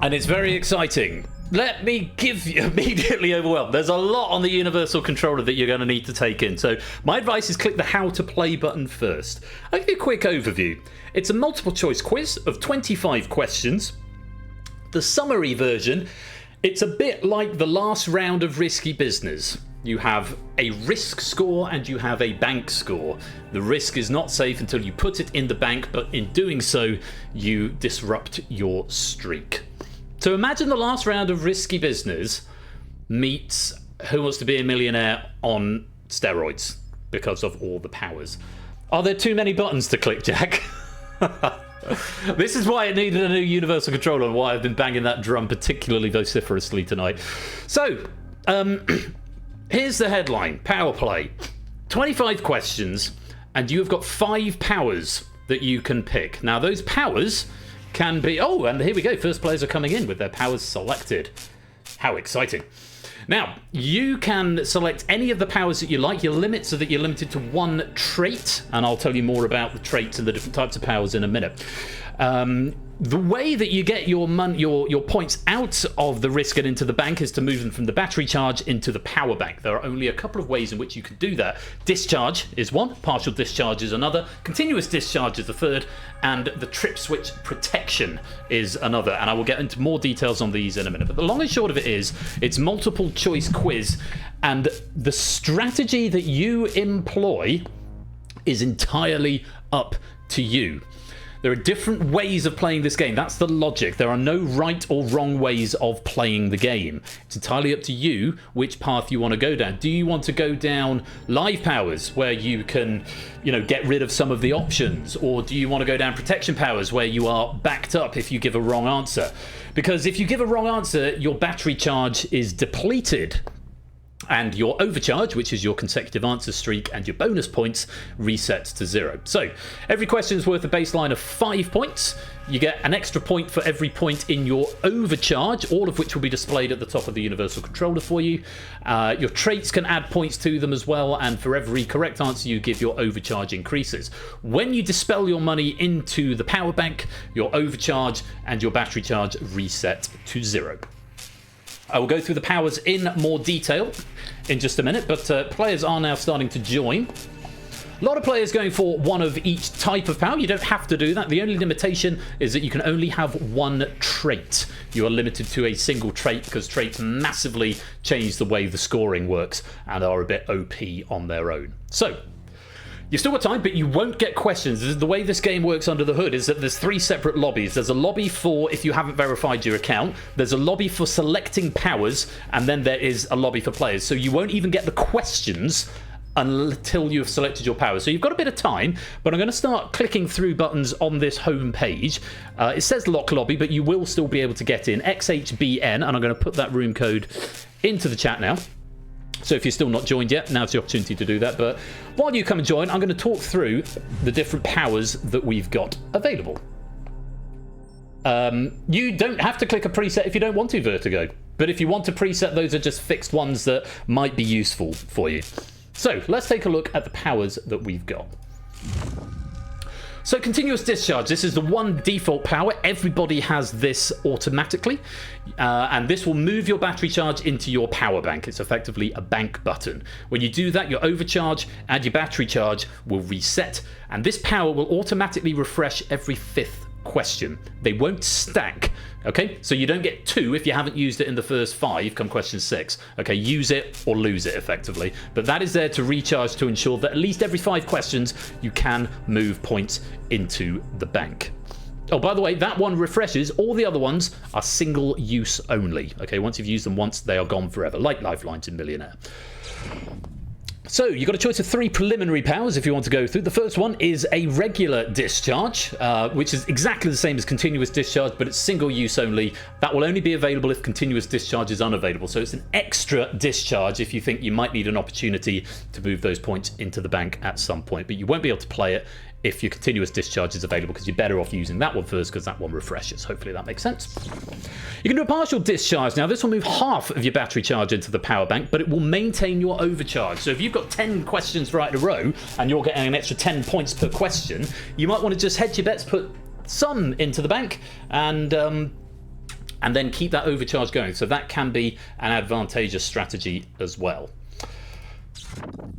and it's very exciting. Let me give you immediately overwhelmed. There's a lot on the universal controller that you're going to need to take in. So my advice is click the how to play button first. I'll give you a quick overview. It's a multiple choice quiz of 25 questions. The summary version, it's a bit like the last round of Risky Business. You have a risk score and you have a bank score. The risk is not safe until you put it in the bank, but in doing so, you disrupt your streak. So imagine the last round of Risky Business meets Who Wants to Be a Millionaire on steroids because of all the powers. Are there too many buttons to click, Jack? This is why it needed a new universal controller, and why I've been banging that drum particularly vociferously tonight. So, here's the headline. PowerPlay. 25 questions, and you've got 5 powers that you can pick. Now, those powers can be... Oh, and here we go. First players are coming in with their powers selected. How exciting. Now, you can select any of the powers that you like. Your limits are that you're limited to 1 trait, and I'll tell you more about the traits and the different types of powers in a minute. The way that you get your points out of the risk and into the bank is to move them from the battery charge into the power bank. There are only a couple of ways in which you can do that. Discharge is one, partial discharge is another, continuous discharge is the third, and the trip switch protection is another. And I will get into more details on these in a minute. But the long and short of it is, it's multiple choice quiz, and the strategy that you employ is entirely up to you. There are different ways of playing this game. That's the logic. There are no right or wrong ways of playing the game. It's entirely up to you which path you want to go down. Do you want to go down live powers, where you can, get rid of some of the options? Or do you want to go down protection powers, where you are backed up if you give a wrong answer? Because if you give a wrong answer, your battery charge is depleted, and your overcharge, which is your consecutive answer streak, and your bonus points resets to 0. So every question is worth a baseline of 5 points. You get an extra point for every point in your overcharge, all of which will be displayed at the top of the universal controller for you. Your traits can add points to them as well, and for every correct answer you give, your overcharge increases. When you dispel your money into the power bank, your overcharge and your battery charge reset to 0. I will go through the powers in more detail in just a minute, but players are now starting to join. A lot of players going for one of each type of power. You don't have to do that. The only limitation is that you can only have 1 trait. You are limited to a single trait, because traits massively change the way the scoring works and are a bit OP on their own. So, you've still got time, but you won't get questions. The way this game works under the hood is that there's 3 separate lobbies. There's a lobby for if you haven't verified your account. There's a lobby for selecting powers, and then there is a lobby for players. So you won't even get the questions until you've selected your power. So you've got a bit of time, but I'm going to start clicking through buttons on this home page. It says lock lobby, but you will still be able to get in. XHBN, and I'm going to put that room code into the chat now. So if you're still not joined yet, now's the opportunity to do that. But while you come and join, I'm going to talk through the different powers that we've got available. You don't have to click a preset if you don't want to, Vertigo. But if you want to preset, those are just fixed ones that might be useful for you. So let's take a look at the powers that we've got. So continuous discharge, this is the one default power. Everybody has this automatically. And this will move your battery charge into your power bank. It's effectively a bank button. When you do that, your overcharge and your battery charge will reset. And this power will automatically refresh every 5th question. They won't stack. Okay, so you don't get 2 if you haven't used it in the first 5 come question 6. Okay, use it or lose it effectively. But that is there to recharge to ensure that at least every 5 questions you can move points into the bank. Oh, by the way, that one refreshes. All the other ones are single use only. Okay, once you've used them once, they are gone forever, like lifelines in Millionaire. So you've got a choice of 3 preliminary powers if you want to go through. The first one is a regular discharge, which is exactly the same as continuous discharge, but it's single use only. That will only be available if continuous discharge is unavailable. So it's an extra discharge if you think you might need an opportunity to move those points into the bank at some point. But you won't be able to play it if your continuous discharge is available, because you're better off using that one first, because that one refreshes. Hopefully that makes sense. You can do a partial discharge. Now this will move half of your battery charge into the power bank, but it will maintain your overcharge. So if you've got 10 questions right in a row and you're getting an extra 10 points per question, you might want to just hedge your bets, put some into the bank, and then keep that overcharge going. So that can be an advantageous strategy as well.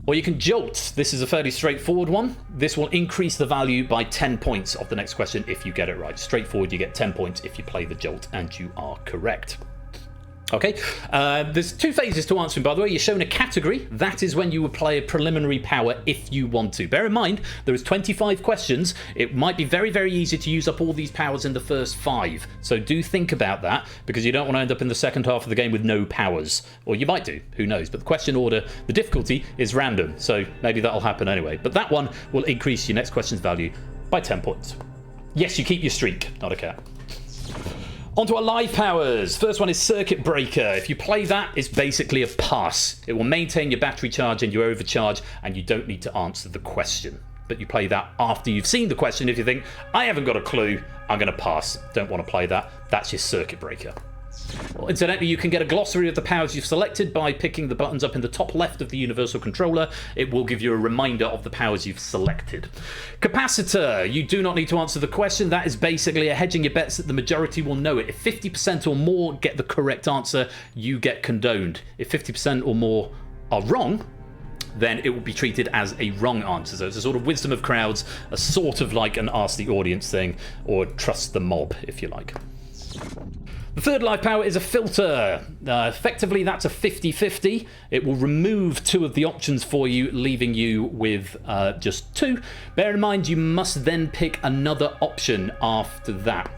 Or you can jolt. This is a fairly straightforward one. This will increase the value by 10 points of the next question if you get it right. Straightforward, you get 10 points if you play the jolt and you are correct. Okay, there's 2 phases to answering, by the way. You're shown a category. That is when you would play a preliminary power if you want to. Bear in mind, there is 25 questions. It might be very, very easy to use up all these powers in the first 5. So do think about that, because you don't want to end up in the second half of the game with no powers. Or you might do, who knows. But the question order, the difficulty is random. So maybe that'll happen anyway. But that one will increase your next question's value by 10 points. Yes, you keep your streak, not a cat. On to our live powers. First one is Circuit Breaker. If you play that, it's basically a pass. It will maintain your battery charge and your overcharge, and you don't need to answer the question. But you play that after you've seen the question. If you think, I haven't got a clue, I'm going to pass. Don't want to play that. That's your Circuit Breaker. Well, incidentally, you can get a glossary of the powers you've selected by picking the buttons up in the top left of the Universal Controller. It will give you a reminder of the powers you've selected. Capacitor. You do not need to answer the question. That is basically a hedging your bets that the majority will know it. If 50% or more get the correct answer, you get condoned. If 50% or more are wrong, then it will be treated as a wrong answer. So it's a sort of wisdom of crowds, a sort of like an ask the audience thing, or trust the mob, if you like. The third life power is a filter. Effectively, that's a 50-50. It will remove 2 of the options for you, leaving you with just 2. Bear in mind, you must then pick another option after that.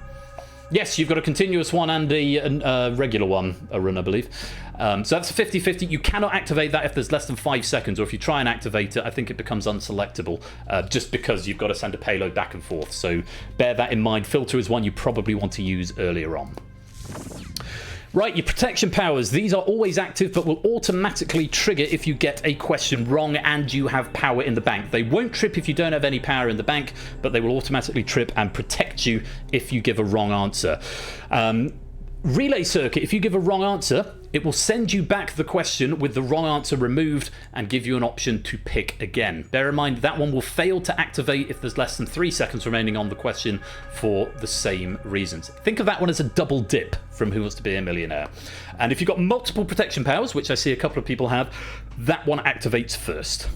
Yes, you've got a continuous one and a regular one, a run, I believe. So that's a 50-50. You cannot activate that if there's less than 5 seconds, or if you try and activate it, I think it becomes unselectable, just because you've got to send a payload back and forth. So bear that in mind. Filter is one you probably want to use earlier on. Right, your protection powers. These are always active, but will automatically trigger if you get a question wrong and you have power in the bank. They won't trip if you don't have any power in the bank, but they will automatically trip and protect you if you give a wrong answer. Relay circuit. If you give a wrong answer, it will send you back the question with the wrong answer removed and give you an option to pick again. Bear in mind, that one will fail to activate if there's less than 3 seconds remaining on the question for the same reasons. Think of that one as a double dip from Who Wants to Be a Millionaire. And if you've got multiple protection powers, which I see a couple of people have, that one activates first.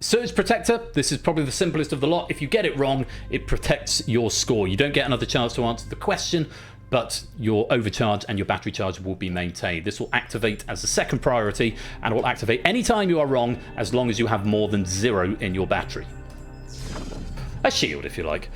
Surge Protector, this is probably the simplest of the lot. If you get it wrong, it protects your score. You don't get another chance to answer the question, but your overcharge and your battery charge will be maintained. This will activate as the second priority, and will activate anytime you are wrong, as long as you have more than 0 in your battery. A shield, if you like.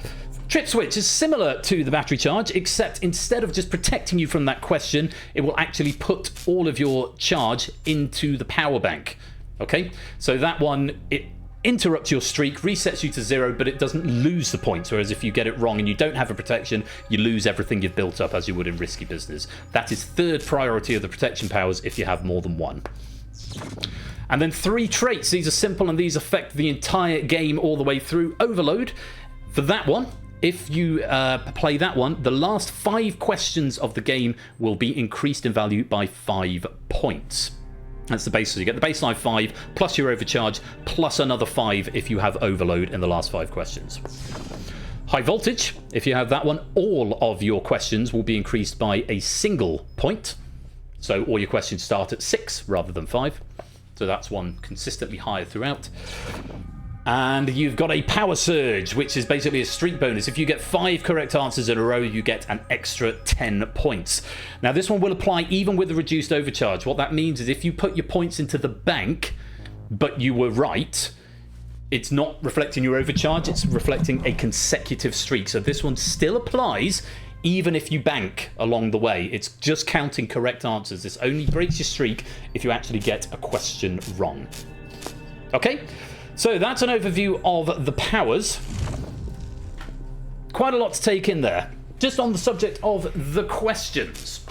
Trip Switch is similar to the battery charge, except instead of just protecting you from that question, it will actually put all of your charge into the power bank. Okay, so that one, it interrupts your streak, resets you to 0, but it doesn't lose the points, whereas if you get it wrong and you don't have a protection, you lose everything you've built up, as you would in risky business. That is third priority of the protection powers if you have more than one. And then 3 traits. These are simple and these affect the entire game all the way through. Overload. For that one, if you play that one, the last 5 questions of the game will be increased in value by 5 points. That's the base. So you get the baseline 5 plus your overcharge plus another 5 if you have overload in the last 5 questions. High voltage. If you have that one, all of your questions will be increased by a single point. So all your questions start at 6 rather than 5. So that's one consistently higher throughout. And you've got a power surge, which is basically a streak bonus. If you get 5 correct answers in a row, you get an extra 10 points. Now, this one will apply even with the reduced overcharge. What that means is if you put your points into the bank, but you were right, it's not reflecting your overcharge, it's reflecting a consecutive streak. So this one still applies even if you bank along the way. It's just counting correct answers. This only breaks your streak if you actually get a question wrong. Okay? So that's an overview of the powers. Quite a lot to take in there. Just on the subject of the questions.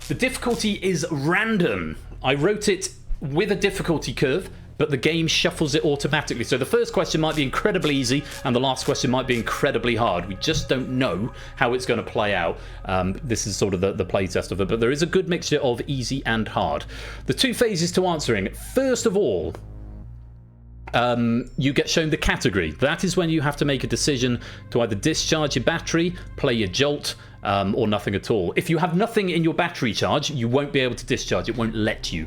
The difficulty is random. I wrote it with a difficulty curve, but the game shuffles it automatically. So the first question might be incredibly easy, and the last question might be incredibly hard. We just don't know how it's going to play out. This is sort of the play test of it, but there is a good mixture of easy and hard. The 2 phases to answering. First of all, you get shown the category. That is when you have to make a decision to either discharge your battery, play your jolt, or nothing at all. If you have nothing in your battery charge, you won't be able to discharge. It won't let you,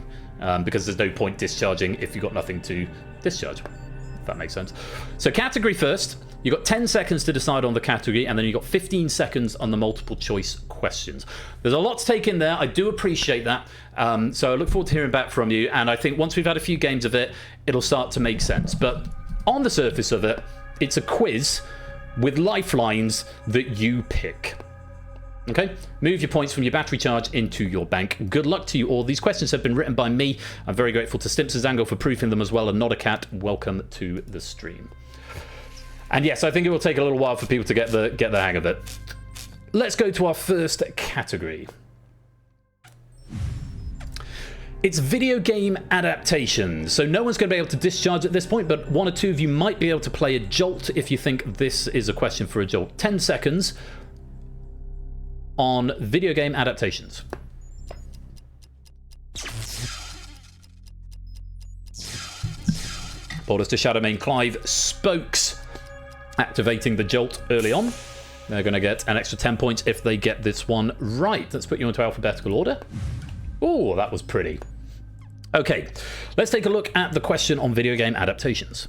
because there's no point discharging if you've got nothing to discharge, if that makes sense. So category first. You've got 10 seconds to decide on the category, and then you've got 15 seconds on the multiple choice questions. There's a lot to take in there. I do appreciate that. So I look forward to hearing back from you, and I think once we've had a few games of it, it'll start to make sense. But on the surface of it, it's a quiz with lifelines that you pick. Okay, move your points from your battery charge into your bank. Good luck to you all. These questions have been written by me. I'm very grateful to Stimpsonzangle for proofing them as well, and Not a Cat. Welcome to the stream. And yes, I think it will take a little while for people to get the hang of it. Let's go to our first category. It's video game adaptations. So no one's going to be able to discharge at this point, but 1 or 2 of you might be able to play a jolt if you think this is a question for a jolt. 10 seconds on video game adaptations. Borders to Shadowmane Clive Spokes activating the jolt early on. They're going to get an extra 10 points if they get this one right. Let's put you into alphabetical order. Oh, that was pretty. Okay, let's take a look at the question on video game adaptations.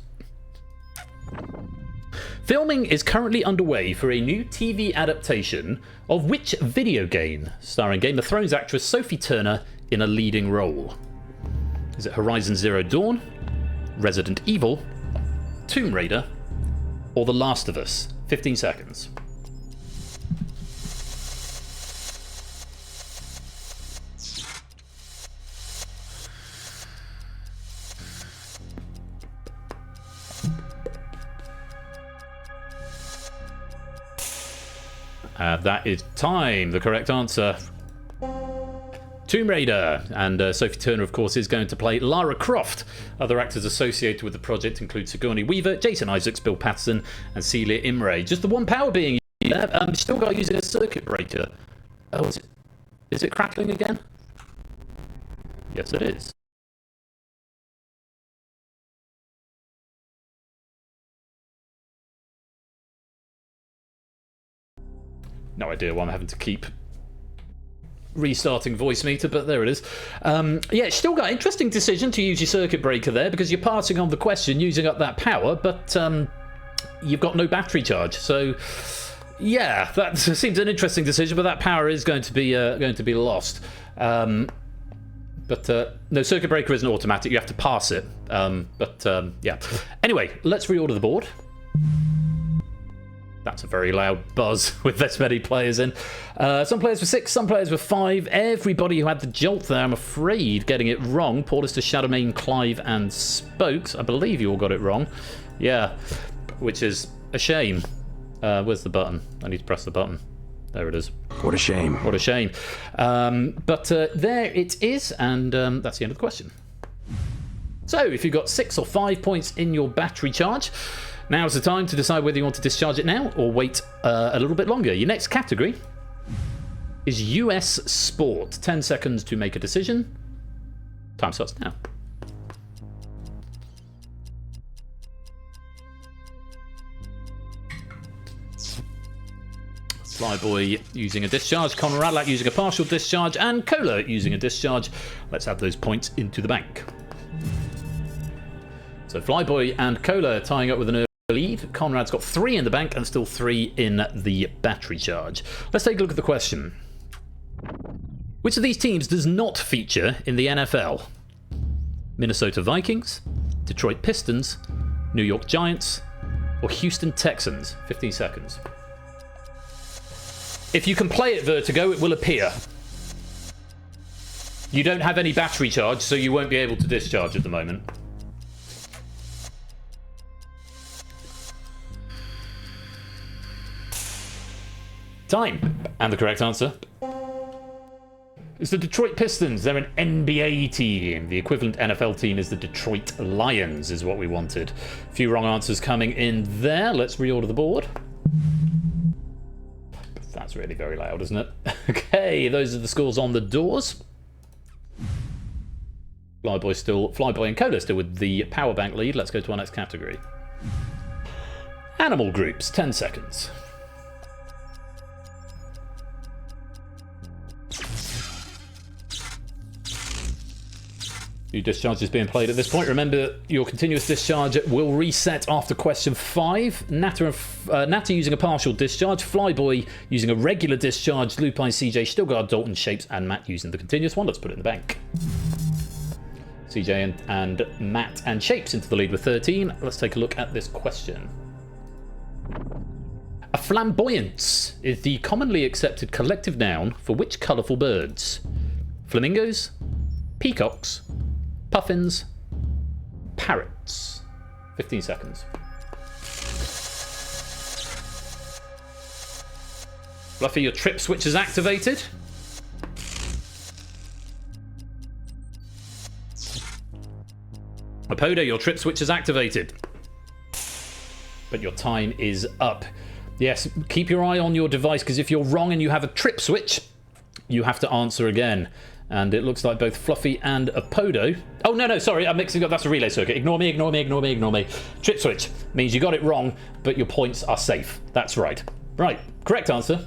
Filming is currently underway for a new TV adaptation of which video game, starring Game of Thrones actress Sophie Turner in a leading role? Is it Horizon Zero Dawn, Resident Evil, Tomb Raider, or The Last of Us? 15 seconds. That is time. The correct answer. Tomb Raider. And Sophie Turner, of course, is going to play Lara Croft. Other actors associated with the project include Sigourney Weaver, Jason Isaacs, Bill Patterson, and Celia Imrie. Just the one power being used there. Still got using a circuit breaker. Oh, is it crackling again? Yes, it is. No idea why I'm having to keep restarting Voicemeeter, but there it is. Yeah, still got an interesting decision to use your circuit breaker there, because you're passing on the question using up that power, but you've got no battery charge. So yeah, that seems an interesting decision, but that power is going to be lost. But no, circuit breaker isn't automatic. You have to pass it. Yeah. Anyway, let's reorder the board. That's a very loud buzz with this many players in. Some players were 6, some players were 5. Everybody who had the jolt there, I'm afraid, getting it wrong. Paulus to Shadowmane, Clive, and Spokes. I believe you all got it wrong. Yeah, which is a shame. Where's the button? I need to press the button. There it is. What a shame. What a shame. But there it is, and that's the end of the question. So, if you've got 6 or 5 points in your battery charge, now's the time to decide whether you want to discharge it now or wait a little bit longer. Your next category is US Sport. 10 seconds to make a decision. Time starts now. Flyboy using a discharge, Conradlak using a partial discharge, and Cola using a discharge. Let's add those points into the bank. So Flyboy and Cola tying up with an early lead. Conrad's got 3 in the bank and still 3 in the battery charge. Let's take a look at the question. Which of these teams does not feature in the NFL? Minnesota Vikings, Detroit Pistons, New York Giants, or Houston Texans? 15 seconds. If you can play it Vertigo, it will appear. You don't have any battery charge, so you won't be able to discharge at the moment. Time. And the correct answer is the Detroit Pistons. They're an NBA team. The equivalent NFL team is the Detroit Lions, is what we wanted. A few wrong answers coming in there. Let's reorder the board. That's really very loud, isn't it? Okay, those are the scores on the doors. Flyboy and Cola still with the power bank lead. Let's go to our next category. Animal groups, 10 seconds. New discharge is being played at this point. Remember, your continuous discharge will reset after question 5. Natter using a partial discharge. Flyboy using a regular discharge. Lupine, CJ, Stilgard, Dalton, Shapes, and Matt using the continuous one. Let's put it in the bank. CJ and Matt and Shapes into the lead with 13. Let's take a look at this question. A flamboyance is the commonly accepted collective noun for which colourful birds? Flamingos, peacocks, puffins, parrots. 15 seconds. Fluffy, your trip switch is activated. Apodo, your trip switch is activated. But your time is up. Yes, keep your eye on your device, because if you're wrong and you have a trip switch, you have to answer again. And it looks like both Fluffy and Apodo... Oh, no, sorry, I'm mixing up. That's a relay circuit. Ignore me. Trip switch means you got it wrong, but your points are safe. That's right. Right, correct answer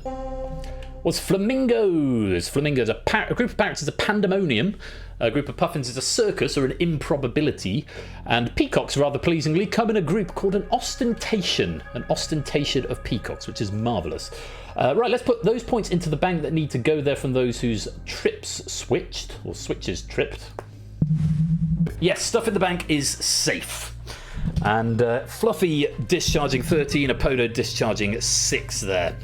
was flamingos. Flamingos, a group of parrots is a pandemonium. A group of puffins is a circus or an improbability. And peacocks, rather pleasingly, come in a group called an ostentation. An ostentation of peacocks, which is marvellous. Right, let's put those points into the bank that need to go there from those whose trips switched, or switches tripped. Yes, stuff in the bank is safe. And Fluffy discharging 13, Apodo discharging 6 there.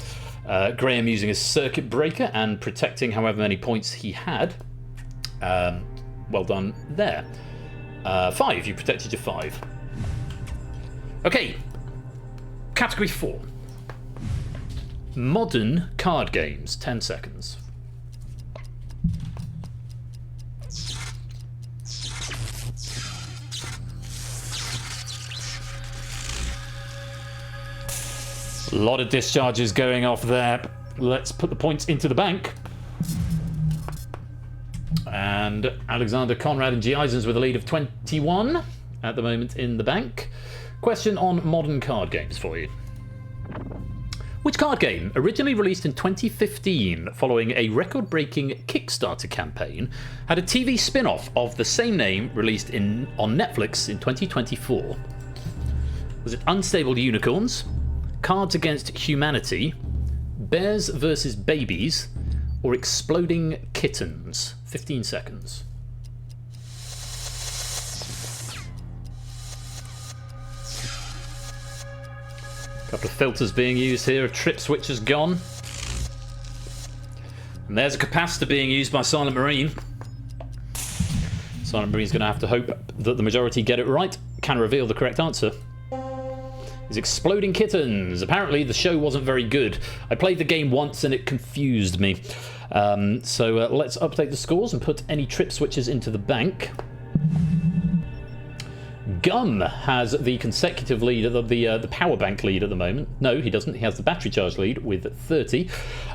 Graham using his circuit breaker and protecting however many points he had. Well done there. 5, you protected your 5. Okay, category 4. Modern card games, 10 seconds. A lot of discharges going off there. Let's put the points into the bank. And Alexander, Conrad, and G. Eisens with a lead of 21 at the moment in the bank. Question on modern card games for you. Which card game, originally released in 2015 following a record-breaking Kickstarter campaign, had a TV spin-off of the same name released on Netflix in 2024? Was it Unstable Unicorns, Cards Against Humanity, Bears vs. Babies, or Exploding Kittens? 15 seconds. couple of filters being used here. A trip switch has gone. And there's a capacitor being used by Silent Marine. Silent Marine's going to have to hope that the majority get it right. Can reveal the correct answer. Is Exploding Kittens. Apparently the show wasn't very good. I played the game once and it confused me. So let's update the scores and put any trip switches into the bank. Gum has the consecutive lead, the power bank lead at the moment. No, he doesn't. He has the battery charge lead with 30.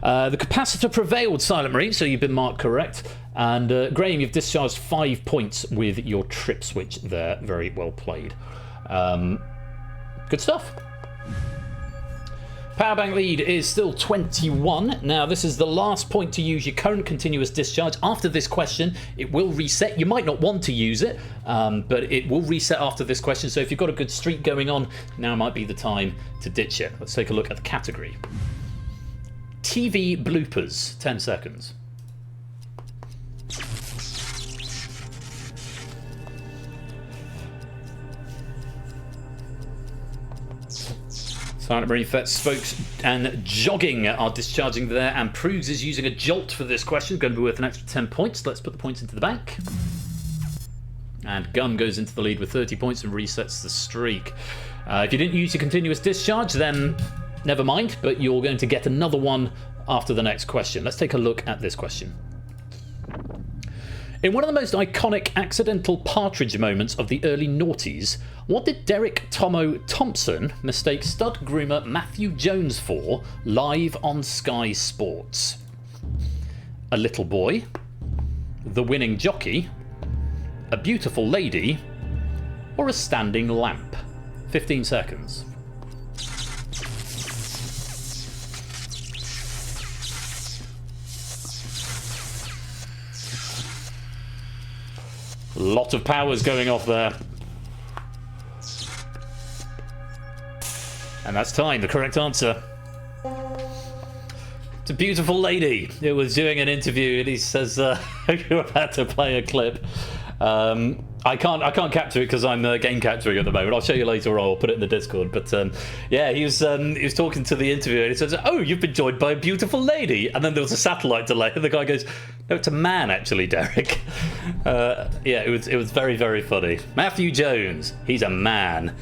The capacitor prevailed, Silent Marine, so you've been marked correct. And Graham, you've discharged 5 points with your trip switch there. Very well played. Good stuff. Powerbank lead is still 21. Now, this is the last point to use your current continuous discharge. After this question, it will reset. You might not want to use it, but it will reset after this question. So if you've got a good streak going on, now might be the time to ditch it. Let's take a look at the category. TV bloopers, 10 seconds. Silent Marine Fett, Spokes and Jogging are discharging there, and Prugs is using a Jolt for this question, going to be worth an extra 10 points. Let's put the points into the bank. And Gum goes into the lead with 30 points and resets the streak. If you didn't use your continuous discharge, then never mind, but you're going to get another one after the next question. Let's take a look at this question. In one of the most iconic accidental partridge moments of the early noughties, what did Derek Tomo Thompson mistake stud groomer Matthew Jones for live on Sky Sports? A little boy, the winning jockey, a beautiful lady, or a standing lamp? 15 seconds. Lot of powers going off there. And that's time. The correct answer. It's a beautiful lady. It was doing an interview and he says, you're about to play a clip. I can't capture it because I'm game capturing at the moment. I'll show you later on. I'll put it in the Discord. But yeah, he was talking to the interviewer and he says, "Oh, you've been joined by a beautiful lady." And then there was a satellite delay, and the guy goes, "No, it's a man, actually, Derek." Yeah, it was very, very funny. Matthew Jones, he's a man.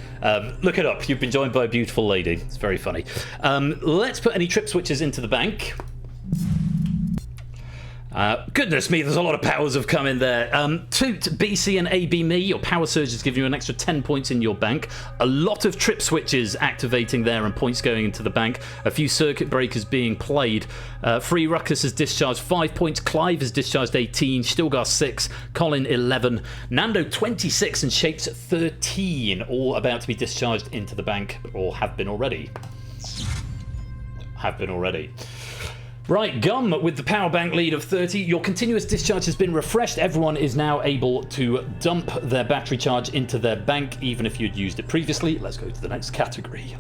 Look it up. You've been joined by a beautiful lady. It's very funny. Let's put any trip switches into the bank. Goodness me, there's a lot of powers have come in there. To BC and AB Me, your power surges give you an extra 10 points in your bank. A lot of trip switches activating there and points going into the bank. A few circuit breakers being played. Free Ruckus has discharged 5 points. Clive has discharged 18. Stilgar 6. Colin 11. Nando 26 and Shapes 13. All about to be discharged into the bank, or have been already. Right, Gum with the power bank lead of 30. Your continuous discharge has been refreshed. Everyone is now able to dump their battery charge into their bank, even if you'd used it previously. Let's go to the next category.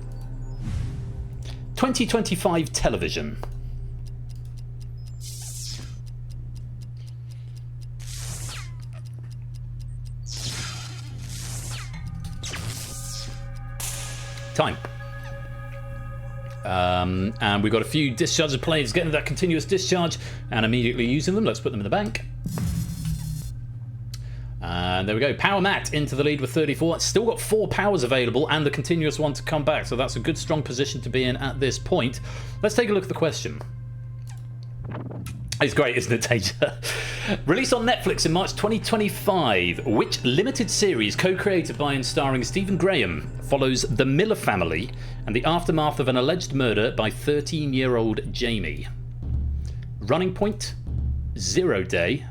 2025 television. Time. And we've got a few discharges players getting that continuous discharge and immediately using them. Let's put them in the bank. And there we go. Power Matt into the lead with 34. Still got 4 powers available and the continuous one to come back. So that's a good, strong position to be in at this point. Let's take a look at the question. It's great, isn't it, Taja? Released on Netflix in March 2025, which limited series co-created by and starring Stephen Graham follows the Miller family and the aftermath of an alleged murder by 13-year-old Jamie? Running Point, Zero Day,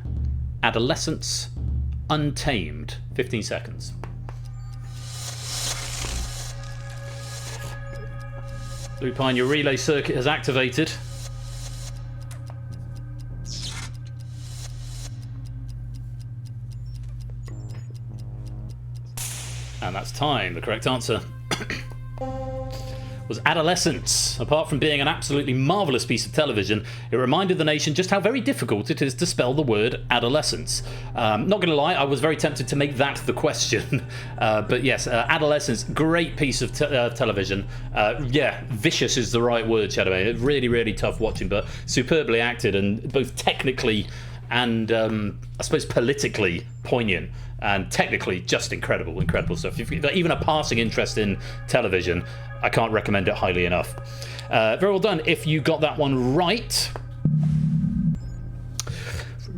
Adolescence, Untamed. 15 seconds. Lupine, your relay circuit has activated. And that's time. The correct answer. was Adolescence. Apart from being an absolutely marvellous piece of television, it reminded the nation just how very difficult it is to spell the word adolescence. Not going to lie, I was very tempted to make that the question. But yes, Adolescence, great piece of television. Yeah, vicious is the right word, Shadowbane. Really, really tough watching, but superbly acted, and both technically and I suppose politically poignant, and technically just incredible stuff. If you've got even a passing interest in television, I can't recommend it highly enough. Very well done if you got that one right.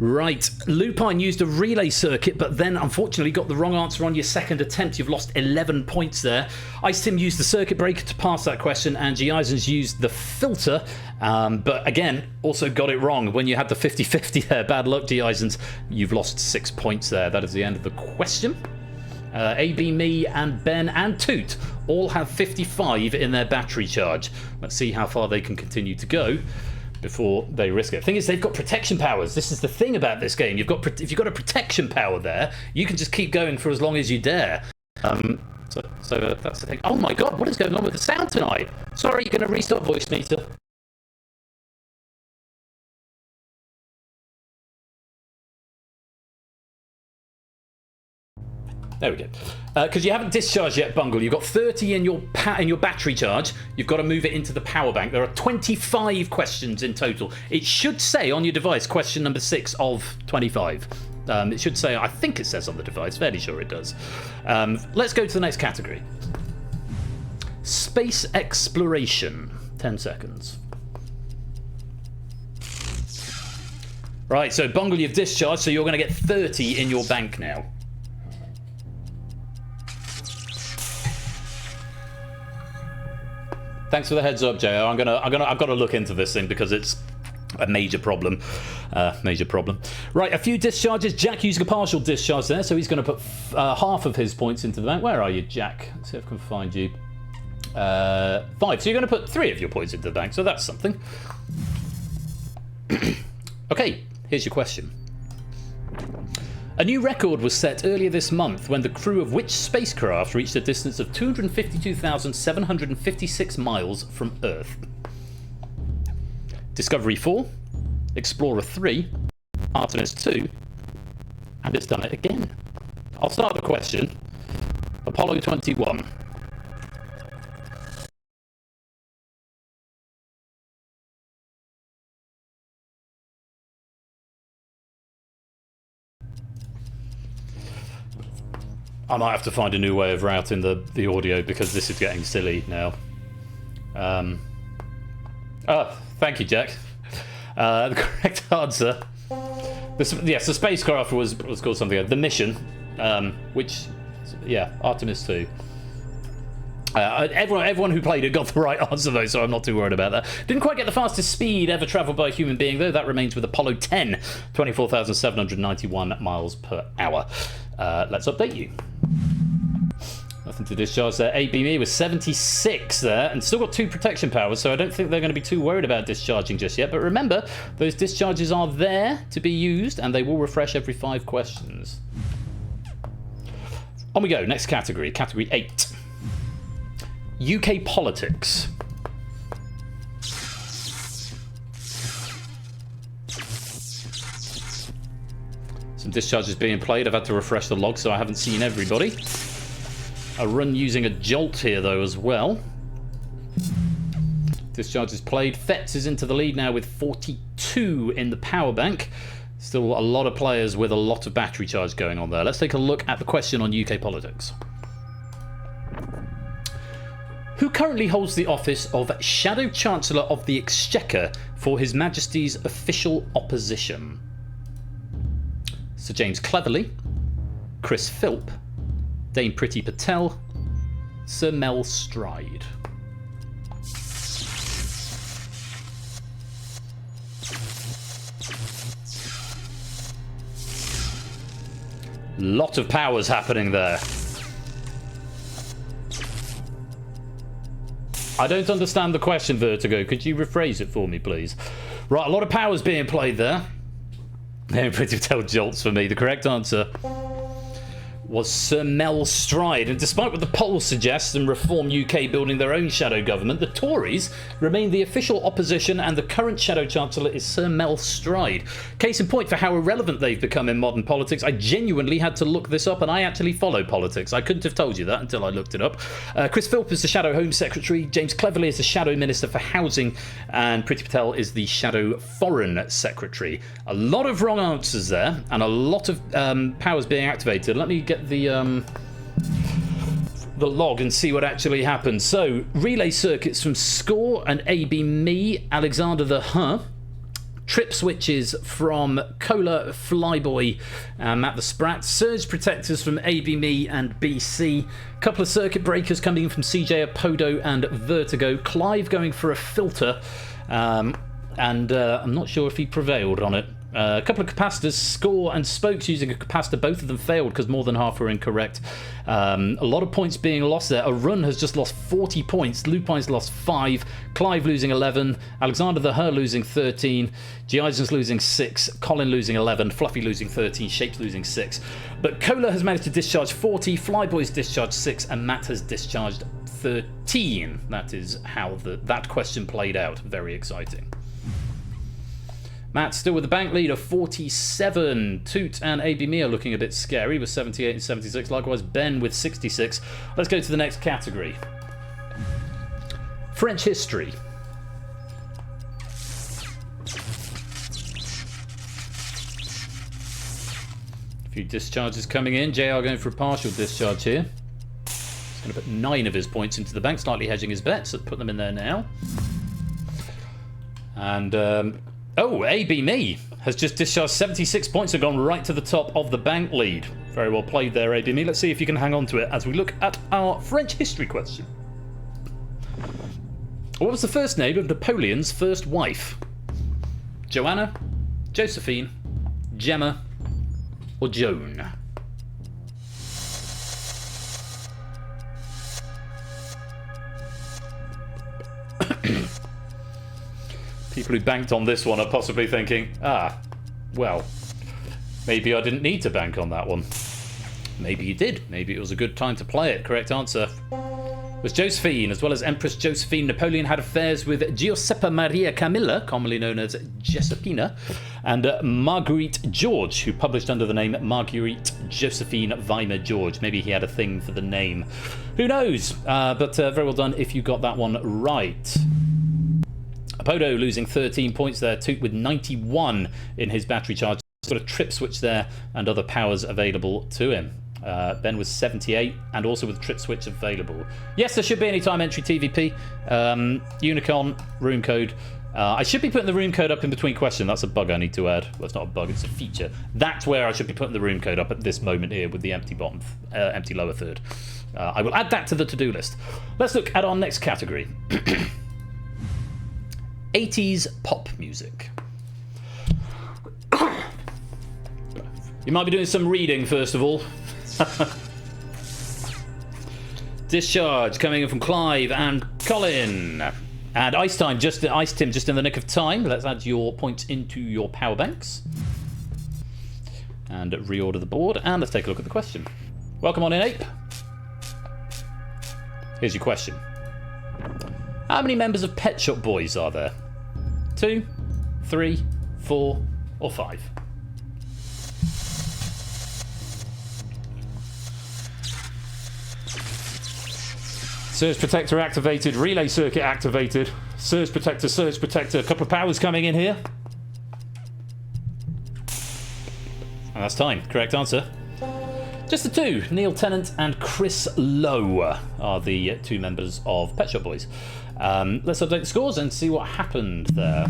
Right, Lupine used a relay circuit, but then unfortunately got the wrong answer on your second attempt. You've lost 11 points there. Ice Tim used the circuit breaker to pass that question, and G. Eisens used the filter, but again, also got it wrong when you had the 50-50 there. Bad luck, G. Eisens. You've lost 6 points there. That is the end of the question. AB, me, and Ben, and Toot all have 55 in their battery charge. Let's see how far they can continue to go before they risk it. The thing is, they've got protection powers. This is the thing about this game. If you've got a protection power there, you can just keep going for as long as you dare. So that's the thing. Oh my god, what is going on with the sound tonight? Sorry, you're going to restart Voicemeeter. There we go. Because you haven't discharged yet, Bungle. You've got 30 in your battery charge. You've got to move it into the power bank. There are 25 questions in total. It should say on your device question number 6 of 25. It should say, I think it says on the device, fairly sure it does. Let's go to the next category. Space exploration. 10 seconds. Right, so Bungle, you've discharged, so you're going to get 30 in your bank now. Thanks for the heads up, JR. I've got to look into this thing because it's a major problem. Right, a few discharges. Jack using a partial discharge there, so he's going to put half of his points into the bank. Where are you, Jack? Let's see if I can find you. 5. So you're going to put 3 of your points into the bank, so that's something. Okay, here's your question. A new record was set earlier this month when the crew of which spacecraft reached a distance of 252,756 miles from Earth? Discovery 4, Explorer 3, Artemis 2, and it's done it again. I'll start the question. Apollo 21. I might have to find a new way of routing the audio because this is getting silly now. Thank you, Jack. The correct answer. Yes, the spacecraft was called something. The mission, which, yeah, Artemis 2. Everyone who played it got the right answer though, so I'm not too worried about that. Didn't quite get the fastest speed ever travelled by a human being though. That remains with Apollo 10, 24,791 miles per hour. Let's update you. Nothing to discharge there. ABME was 76 there, and still got 2 protection powers, so I don't think they're going to be too worried about discharging just yet. But remember, those discharges are there to be used, and they will refresh every 5 questions. On we go. Next category. Category 8. UK politics. Some discharges being played. I've had to refresh the log, so I haven't seen everybody. A run using a jolt here, though, as well. Discharges played. Fetz is into the lead now with 42 in the power bank. Still a lot of players with a lot of battery charge going on there. Let's take a look at the question on UK politics. Who currently holds the office of Shadow Chancellor of the Exchequer for His Majesty's official opposition? Sir James Cleverly, Chris Philp, Dame Priti Patel, Sir Mel Stride. Lot of powers happening there. I don't understand the question, Vertigo. Could you rephrase it for me, please? Right, a lot of powers being played there. Dame Priti Patel jolts for me. The correct answer was Sir Mel Stride. And despite what the polls suggest and Reform UK building their own shadow government, the Tories remain the official opposition and the current shadow chancellor is Sir Mel Stride. Case in point for how irrelevant they've become in modern politics. I genuinely had to look this up and I actually follow politics. I couldn't have told you that until I looked it up. Chris Philp is the Shadow Home Secretary, James Cleverly is the Shadow Minister for Housing, and Priti Patel is the Shadow Foreign Secretary. A lot of wrong answers there and a lot of powers being activated. Let me get the log and see what actually happened. So, relay circuits from Score and AB Me, Alexander the Huh. Trip switches from Cola, Flyboy, and Matt the Sprat. Surge protectors from AB Me and BC. Couple of circuit breakers coming in from CJ Apodo and Vertigo. Clive going for a filter, and I'm not sure if he prevailed on it. A couple of capacitors, Score and Spokes using a capacitor, both of them failed because more than half were incorrect. A lot of points being lost there. A Run has just lost 40 points, Lupine's lost 5, Clive losing 11, Alexander the Her losing 13, G. Eisen's losing 6, Colin losing 11, Fluffy losing 13, Shapes losing 6. But Cola has managed to discharge 40, Flyboy's discharged 6, and Matt has discharged 13. That is how that question played out. Very exciting. Matt still with the bank lead of 47. Toot and AB Me are looking a bit scary with 78 and 76. Likewise, Ben with 66. Let's go to the next category. French history. A few discharges coming in. JR going for a partial discharge here. He's going to put 9 of his points into the bank, slightly hedging his bets. So put them in there now. And oh, AB Me has just discharged 76 points and gone right to the top of the bank lead. Very well played there, AB Me. Let's see if you can hang on to it as we look at our French history question. What was the first name of Napoleon's first wife? Joanna, Josephine, Gemma, or Joan? People who banked on this one are possibly thinking, well, maybe I didn't need to bank on that one. Maybe you did. Maybe it was a good time to play it. Correct answer was Josephine. As well as Empress Josephine, Napoleon had affairs with Giuseppa Maria Camilla, commonly known as Giuseppina, and Marguerite George, who published under the name Marguerite Josephine Weimar George. Maybe he had a thing for the name. Who knows? But very well done if you got that one right. Apodo losing 13 points there. Toot with 91 in his battery charge. He's got a trip switch there and other powers available to him. Ben was 78 and also with trip switch available. Yes, there should be anytime entry TVP. Unicon, room code. I should be putting the room code up in between questions. That's a bug I need to add. Well, it's not a bug, it's a feature. That's where I should be putting the room code up at this moment here with the empty bottom, empty lower third. I will add that to the to-do list. Let's look at our next category. 80s pop music. You might be doing some reading first of all. Discharge coming in from Clive and Colin. And Ice Tim just in the nick of time. Let's add your points into your power banks. And reorder the board. And let's take a look at the question. Welcome on in, Ape. Here's your question. How many members of Pet Shop Boys are there? 2, 3, 4, or 5? Surge Protector activated, Relay Circuit activated, Surge Protector, a couple of powers coming in here. And that's time. Correct answer. Just the 2. Neil Tennant and Chris Lowe are the 2 members of Pet Shop Boys. Let's update the scores and see what happened there.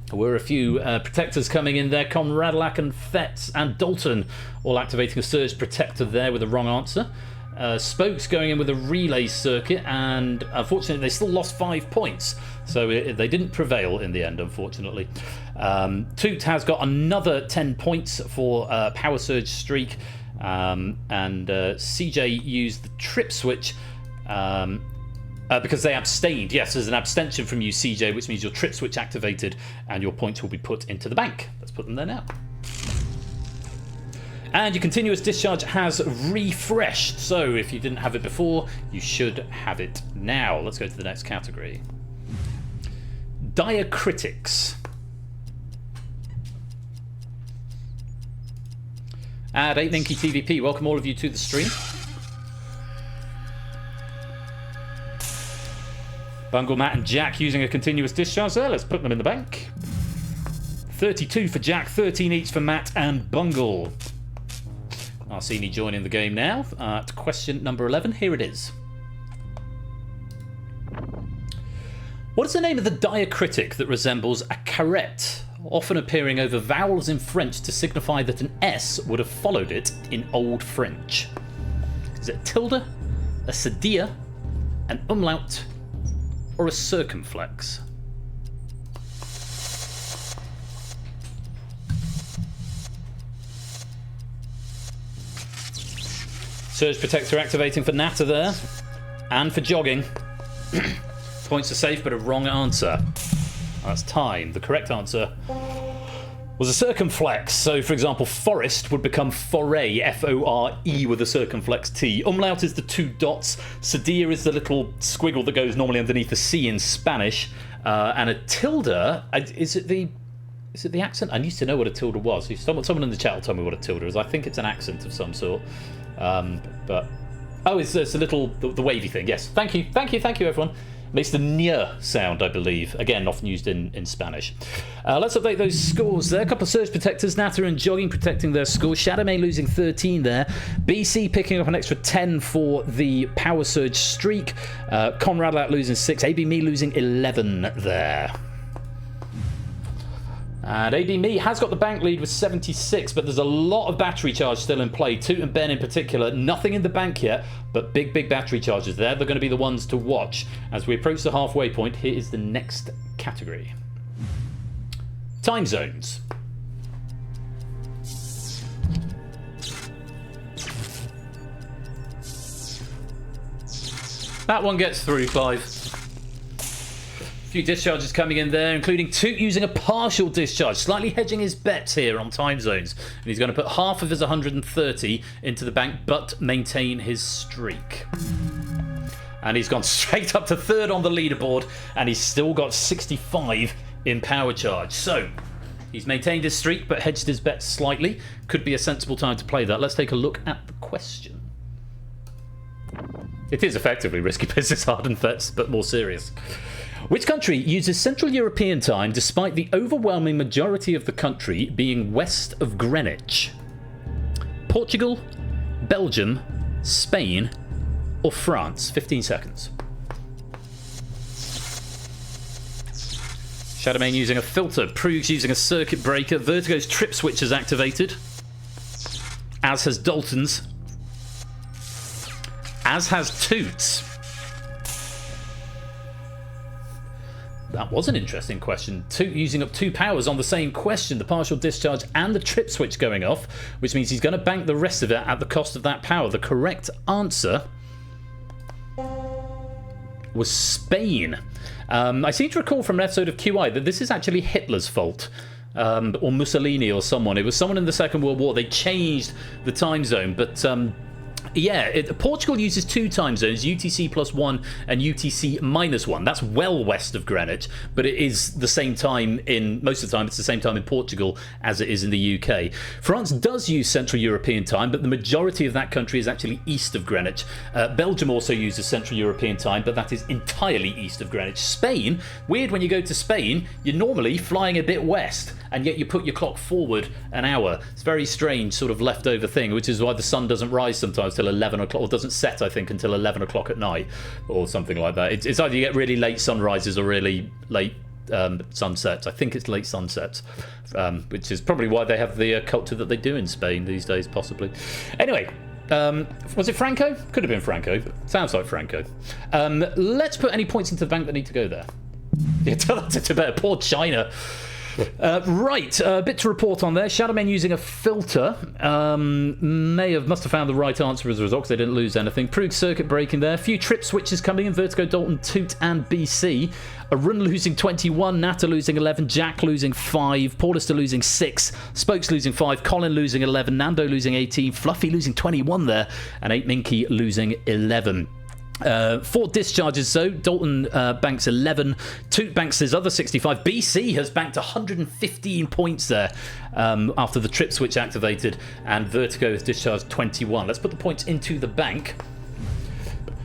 There were a few protectors coming in there. Conradlac and Fetz and Dalton all activating a Surge Protector there with the wrong answer. Spokes going in with a relay circuit, and unfortunately they still lost 5 points, so they didn't prevail in the end, unfortunately. Toot has got another 10 points for Power Surge Streak, and CJ used the trip switch because they abstained. Yes, there's an abstention from you, CJ, which means your trip switch activated and your points will be put into the bank. Let's put them there now. And your continuous discharge has refreshed. So if you didn't have it before, you should have it now. Let's go to the next category. Diacritics. At 8Ninky TVP, welcome all of you to the stream. Bungle, Matt and Jack using a continuous discharge there. Let's put them in the bank. 32 for Jack, 13 each for Matt and Bungle. Arsini joining the game now. To question number 11, here it is. What is the name of the diacritic that resembles a caret, often appearing over vowels in French to signify that an S would have followed it in Old French? Is it a tilde, a cedilla, an umlaut, or a circumflex? Surge Protector activating for Natter there, and for jogging. Points are safe, but a wrong answer. That's time. The correct answer was a circumflex. So, for example, forest would become foray, F-O-R-E with a circumflex T. Umlaut is the 2 dots. Cedilla is the little squiggle that goes normally underneath the C in Spanish. And a tilde, is it the accent? I used to know what a tilde was. Someone in the chat will tell me what a tilde is. I think it's an accent of some sort. But oh, it's a little the wavy thing. Yes, thank you, everyone. Makes the nya sound, I believe. Again, often used in Spanish. Let's update those scores there. A couple of Surge Protectors, Natter and Jogging protecting their scores. Shadowmane losing 13 there. BC picking up an extra 10 for the Power Surge streak. Conrad out losing 6. AB Me losing 11 there. And AB Me has got the bank lead with 76, but there's a lot of battery charge still in play. Toot and Ben in particular, nothing in the bank yet, but big battery charges there. They're going to be the ones to watch. As we approach the halfway point, here is the next category. Time zones. That one gets through, Clive. Few discharges coming in there, including Toot using a partial discharge, slightly hedging his bets here on time zones. And he's going to put half of his 130 into the bank, but maintain his streak. And he's gone straight up to 3rd on the leaderboard, and he's still got 65 in power charge. So he's maintained his streak, but hedged his bets slightly. Could be a sensible time to play that. Let's take a look at the question. It is effectively risky business, hardened bets, but more serious. Which country uses Central European time despite the overwhelming majority of the country being west of Greenwich? Portugal, Belgium, Spain, or France? 15 seconds. Shadowmane using a filter, Prugs using a circuit breaker, Vertigo's trip switch is activated, as has Dalton's, as has Toots. That was an interesting question. Toot using up 2 powers on the same question, the partial discharge and the trip switch going off, which means he's going to bank the rest of it at the cost of that power. The correct answer was Spain. I seem to recall from an episode of QI that this is actually Hitler's fault. Or Mussolini or someone. It was someone in the Second World War. They changed the time zone, but yeah, Portugal uses 2 time zones, UTC +1 and UTC -1. That's well west of Greenwich, but it is the same time most of the time, it's the same time in Portugal as it is in the UK. France does use Central European time, but the majority of that country is actually east of Greenwich. Belgium also uses Central European time, but that is entirely east of Greenwich. Spain, weird when you go to Spain, you're normally flying a bit west, and yet you put your clock forward an hour. It's a very strange sort of leftover thing, which is why the sun doesn't rise sometimes till 11 o'clock, or doesn't set, I think, until 11 o'clock at night, or something like that. It's either you get really late sunrises or really late sunsets. I think it's late sunsets, which is probably why they have the culture that they do in Spain these days, possibly. Anyway, was it Franco? Could have been Franco, but sounds like Franco. Let's put any points into the bank that need to go there. Yeah, tell that to Tibet. Poor China. Right, a bit to report on there. Shadowman using a filter. Must have found the right answer as a result because they didn't lose anything. Prug circuit breaking there. A few trip switches coming in. Vertigo, Dalton, Toot and BC. Arun losing 21. Nata losing 11. Jack losing 5. Paulister losing 6. Spokes losing 5. Colin losing 11. Nando losing 18. Fluffy losing 21 there. And 8 Minky losing 11. 4 discharges, so Dalton banks 11. Toot banks his other 65. BC has banked 115 points there after the trip switch activated, and Vertigo has discharged 21. Let's put the points into the bank.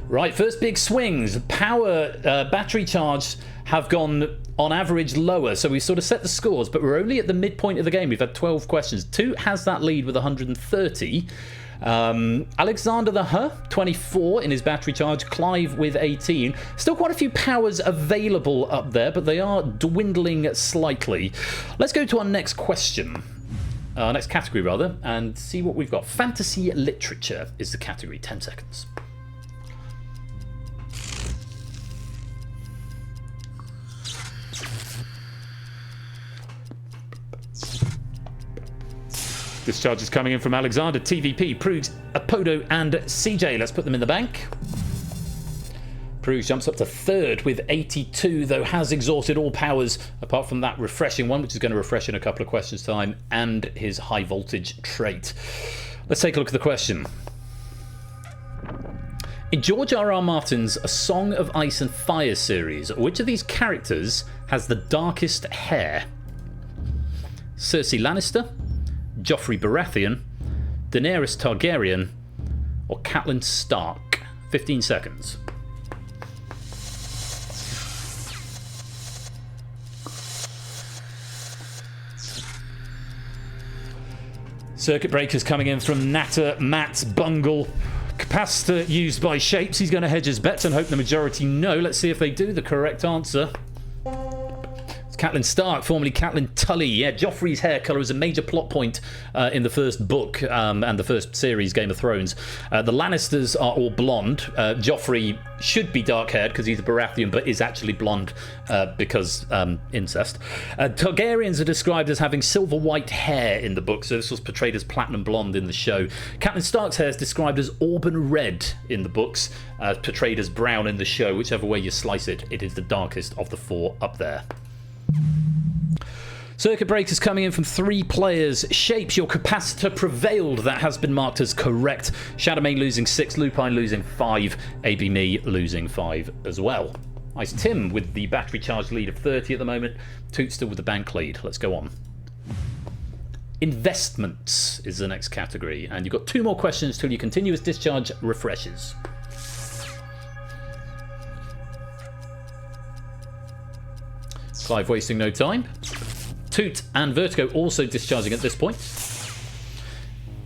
Right, first big swings. Power battery charge have gone on average lower, so we sort of set the scores, but we're only at the midpoint of the game. We've had 12 questions. Toot has that lead with 130. Alexander the Huh, 24 in his battery charge. Clive with 18. Still quite a few powers available up there, but they are dwindling slightly. Let's go to our next question. Next category, rather, and see what we've got. Fantasy literature is the category. 10 seconds. Discharge is coming in from Alexander, TVP, Prugs, Apodo, and CJ. Let's put them in the bank. Prugs jumps up to 3rd with 82, though has exhausted all powers, apart from that refreshing one, which is going to refresh in a couple of questions' time, and his high voltage trait. Let's take a look at the question. In George R.R. Martin's A Song of Ice and Fire series, which of these characters has the darkest hair? Cersei Lannister, Joffrey Baratheon, Daenerys Targaryen, or Catelyn Stark? 15 seconds. Circuit breakers coming in from Natter, Matt, Bungle. Capacitor used by Shapes. He's going to hedge his bets and hope the majority know. Let's see if they do. The correct answer. Catelyn Stark, formerly Catelyn Tully. Yeah, Joffrey's hair colour is a major plot point in the first book and the first series, Game of Thrones. The Lannisters are all blonde. Joffrey should be dark-haired because he's a Baratheon, but is actually blonde because incest. Targaryens are described as having silver-white hair in the book, so this was portrayed as platinum blonde in the show. Catelyn Stark's hair is described as auburn red in the books, portrayed as brown in the show. Whichever way you slice it, it is the darkest of the 4 up there. Circuit breakers coming in from 3 players. Shapes, your capacitor prevailed. That has been marked as correct. Shadowmane losing 6, Lupine losing 5, AB Me losing 5 as well. Nice. Tim with the battery charge lead of 30 at the moment. Toot still with the bank lead. Let's go on. Investments is the next category, and you've got 2 more questions till your continuous discharge refreshes. Clive wasting no time. Toot and Vertigo also discharging at this point.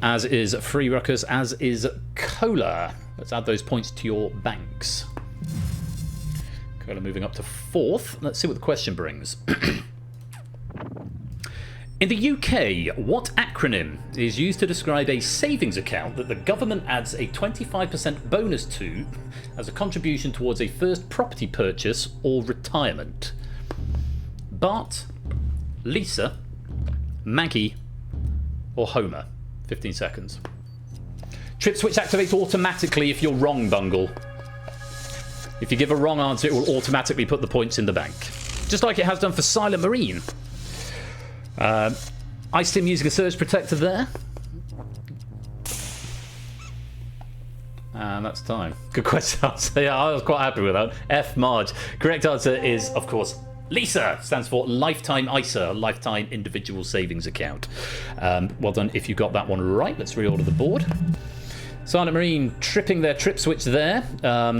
As is Free Ruckus, as is Cola. Let's add those points to your banks. Cola moving up to 4th. Let's see what the question brings. In the UK, what acronym is used to describe a savings account that the government adds a 25% bonus to as a contribution towards a first property purchase or retirement? Bart, Lisa, Maggie, or Homer? 15 seconds. Trip switch activates automatically if you're wrong, Bungle. If you give a wrong answer, it will automatically put the points in the bank. Just like it has done for Silent Marine. Ice Tim using a surge protector there. And that's time. Good question answer. Yeah, I was quite happy with that. F Marge. Correct answer is, of course, Lisa. Stands for Lifetime ISA, Lifetime Individual Savings Account. Well done if you got that one right. Let's reorder the board. Silent Marine tripping their trip switch there.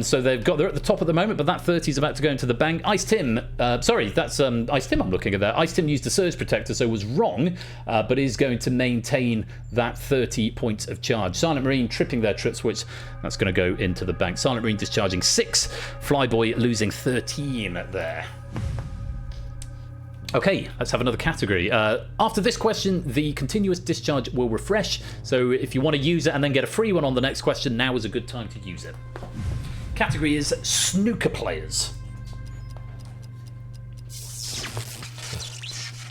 So they're at the top at the moment, but that 30 is about to go into the bank. Ice Tim, sorry, that's Ice Tim I'm looking at there. Ice Tim used a surge protector, so was wrong, but is going to maintain that 30 points of charge. Silent Marine tripping their trip switch. That's going to go into the bank. Silent Marine discharging 6. Flyboy losing 13 there. Okay, let's have another category. After this question, the continuous discharge will refresh. So if you want to use it and then get a free one on the next question, now is a good time to use it. Category is snooker players.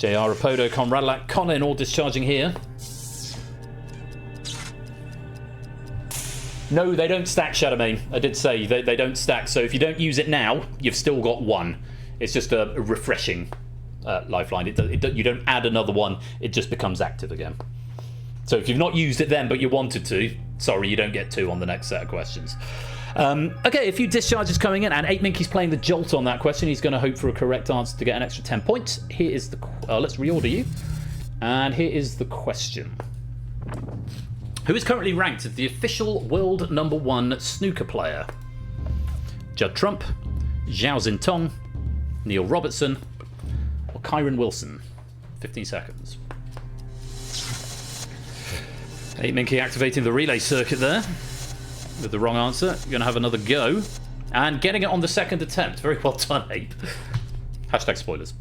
JR, Rapodo, Conradlac, Colin all discharging here. No, they don't stack, Shadowmane. I did say they don't stack, so if you don't use it now, you've still got one. It's just a refreshing lifeline. You don't add another one, it just becomes active again. So if you've not used it then, but you wanted to, sorry, you don't get 2 on the next set of questions. Okay, a few discharges coming in, and 8Minky's playing the Jolt on that question. He's going to hope for a correct answer to get an extra 10 points. Here is the... let's reorder you. And here is the question. Who is currently ranked as the official world #1 snooker player? Judd Trump, Zhao Xintong, Neil Robertson, or Kyron Wilson? 15 seconds. 8Minky activating the relay circuit there with the wrong answer. You're going to have another go. And getting it on the second attempt. Very well done, 8. Hashtag spoilers.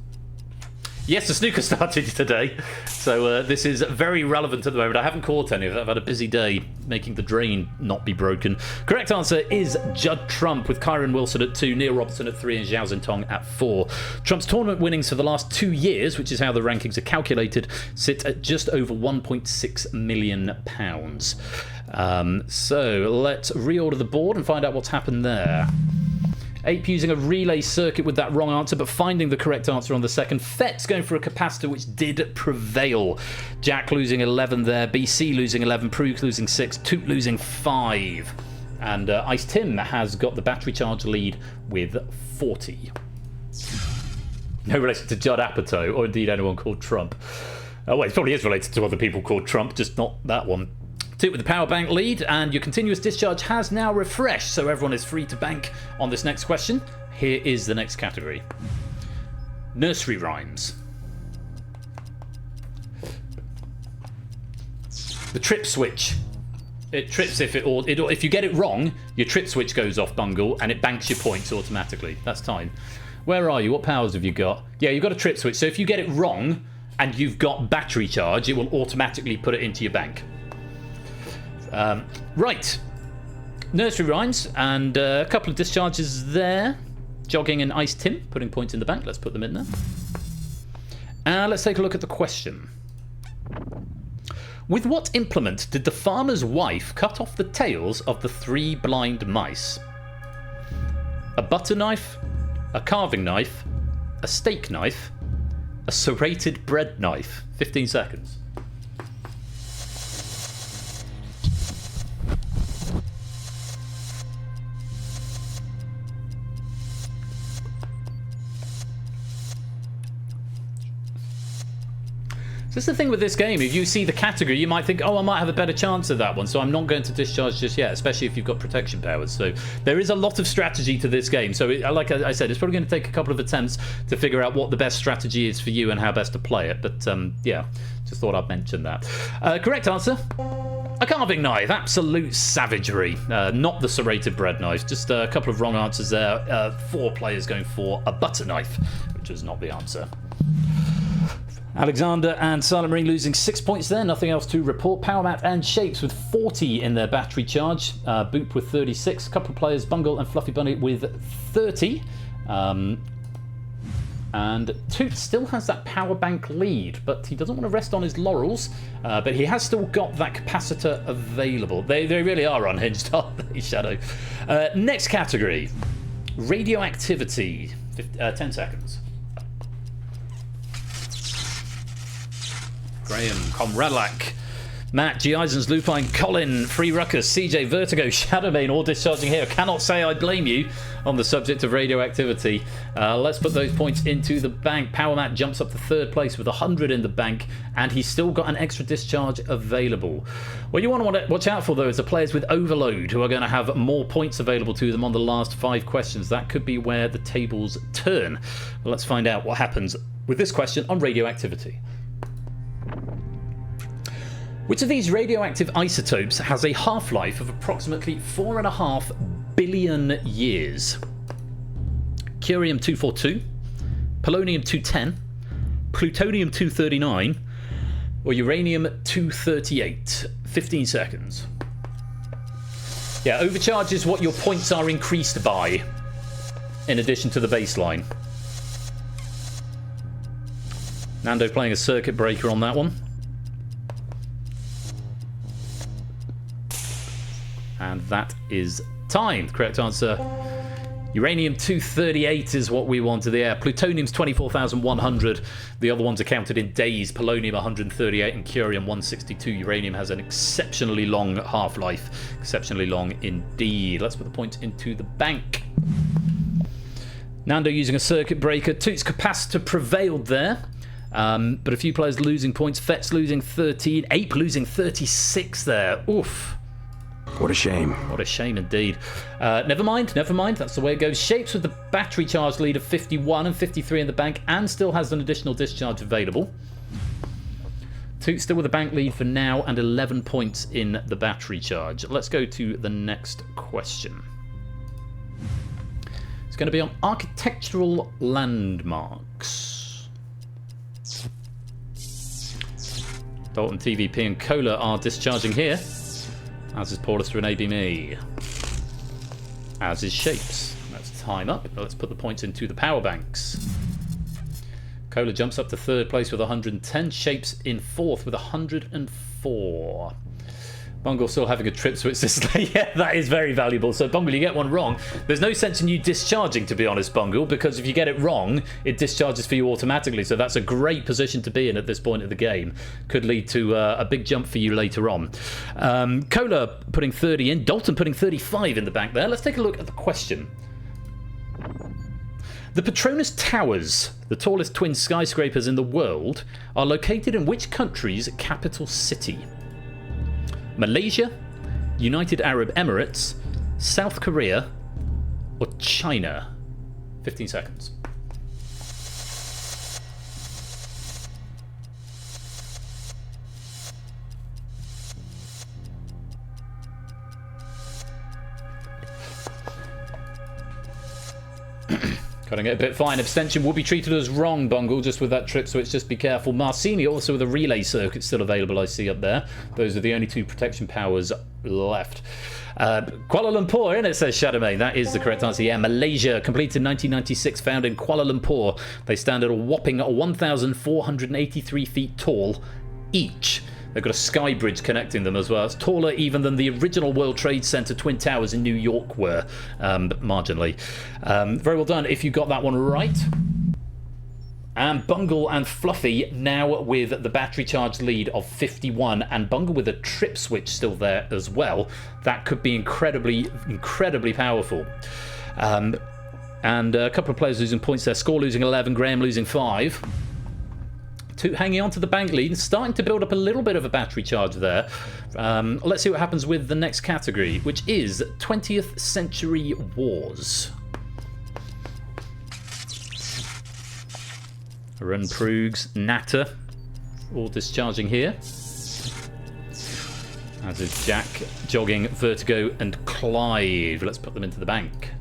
Yes, the snooker started today, so this is very relevant at the moment. I haven't caught any of it. I've had a busy day making the drain not be broken. Correct answer is Judd Trump, with Kyron Wilson at 2, Neil Robertson at 3, and Zhao Xintong at 4. Trump's tournament winnings for the last 2 years, which is how the rankings are calculated, sit at just over £1.6 million. So let's reorder the board and find out what's happened there. Ape using a relay circuit with that wrong answer, but finding the correct answer on the second. Fett's going for a capacitor, which did prevail. Jack losing 11 there. BC losing 11. Prue losing 6. Toot losing 5. And Ice Tim has got the battery charge lead with 40. No relation to Judd Apatow, or indeed anyone called Trump. Well, it probably is related to other people called Trump, just not that one. Toot with the power bank lead, and your continuous discharge has now refreshed, so everyone is free to bank on this next question. Here is the next category. Nursery rhymes. The trip switch. It trips if you get it wrong, your trip switch goes off, Bungle, and it banks your points automatically. That's time. Where are you? What powers have you got? Yeah, you've got a trip switch, so if you get it wrong and you've got battery charge, it will automatically put it into your bank. Right, nursery rhymes, and a couple of discharges there. Jogging and Ice Tim putting points in the bank. Let's put them in there. Let's take a look at the question. With what implement did the farmer's wife cut off the tails of the 3 blind mice? A butter knife, a carving knife, a steak knife, a serrated bread knife. 15 seconds. So that's the thing with this game. If you see the category, you might think, oh, I might have a better chance of that one, so I'm not going to discharge just yet, especially if you've got protection powers. So there is a lot of strategy to this game. So like I said, it's probably going to take a couple of attempts to figure out what the best strategy is for you and how best to play it. But yeah, just thought I'd mention that. Correct answer. A carving knife. Absolute savagery. Not the serrated bread knife. Just a couple of wrong answers there. 4 players going for a butter knife, which was not the answer. Alexander and Silent Marine losing 6 points there. Nothing else to report. Power Mat and Shapes with 40 in their battery charge. Boop with 36. A couple of players, Bungle and Fluffy Bunny, with 30. And Toot still has that power bank lead, but he doesn't want to rest on his laurels. But he has still got that capacitor available. They really are unhinged, aren't they, Shadow? Next category. Radioactivity. 10 seconds. Graham, Comradlac, Matt, G. Eisens, Lupine, Colin, Free Ruckus, CJ, Vertigo, Shadowmane, all discharging here. Cannot say I blame you on the subject of radioactivity. Let's put those points into the bank. Power Matt jumps up to 3rd place with 100 in the bank, and he's still got an extra discharge available. What you want to watch out for, though, is the players with overload, who are going to have more points available to them on the last 5 questions. That could be where the tables turn. Well, let's find out what happens with this question on radioactivity. Which of these radioactive isotopes has a half-life of approximately 4.5 billion years? Curium-242, Polonium-210, Plutonium-239, or Uranium-238? 15 seconds. Yeah, overcharge is what your points are increased by, in addition to the baseline. Nando playing a circuit breaker on that one. And that is time. Correct answer. Uranium-238 is what we wanted there. Plutonium's 24,100. The other ones are counted in days. Polonium 138 and curium 162. Uranium has an exceptionally long half-life. Exceptionally long indeed. Let's put the point into the bank. Nando using a circuit breaker. Toot's capacitor prevailed there. But a few players losing points. Fet's losing 13. Ape losing 36 there. Oof. What a shame. What a shame indeed. Never mind. That's the way it goes. Shapes with the battery charge lead of 51 and 53 in the bank and still has an additional discharge available. Toot still with a bank lead for now and 11 points in the battery charge. Let's go to the next question. It's going to be on architectural landmarks. Dalton, TVP and Cola are discharging here. As is Paulus through an ABME. As is Shapes. That's time up. Let's put the points into the power banks. Cola jumps up to third place with 110. Shapes in fourth with 104. Bungle still having a trip, so it's just like, yeah, that is very valuable. So, Bungle, you get one wrong. There's no sense in you discharging, to be honest, Bungle, because if you get it wrong, it discharges for you automatically. So that's a great position to be in at this point of the game. Could lead to a big jump for you later on. Cola putting 30 in. Dalton putting 35 in the back there. Let's take a look at the question. The Petronas Towers, the tallest twin skyscrapers in the world, are located in which country's capital city? Malaysia, United Arab Emirates, South Korea, or China? 15 seconds. Cutting it a bit fine. Abstention will be treated as wrong, Bungle, just with that trip, so it's just be careful. Marcini also with a relay circuit still available, I see up there. Those are the only two protection powers left. Kuala Lumpur, and it says Shadowmane. That is the correct answer. Yeah, Malaysia, completed in 1996, found in Kuala Lumpur. They stand at a whopping 1,483 feet tall each. They've got a sky bridge connecting them as well. It's taller even than the original World Trade Center Twin Towers in New York were, marginally. Very well done if you got that one right. And Bungle and Fluffy now with the battery charge lead of 51, and Bungle with a trip switch still there as well. That could be incredibly, incredibly powerful. And a couple of players losing points there. Score losing 11, Graham losing 5. Toot hanging on to the bank lead and starting to build up a little bit of a battery charge there. Let's see what happens with the next category, which is 20th Century Wars. Run Proogs, Natter, all discharging here. As is Jack, Jogging, Vertigo, and Clive. Let's put them into the bank.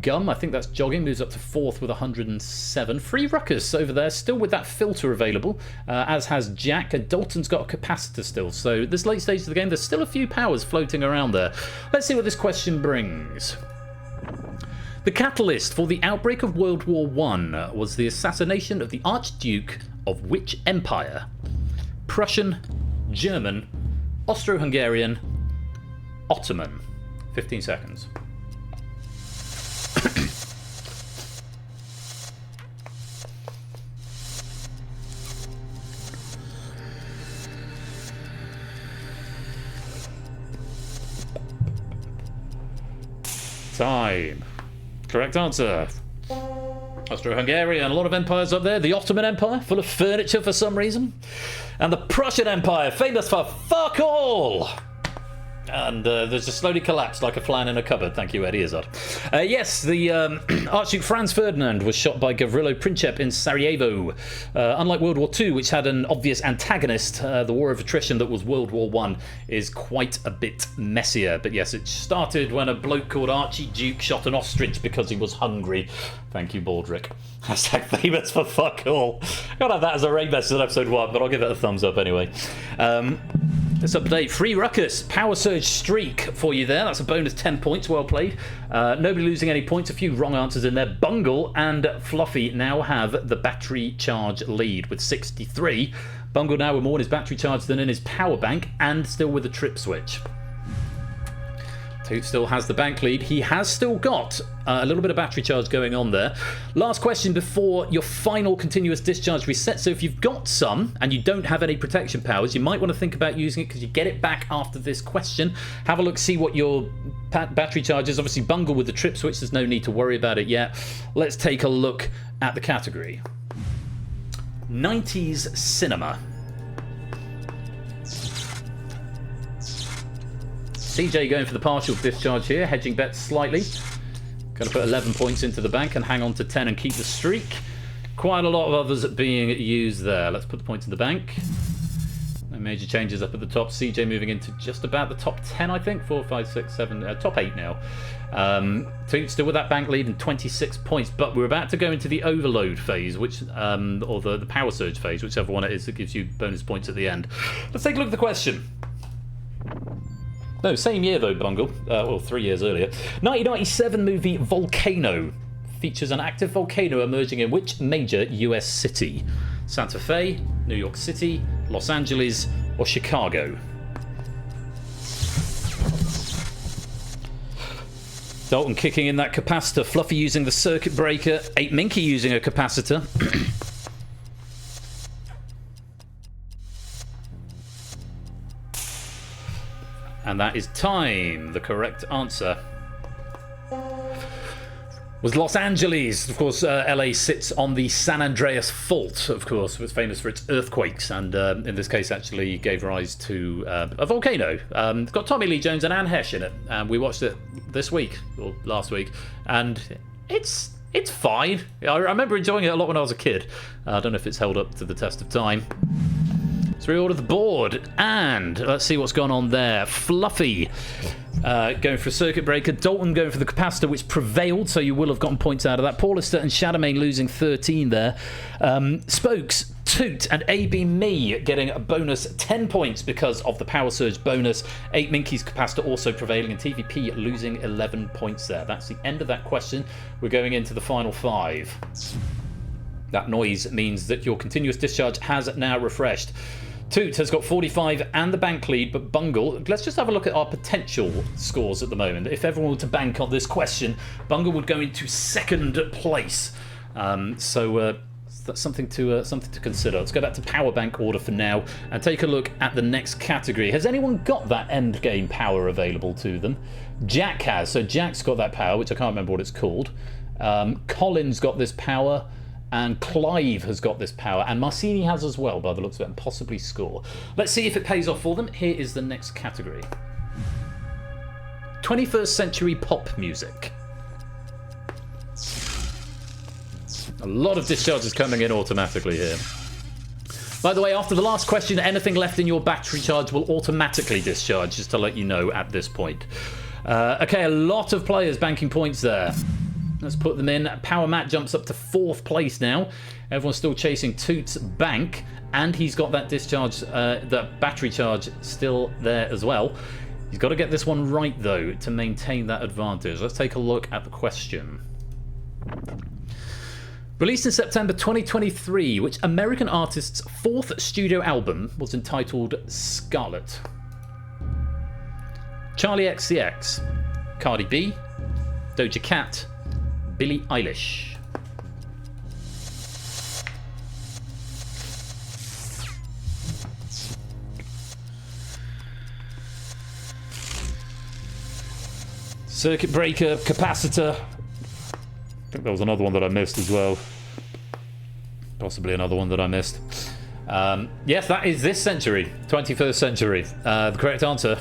Gum, I think that's Jogging, moves up to fourth with 107. Free Ruckus over there, still with that filter available, as has Jack. Dalton's got a capacitor still, so this late stage of the game, there's still a few powers floating around there. Let's see what this question brings. The catalyst for the outbreak of World War I was the assassination of the Archduke of which empire? Prussian, German, Austro-Hungarian, Ottoman. 15 seconds. Time. Correct answer. Austro-Hungarian, a lot of empires up there. The Ottoman Empire, full of furniture for some reason. And the Prussian Empire, famous for fuck all. And there's just slowly collapsed like a flan in a cupboard. Thank you, Eddie Izzard. Yes, the Archduke Franz Ferdinand was shot by Gavrilo Princip in Sarajevo. Unlike World War II, which had an obvious antagonist, the war of attrition that was World War I is quite a bit messier. But yes, it started when a bloke called Archduke shot an ostrich because he was hungry. Thank you, Baldrick. Hashtag famous for fuck all. Gotta have that as a raid message in episode 1, but I'll give it a thumbs up anyway. Let's update. Free Ruckus, Power Surge Streak for you there. That's a bonus 10 points. Well played. Nobody losing any points. A few wrong answers in there. Bungle and Fluffy now have the battery charge lead with 63. Bungle now with more in his battery charge than in his power bank, and still with a trip switch. Toot still has the bank lead. He has still got a little bit of battery charge going on there. Last question before your final continuous discharge reset. So if you've got some and you don't have any protection powers, you might want to think about using it because you get it back after this question. Have a look, see what your battery charge is. Obviously, Bungle with the trip switch, there's no need to worry about it yet. Let's take a look at the category. 90s cinema. CJ going for the partial discharge here, hedging bets slightly. Going to put 11 points into the bank and hang on to 10 and keep the streak. Quite a lot of others being used there. Let's put the points in the bank. No major changes up at the top. CJ moving into just about the top 10, I think. 4, 5, 6, 7, top 8 now. Toot still with that bank lead and 26 points, but we're about to go into the overload phase, which or the power surge phase, whichever one it is that gives you bonus points at the end. Let's take a look at the question. No, same year though, Bungle. Well, 3 years earlier. 1997 movie Volcano features an active volcano emerging in which major US city? Santa Fe, New York City, Los Angeles, or Chicago? Dalton kicking in that capacitor. Fluffy using the circuit breaker. 8 Minky using a capacitor. And that is time. The correct answer was Los Angeles. Of course, LA sits on the San Andreas Fault, of course. It's famous for its earthquakes, and in this case actually gave rise to a volcano. It's got Tommy Lee Jones and Anne Hesh in it, and we watched it this week, or last week, and it's fine. I remember enjoying it a lot when I was a kid. I don't know if it's held up to the test of time. Let's reorder the board, and let's see what's gone on there. Fluffy going for a circuit breaker. Dalton going for the capacitor, which prevailed, so you will have gotten points out of that. Paulister and Shadowmane losing 13 there. Spokes, Toot, and AB Me getting a bonus 10 points because of the power surge bonus. 8 Minky's capacitor also prevailing, and TVP losing 11 points there. That's the end of that question. We're going into the final 5. That noise means that your continuous discharge has now refreshed. Toot has got 45 and the bank lead, but Bungle, let's just have a look at our potential scores at the moment. If everyone were to bank on this question, Bungle would go into 2nd place. So that's something to consider. Let's go back to power bank order for now and take a look at the next category. Has anyone got that end game power available to them? Jack has. So Jack's got that power, which I can't remember what it's called. Colin's got this power. And Clive has got this power, and Marcini has as well, by the looks of it, and possibly Score. Let's see if it pays off for them. Here is the next category. 21st century pop music. A lot of discharges coming in automatically here. By the way, after the last question, anything left in your battery charge will automatically discharge, just to let you know at this point. Okay, a lot of players banking points there. Let's put them in. Power Matt jumps up to 4th place now. Everyone's still chasing Toot's bank, and he's got that discharge, that battery charge still there as well. He's got to get this one right, though, to maintain that advantage. Let's take a look at the question. Released in September 2023, which American artist's 4th studio album was entitled Scarlet? Charlie XCX, Cardi B, Doja Cat, Billie Eilish. Circuit breaker, capacitor. I think there was another one that I missed as well. Possibly another one that I missed. Yes, that is this century, 21st century. The correct answer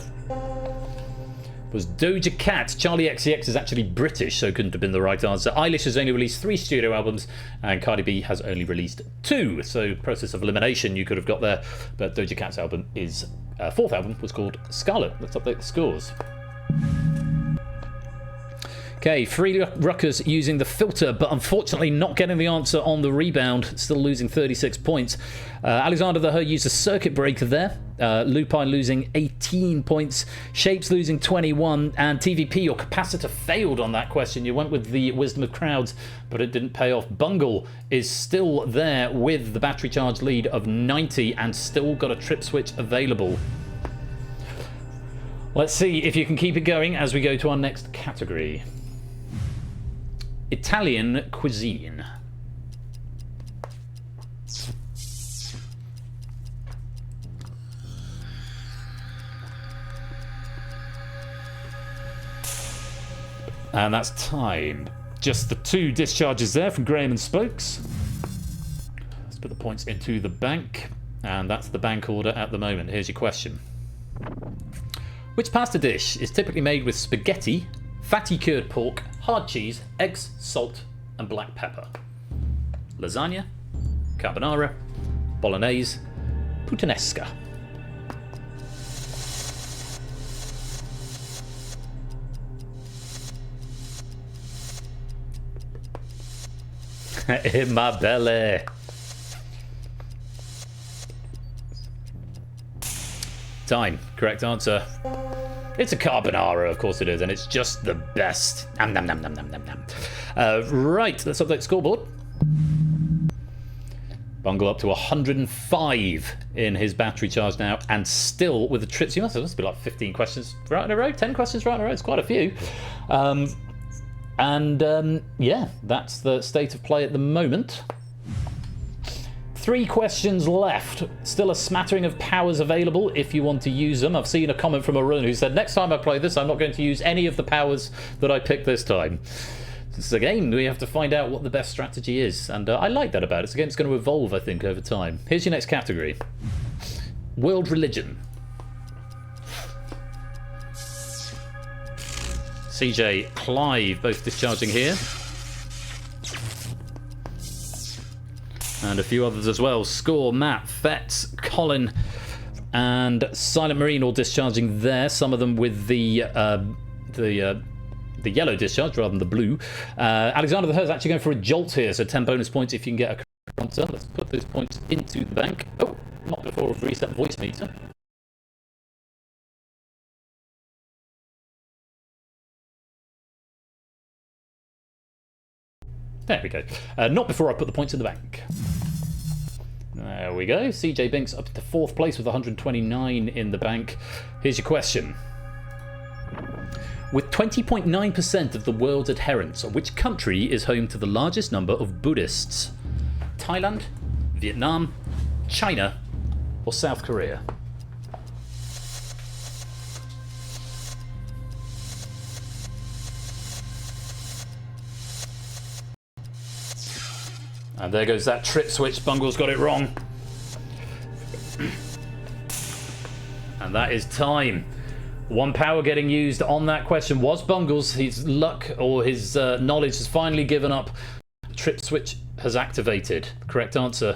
was Doja Cat. Charlie XCX is actually British, so couldn't have been the right answer. Eilish has only released 3 studio albums, and Cardi B has only released 2. So process of elimination you could have got there, but Doja Cat's album is 4th album was called Scarlet. Let's update the scores. Okay, 3 ruckers using the filter, but unfortunately not getting the answer on the rebound. Still losing 36 points. Alexander the Her used a circuit breaker there. Lupine losing 18 points. Shapes losing 21. And TVP, your capacitor failed on that question. You went with the Wisdom of Crowds, but it didn't pay off. Bungle is still there with the battery charge lead of 90 and still got a trip switch available. Let's see if you can keep it going as we go to our next category. Italian cuisine. And that's time. Just the 2 discharges there from Graham and Spokes. Let's put the points into the bank. And that's the bank order at the moment. Here's your question. Which pasta dish is typically made with spaghetti, fatty cured pork, hard cheese, eggs, salt, and black pepper? Lasagna, carbonara, bolognese, puttanesca. In my belly. Time. Correct answer. It's a carbonara, of course it is, and it's just the best. Nom, nom, nom, nom, nom, nom, nom. Right, let's update the scoreboard. Bungle up to 105 in his battery charge now, and still with the trips. You must be like 15 questions right in a row, 10 questions right in a row. It's quite a few. Yeah, that's the state of play at the moment. 3 questions left. Still a smattering of powers available if you want to use them. I've seen a comment from Arun who said, next time I play this, I'm not going to use any of the powers that I picked this time. This is a game. We have to find out what the best strategy is. And I like that about it. It's a game that's going to evolve, I think, over time. Here's your next category. World religion. CJ, Clive, both discharging here. And a few others as well. Score, Matt, Fetz, Colin, and Silent Marine all discharging there. Some of them with the yellow discharge rather than the blue. Alexander the Her is actually going for a jolt here, so 10 bonus points if you can get a correct answer. Let's put those points into the bank. Oh, not before I've reset voice meter. There we go. Not before I put the points in the bank. There we go. CJ Binks up to 4th place with 129 in the bank. Here's your question. With 20.9% of the world's adherents, which country is home to the largest number of Buddhists? Thailand, Vietnam, China, or South Korea? And there goes that trip switch. Bungle's got it wrong. And that is time. 1 power getting used on that question was Bungle's. His luck or his knowledge has finally given up. The trip switch has activated. The correct answer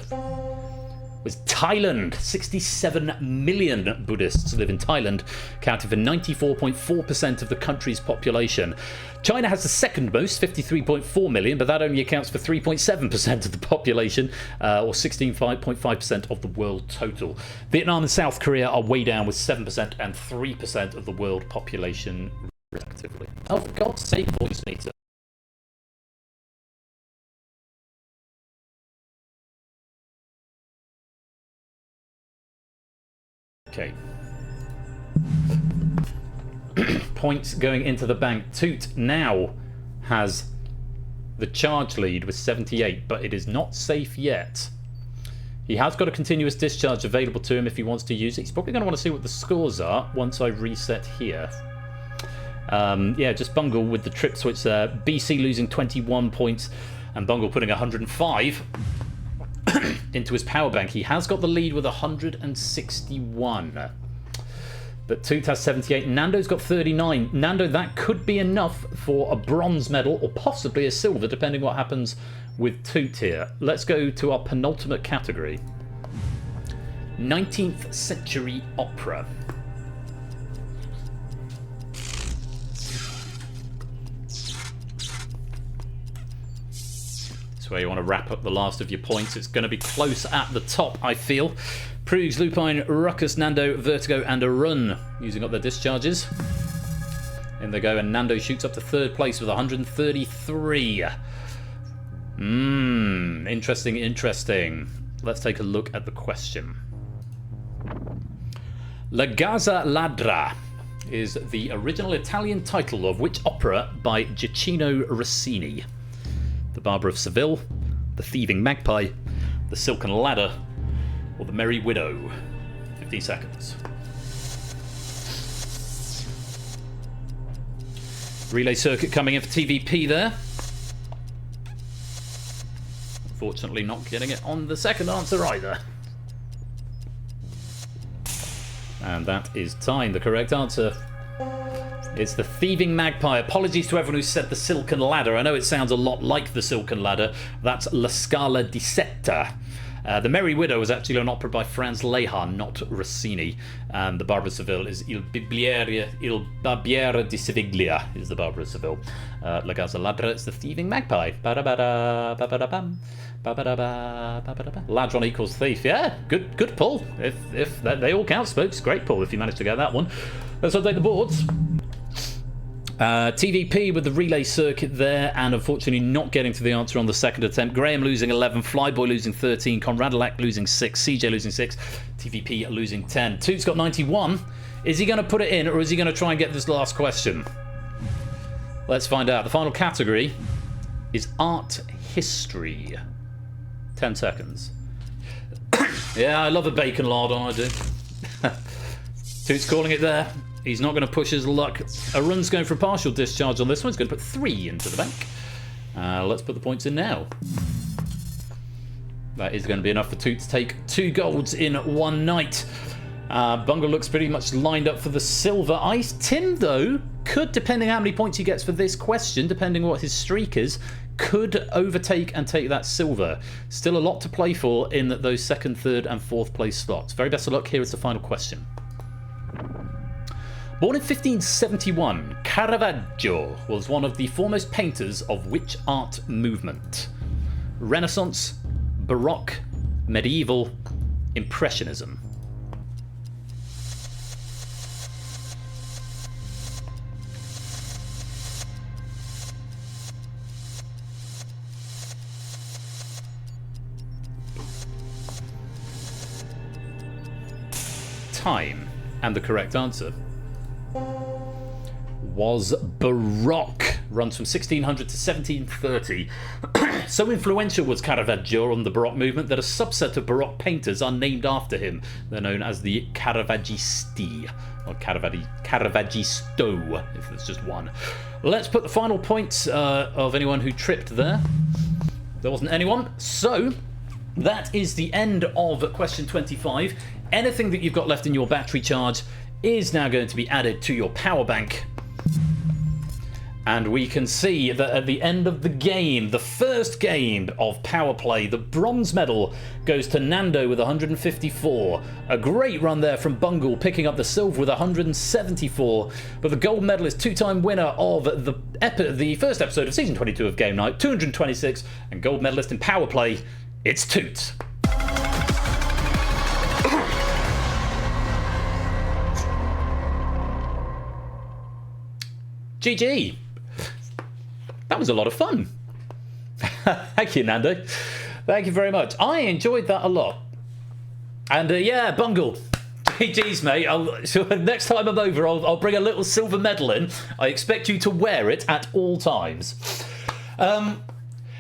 was Thailand. 67 million Buddhists live in Thailand, accounting for 94.4% of the country's population. China has the second most, 53.4 million, but that only accounts for 3.7% of the population, or 16.5% of the world total. Vietnam and South Korea are way down with 7% and 3% of the world population, respectively. Oh, for God's sake, voice meter. Okay. Points going into the bank. Toot now has the charge lead with 78, but it is not safe yet. He has got a continuous discharge available to him if he wants to use it. He's probably going to want to see what the scores are once I reset here. Yeah, just Bungle with the trip switch there. BC losing 21 points and Bungle putting 105 into his power bank. He has got the lead with 161. But Toot has 78. Nando's got 39. Nando, that could be enough for a bronze medal or possibly a silver, depending what happens with Toot here. Let's go to our penultimate category. 19th century opera. It's where you want to wrap up the last of your points. It's going to be close at the top, I feel. Prugs, Lupine, Ruckus, Nando, Vertigo, and a Run using up their discharges. In they go, and Nando shoots up to third place with 133. Interesting, interesting. Let's take a look at the question. La Gazza Ladra is the original Italian title of which opera by Gioacchino Rossini? The Barber of Seville, The Thieving Magpie, The Silken Ladder, or The Merry Widow? 15 seconds. Relay circuit coming in for TVP there. Fortunately not getting it on the second answer either. And that is time. The correct answer. It's The Thieving Magpie. Apologies to everyone who said The Silken Ladder. I know it sounds a lot like The Silken Ladder. That's La Scala di Setta. The Merry Widow was actually an opera by Franz Lehár, not Rossini. And The Barber of Seville is Il Barbiere di Siviglia is The Barber of Seville. La Gazza Ladra, it's The Thieving Magpie. Ladron equals thief. Yeah, good pull. If they all count, Spokes. Great pull if you managed to get that one. Let's update the boards. TVP with the relay circuit there, and unfortunately not getting to the answer on the second attempt. Graham losing 11, Flyboy losing 13, Conradilak losing 6, CJ losing 6, TVP losing 10. Toot's got 91. Is he going to put it in, or is he going to try and get this last question? Let's find out. The final category is art history. 10 seconds. Yeah, I love a bacon lardon, I do. Toot's calling it there. He's not going to push his luck. A Run's going for a partial discharge on this one. He's going to put 3 into the bank. Let's put the points in now. That is going to be enough for Toot to take 2 golds in one night. Bungle looks pretty much lined up for the silver ice. Tim, though, could, depending how many points he gets for this question, depending what his streak is, could overtake and take that silver. Still a lot to play for in those second, third, and fourth place slots. Very best of luck. Here is the final question. Born in 1571, Caravaggio was one of the foremost painters of which art movement? Renaissance, Baroque, Medieval, Impressionism. Time, and the correct answer was Baroque. Runs from 1600 to 1730. So influential was Caravaggio on the Baroque movement that a subset of Baroque painters are named after him. They're known as the Caravaggisti, or Caravaggisto, if there's just one. Let's put the final points of anyone who tripped there. There wasn't anyone. So that is the end of question 25. Anything that you've got left in your battery charge is now going to be added to your power bank. And we can see that at the end of the game, the first game of PowerPlay, the bronze medal goes to Nando with 154. A great run there from Bungle, picking up the silver with 174. But the gold medal is two-time winner of the first episode of Season 22 of Game Night, 226, and gold medalist in PowerPlay, it's Toot. GG. That was a lot of fun. Thank you, Nando. Thank you very much. I enjoyed that a lot. And yeah, Bungle. GG's, mate. So next time I'm over, I'll bring a little silver medal in. I expect you to wear it at all times.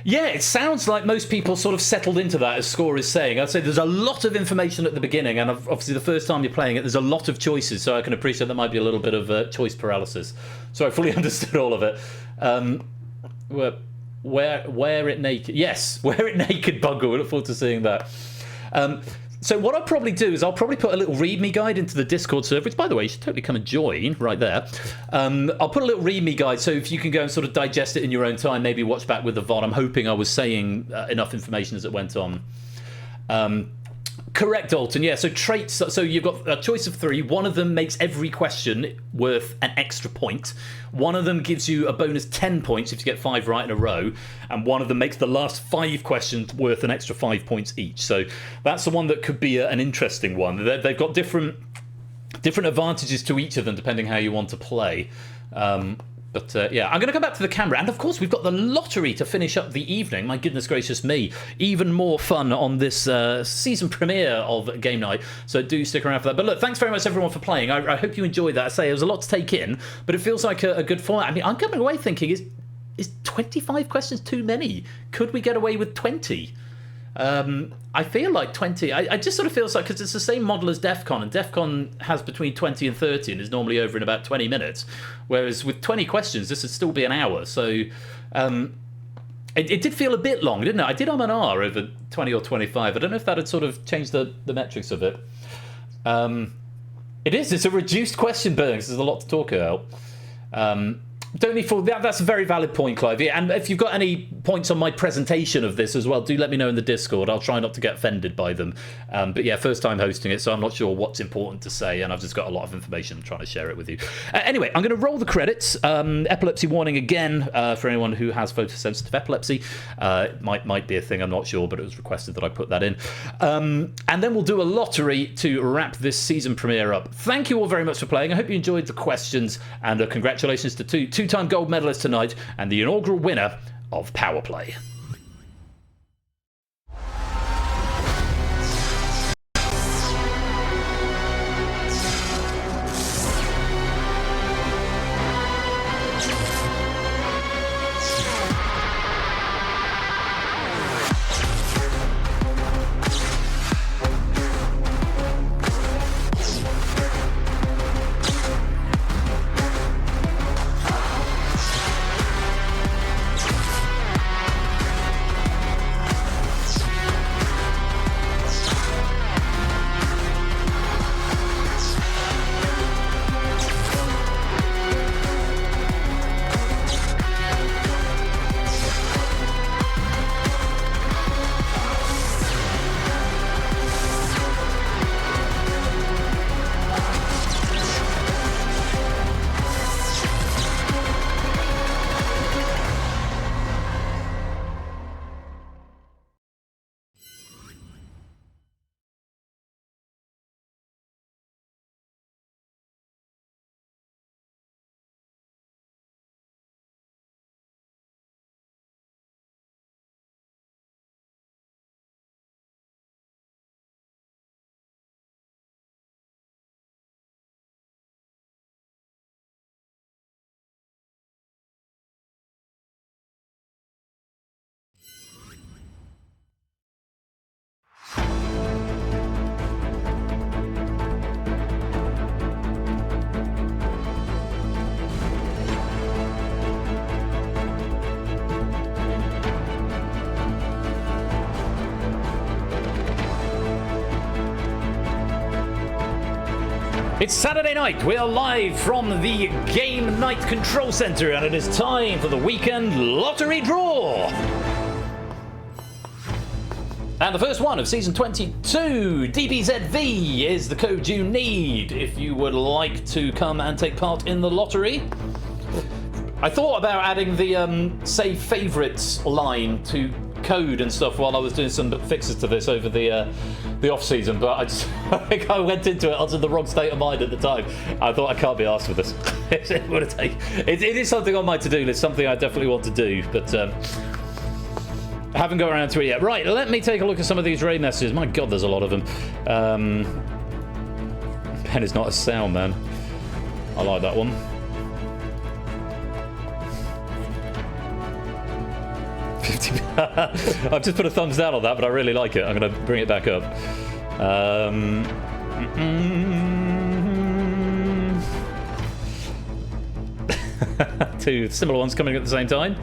Yeah, it sounds like most people sort of settled into that, as Score is saying. I'd say there's a lot of information at the beginning, and obviously the first time you're playing it, there's a lot of choices, so I can appreciate there might be a little bit of choice paralysis. So I fully understood all of it. Wear it naked. Yes, wear it naked, Bungle. We look forward to seeing that. So what I'll probably do is I'll probably put a little README guide into the Discord server, which, by the way, you should totally come and join right there. I'll put a little README guide, so if you can go and sort of digest it in your own time, maybe watch back with the VOD. I'm hoping I was saying enough information as it went on. Correct, Dalton. Yeah, so traits. So you've got a choice of 3. One of them makes every question worth an extra point. One of them gives you a bonus 10 points if you get 5 right in a row. And one of them makes the last 5 questions worth an extra 5 points each. So that's the one that could be an interesting one. They've got different advantages to each of them depending how you want to play. Yeah, I'm going to go back to the camera. And, of course, we've got the lottery to finish up the evening. My goodness gracious me. Even more fun on this season premiere of Game Night. So do stick around for that. But, look, thanks very much, everyone, for playing. I hope you enjoyed that. I say it was a lot to take in, but it feels like a good format. I mean, I'm coming away thinking, is 25 questions too many? Could we get away with 20? I feel like 20. I just sort of feels like, because it's the same model as DEF CON, and DEF CON has between 20 and 30 and is normally over in about 20 minutes, whereas with 20 questions this would still be an hour. So it did feel a bit long, didn't it? I did an R over 20 or 25. I don't know if that had sort of changed the metrics of it. It's a reduced question burn because there's a lot to talk about. Don't need for that's a very valid point, Clive. Yeah, and if you've got any points on my presentation of this as well, do let me know in the Discord. I'll try not to get offended by them. But yeah, first time hosting it, so I'm not sure what's important to say, and I've just got a lot of information. I'm trying to share it with you. Anyway, I'm going to roll the credits. Epilepsy warning again for anyone who has photosensitive epilepsy. Might be a thing, I'm not sure, but it was requested that I put that in. And then we'll do a lottery to wrap this season premiere up. Thank you all very much for playing. I hope you enjoyed the questions, and congratulations to two-time gold medalist tonight and the inaugural winner of PowerPlay. It's Saturday night. We are live from the Game Night Control Center, and it is time for the weekend lottery draw. And the first one of season 22, DBZV, is the code you need if you would like to come and take part in the lottery. I thought about adding the save favorites line to code and stuff while I was doing some fixes to this over the off season, but I think I went into it. I was in the wrong state of mind at the time. I thought I can't be asked with this. It is something on my to-do list, something I definitely want to do, but I haven't got around to it yet. Right, let me take a look at some of these raid messages. My God, there's a lot of them. Pen is not a sound, man. I like that one. I've just put a thumbs down on that, but I really like it. I'm going to bring it back up. Two similar ones coming at the same time.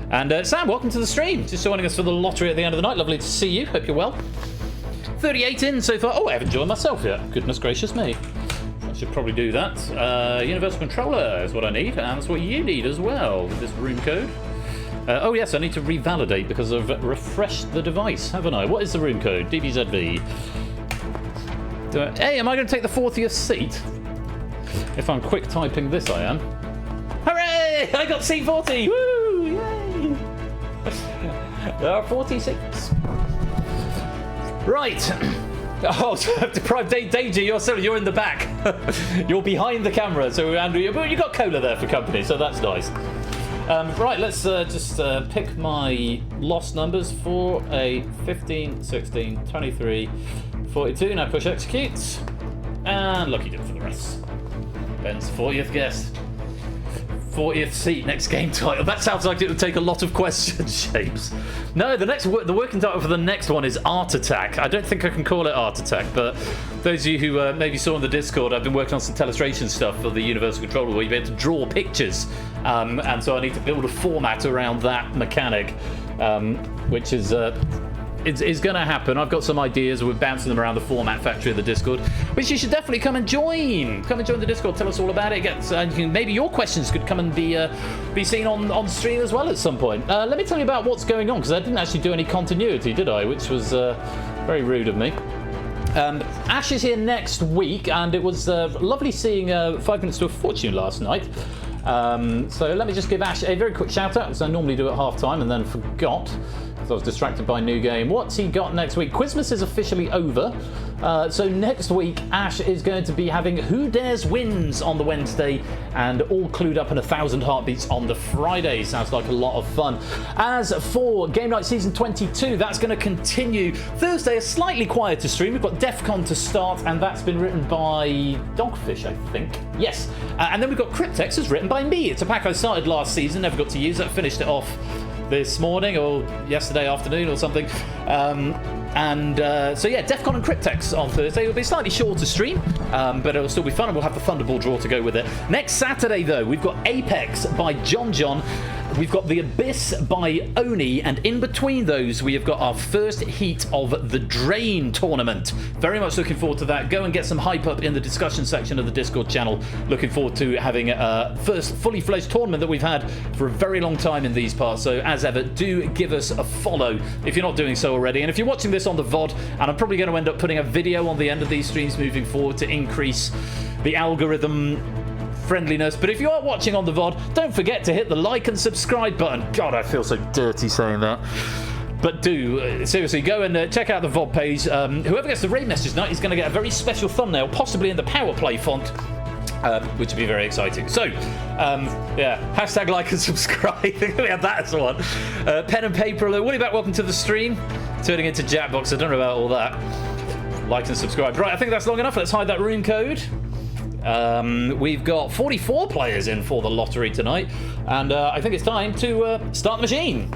And Sam, welcome to the stream. Just joining us for the lottery at the end of the night. Lovely to see you. Hope you're well. 38 in so far. Oh, I haven't joined myself yet. Goodness gracious me. I should probably do that. Universal controller is what I need, and that's what you need as well with this room code. Oh yes, I need to revalidate because I've refreshed the device, haven't I? What is the room code? DBZV. Hey, am I going to take the 40th seat? If I'm quick typing this, I am. Hooray! I got seat 40! Woo! Yay! There are 46. Right. Oh, deprived Danger, you're in the back. You're behind the camera, so Andrew, you got cola there for company, so that's nice. Right, let's just pick my lost numbers for a 15, 16, 23, 42. Now push execute. And lucky dip for the rest. Ben's 40th guest. 40th seat, next game title. That sounds like it would take a lot of question shapes. No, the working title for the next one is Art Attack. I don't think I can call it Art Attack, but those of you who maybe saw in the Discord, I've been working on some illustration stuff for the Universal Controller where you'll be able to draw pictures. And so I need to build a format around that mechanic, which is going to happen. I've got some ideas. We're bouncing them around the format factory of the Discord, which you should definitely come and join. Come and join the Discord. Tell us all about it. Maybe your questions could come and be seen on stream as well at some point. Let me tell you about what's going on, because I didn't actually do any continuity, did I? Which was very rude of me. Ash is here next week, and it was lovely seeing 5 Minutes to a Fortune last night. So let me just give Ash a very quick shout out, because I normally do it at half time and then forgot. I was distracted by a new game. What's he got next week? Quizmas is officially over. So next week, Ash is going to be having Who Dares Wins on the Wednesday and All Clued Up in 1,000 Heartbeats on the Friday. Sounds like a lot of fun. As for Game Night Season 22, that's going to continue. Thursday, a slightly quieter stream. We've got DEF CON to start, and that's been written by Dogfish, I think. Yes. And then we've got Cryptex, is written by me. It's a pack I started last season, never got to use it. Finished it off this morning or yesterday afternoon or something. So yeah, DEF CON and Cryptex on Thursday. It'll be a slightly shorter stream, but it'll still be fun, and we'll have the Thunderball draw to go with it. Next Saturday, though, we've got Apex by John. We've got The Abyss by Oni, and in between those, we have got our first heat of the Drain tournament. Very much looking forward to that. Go and get some hype up in the discussion section of the Discord channel. Looking forward to having a first fully fledged tournament that we've had for a very long time in these parts. So as ever, do give us a follow if you're not doing so already. And if you're watching this on the VOD, and I'm probably going to end up putting a video on the end of these streams moving forward to increase the algorithm friendliness. But if you are watching on the VOD, don't forget to hit the like and subscribe button. God, I feel so dirty saying that. But do, seriously, go and check out the VOD page. Whoever gets the raid message tonight is going to get a very special thumbnail, possibly in the PowerPlay font, which would be very exciting. So, yeah, hashtag like and subscribe. I think we had that as one. Pen and paper alert. Willie back, welcome to the stream. Turning into Jackbox, I don't know about all that. Like and subscribe. Right, I think that's long enough. Let's hide that room code. We've got 44 players in for the lottery tonight, and I think it's time to start the machine.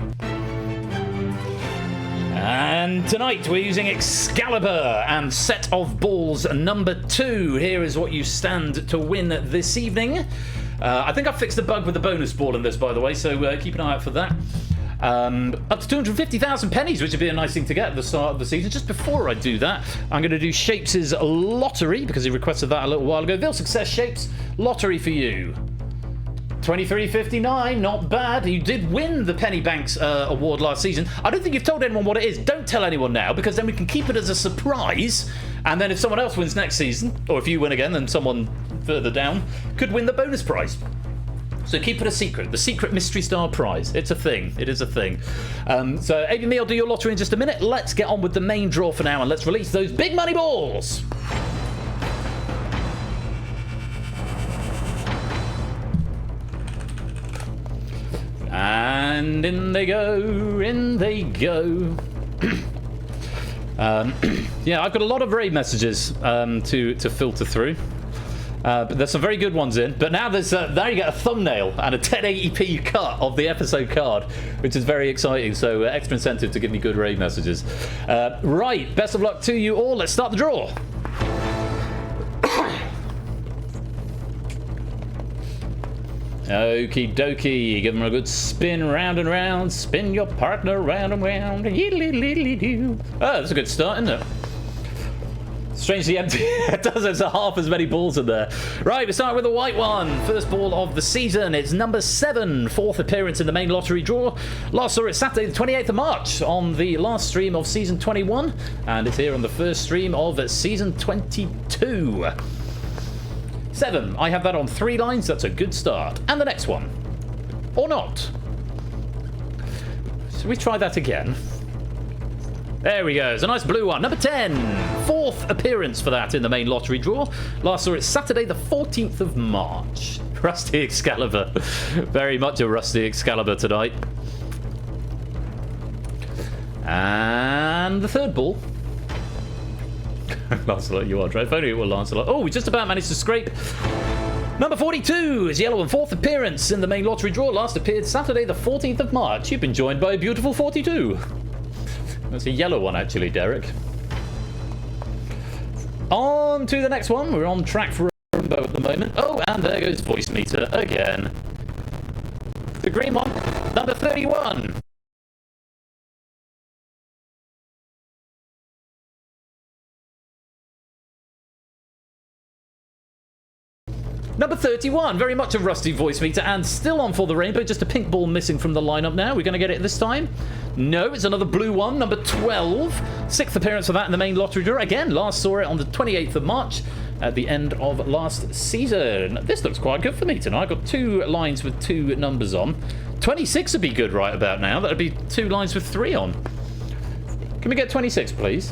And tonight we're using Excalibur and Set of Balls number 2. Here is what you stand to win this evening. I think I've fixed the bug with the bonus ball in this, by the way, so keep an eye out for that. Up to 250,000 pennies, which would be a nice thing to get at the start of the season. Just before I do that, I'm going to do Shapes' lottery, because he requested that a little while ago. Vil Success Shapes, lottery for you. 23.59, not bad. You did win the Penny Banks award last season. I don't think you've told anyone what it is. Don't tell anyone now, because then we can keep it as a surprise. And then if someone else wins next season, or if you win again, then someone further down could win the bonus prize. So keep it a secret. The secret mystery star prize. It's a thing. It is a thing. So Amy, I'll do your lottery in just a minute. Let's get on with the main draw for now, and let's release those big money balls. And in they go, in they go. Yeah, I've got a lot of raid messages to filter through. But there's some very good ones in. But now there's there you get a thumbnail and a 1080p cut of the episode card, which is very exciting. So extra incentive to give me good raid messages. Right, best of luck to you all. Let's start the draw. Okie dokie, give them a good spin round and round. Spin your partner round and round. Oh, that's a good start, isn't it? Strangely empty. It does. There's half as many balls in there. Right, we start with the white one. First ball of the season. It's number 7. 4th appearance in the main lottery draw. Last saw it Saturday the 28th of March on the last stream of season 21. And it's here on the first stream of season 22. 7. I have that on 3 lines. That's a good start. And the next one. Or not. So we try that again. There we go. It's a nice blue one. Number 10. 4th appearance for that in the main lottery draw. Last saw it Saturday the 14th of March. Rusty Excalibur. Very much a Rusty Excalibur tonight. And the third ball. Lancelot, you are right. If only it were Lancelot. Oh, we just about managed to scrape. Number 42 is yellow and 4th appearance in the main lottery draw. Last appeared Saturday the 14th of March. You've been joined by a beautiful 42. That's a yellow one, actually, Derek. On to the next one. We're on track for a rainbow at the moment. Oh, and there goes Voicemeeter again. The green one, number 31. Number 31, very much a rusty Voicemeeter, and still on for the rainbow. Just a pink ball missing from the lineup now. We're going to get it this time. No, it's another blue one, number 12. 6th appearance for that in the main lottery draw. Again, last saw it on the 28th of March at the end of last season. This looks quite good for me tonight. I've got 2 lines with 2 numbers on. 26 would be good right about now. That would be 2 lines with 3 on. Can we get 26, please?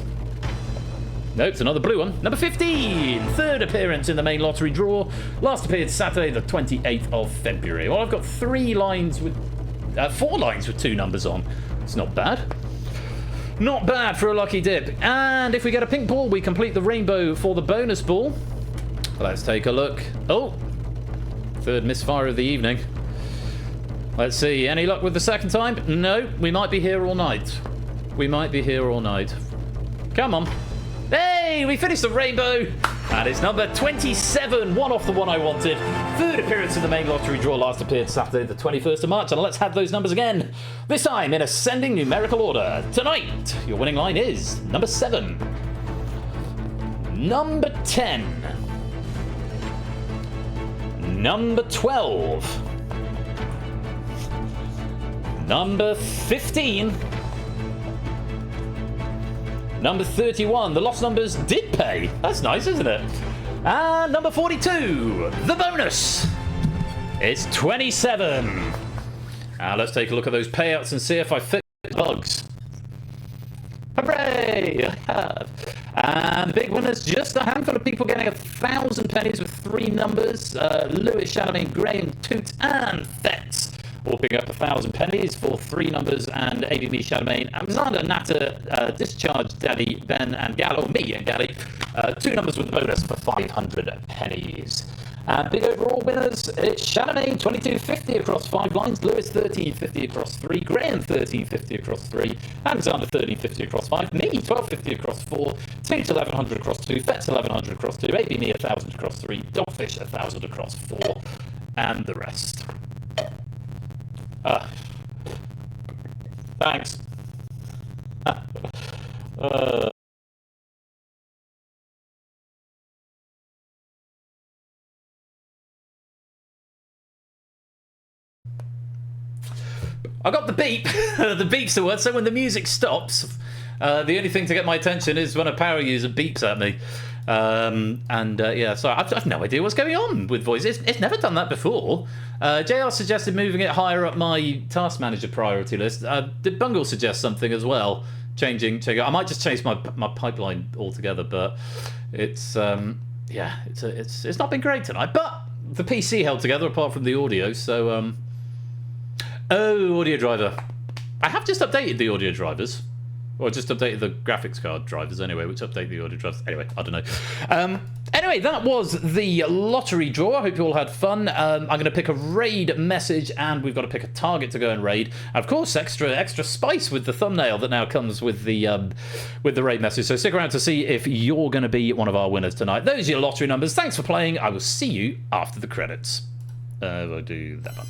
No, it's another blue one. Number 15, 3rd appearance in the main lottery draw. Last appeared Saturday, the 28th of February. Well, I've got 4 lines with 2 numbers on. It's not bad. Not bad for a lucky dip. And if we get a pink ball, we complete the rainbow for the bonus ball. Let's take a look. Oh, 3rd misfire of the evening. Let's see. Any luck with the second time? No, we might be here all night. We might be here all night. Come on. Hey, we finished the rainbow. And it's number 27, one off the one I wanted. 3rd appearance in the main lottery draw. Last appeared Saturday, the 21st of March. And let's have those numbers again. This time in ascending numerical order. Tonight, your winning line is number 7, number 10, number 12, number 15, number 31. The lost numbers did pay. That's nice, isn't it? And number 42. The bonus. It's 27. Now let's take a look at those payouts and see if I fix bugs. Hooray! I have. And big winners, just a handful of people getting 1,000 pennies with 3 numbers. Lewis, Charlemagne, Graham, Toot, and Fetz. All picking up 1,000 pennies for 3 numbers, and ABB, Charlemagne, Alexander, Natter, Discharge, Daddy, Ben, and Gallo, me and Gally. 2 numbers with the bonus for 500 pennies. And big overall winners, it's Charlemagne, 22.50 across 5 lines, Lewis, 13.50 across 3, Graham, 13.50 across 3, Alexander, 13.50 across 5, me, 12.50 across 4, Toot, 1,100 across 2, Fetz, 1,100 across 2, AB, me, 1,000 across 3, Dogfish, 1,000 across 4, and the rest. Thanks. I got the beep. The beep's the word. So when the music stops, the only thing to get my attention is when a power user beeps at me. Yeah, so I've no idea what's going on with voice. It's never done that before. JR suggested moving it higher up my task manager priority list. Did Bungle suggest something as well? Changing. I might just change my pipeline altogether, but it's it's not been great tonight. But the PC held together apart from the audio. So audio driver. I have just updated the audio drivers. Or just updated the graphics card drivers anyway, which update the audio drivers. Anyway, I don't know. Anyway, that was the lottery draw. I hope you all had fun. I'm going to pick a raid message, and we've got to pick a target to go and raid. And of course, extra spice with the thumbnail that now comes with the raid message. So stick around to see if you're going to be one of our winners tonight. Those are your lottery numbers. Thanks for playing. I will see you after the credits. We'll do that one.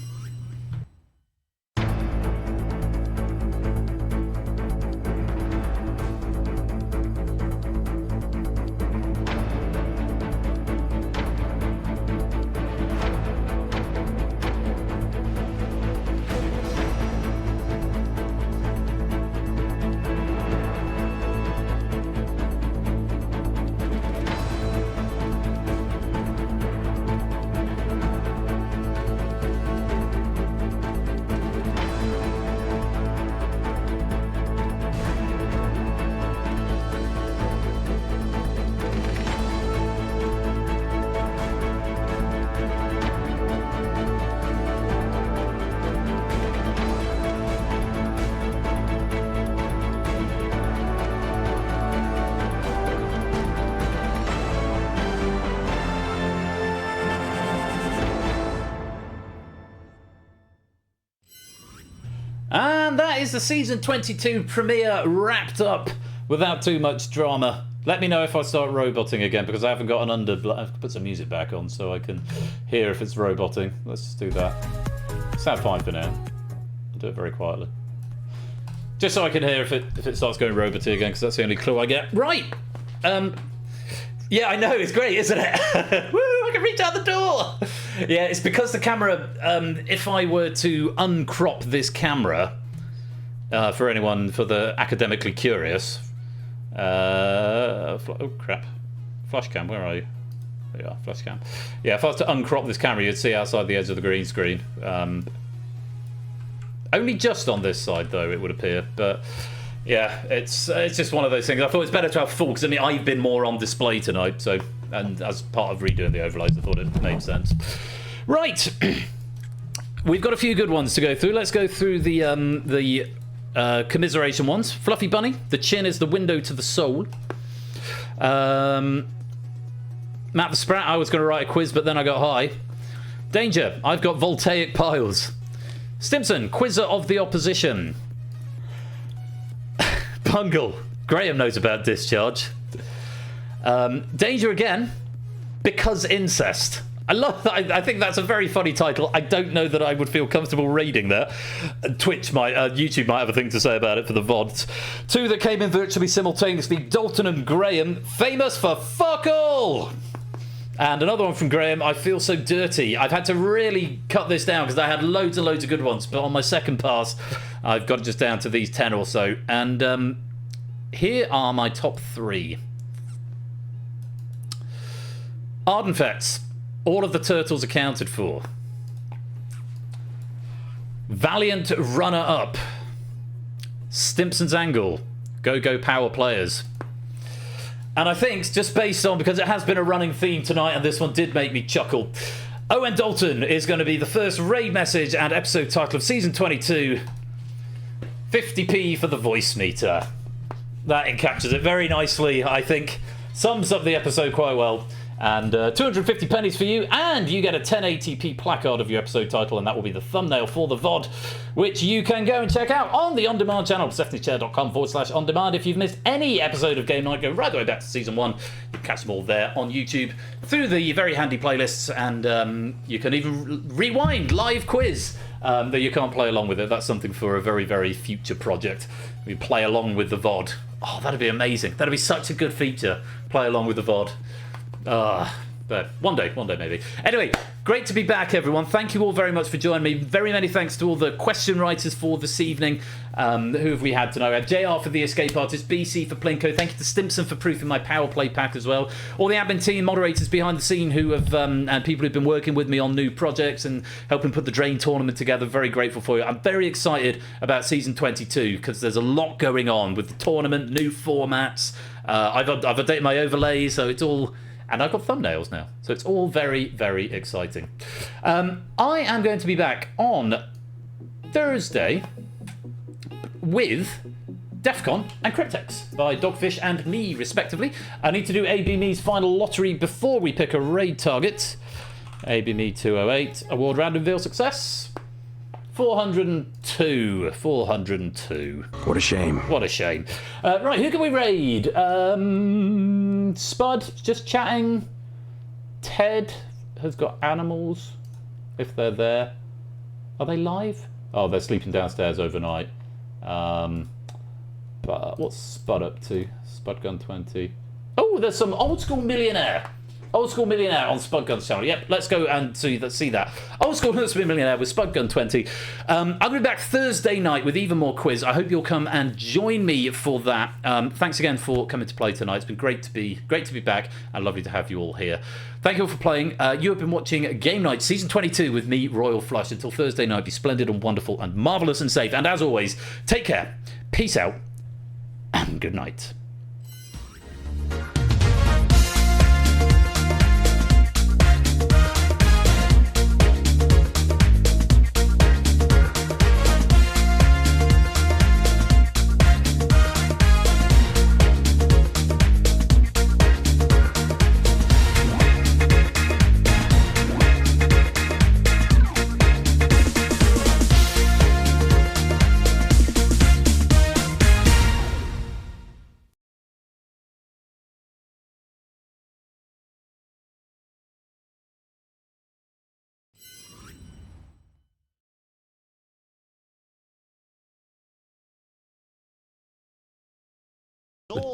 is the season 22 premiere wrapped up without too much drama. Let me know if I start roboting again, because I haven't got an I have to put some music back on so I can hear if it's roboting. Let's just do that. Sound fine for now. I'll do it very quietly. Just so I can hear if it starts going roboty again, because that's the only clue I get. Right! Yeah, I know, it's great, isn't it? Woo, I can reach out the door! Yeah, it's because the camera, if I were to uncrop this camera, for the academically curious, oh crap. Flash cam, where are you? There you are, flash cam. Yeah, if I was to uncrop this camera, you'd see outside the edge of the green screen. Only just on this side, though, it would appear. But yeah, it's just one of those things. I thought it's better to have full, because I mean, I've been more on display tonight, so, and as part of redoing the overlays, I thought it made sense. Right, we've got a few good ones to go through. Let's go through the commiseration ones. Fluffy Bunny, the chin is the window to the soul. Matt the Sprat, I was going to write a quiz, but then I got high. Danger, I've got voltaic piles. Stimson, quizzer of the opposition. Bungle, Graham knows about discharge. Danger again, because incest. I love that. I think that's a very funny title. I don't know that I would feel comfortable reading that. YouTube might have a thing to say about it for the VODs. Two that came in virtually simultaneously. Dalton and Graham, famous for fuck all. And another one from Graham, I feel so dirty. I've had to really cut this down because I had loads and loads of good ones, but on my second pass, I've got it just down to these 10 or so. And here are my top 3. Ardenfets, all of the turtles accounted for. Valiant runner-up. Stimpson's Angle, Go Power Players. And I think, just based on, because it has been a running theme tonight, and this one did make me chuckle, Owen Dalton is going to be the first raid message and episode title of Season 22. 50p for the voice meter. That encaptures it very nicely, I think. Sums up the episode quite well. And 250 pennies for you, and you get a 1080p placard of your episode title, and that will be the thumbnail for the VOD, which you can go and check out on the on-demand channel, stephaniechair.com/on-demand. If you've missed any episode of Game Night, go right the way back to Season 1. You can catch them all there on YouTube through the very handy playlists, and you can even rewind live quiz, though you can't play along with it. That's something for a very, very future project. We play along with the VOD. Oh, that'd be amazing. That'd be such a good feature, play along with the VOD. But one day maybe. Anyway, great to be back, everyone. Thank you all very much for joining me. Very many thanks to all the question writers for this evening. Who have we had tonight? We had JR for the Escape Artist, BC for Plinko. Thank you to Stimson for proofing my PowerPlay pack as well. All the admin team, moderators behind the scene who have, and people who've been working with me on new projects and helping put the Drain tournament together. Very grateful for you. I'm very excited about Season 22 because there's a lot going on with the tournament, new formats. I've updated my overlays, so it's all... And I've got thumbnails now. So it's all very, very exciting. I am going to be back on Thursday with Defcon and Cryptex by Dogfish and me, respectively. I need to do AB Me's final lottery before we pick a raid target. AB Me 208. Award random veal success. 402. 402. What a shame. What a shame. Right, who can we raid? Spud, just chatting. Ted has got animals, if they're there. Are they live? Oh, they're sleeping downstairs overnight. But what's Spud up to? Spudgun 20. Oh, there's some old school millionaire. Old School Millionaire on Spudgun's channel. Yep, let's go and see that. Old School Millionaire with Spudgun 20. I'm going to be back Thursday night with even more quiz. I hope you'll come and join me for that. Thanks again for coming to play tonight. It's been great to be back and lovely to have you all here. Thank you all for playing. You have been watching Game Night Season 22 with me, Royal Flush. Until Thursday night, be splendid and wonderful and marvellous and safe. And as always, take care, peace out, and good night.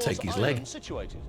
take his leg. Situated.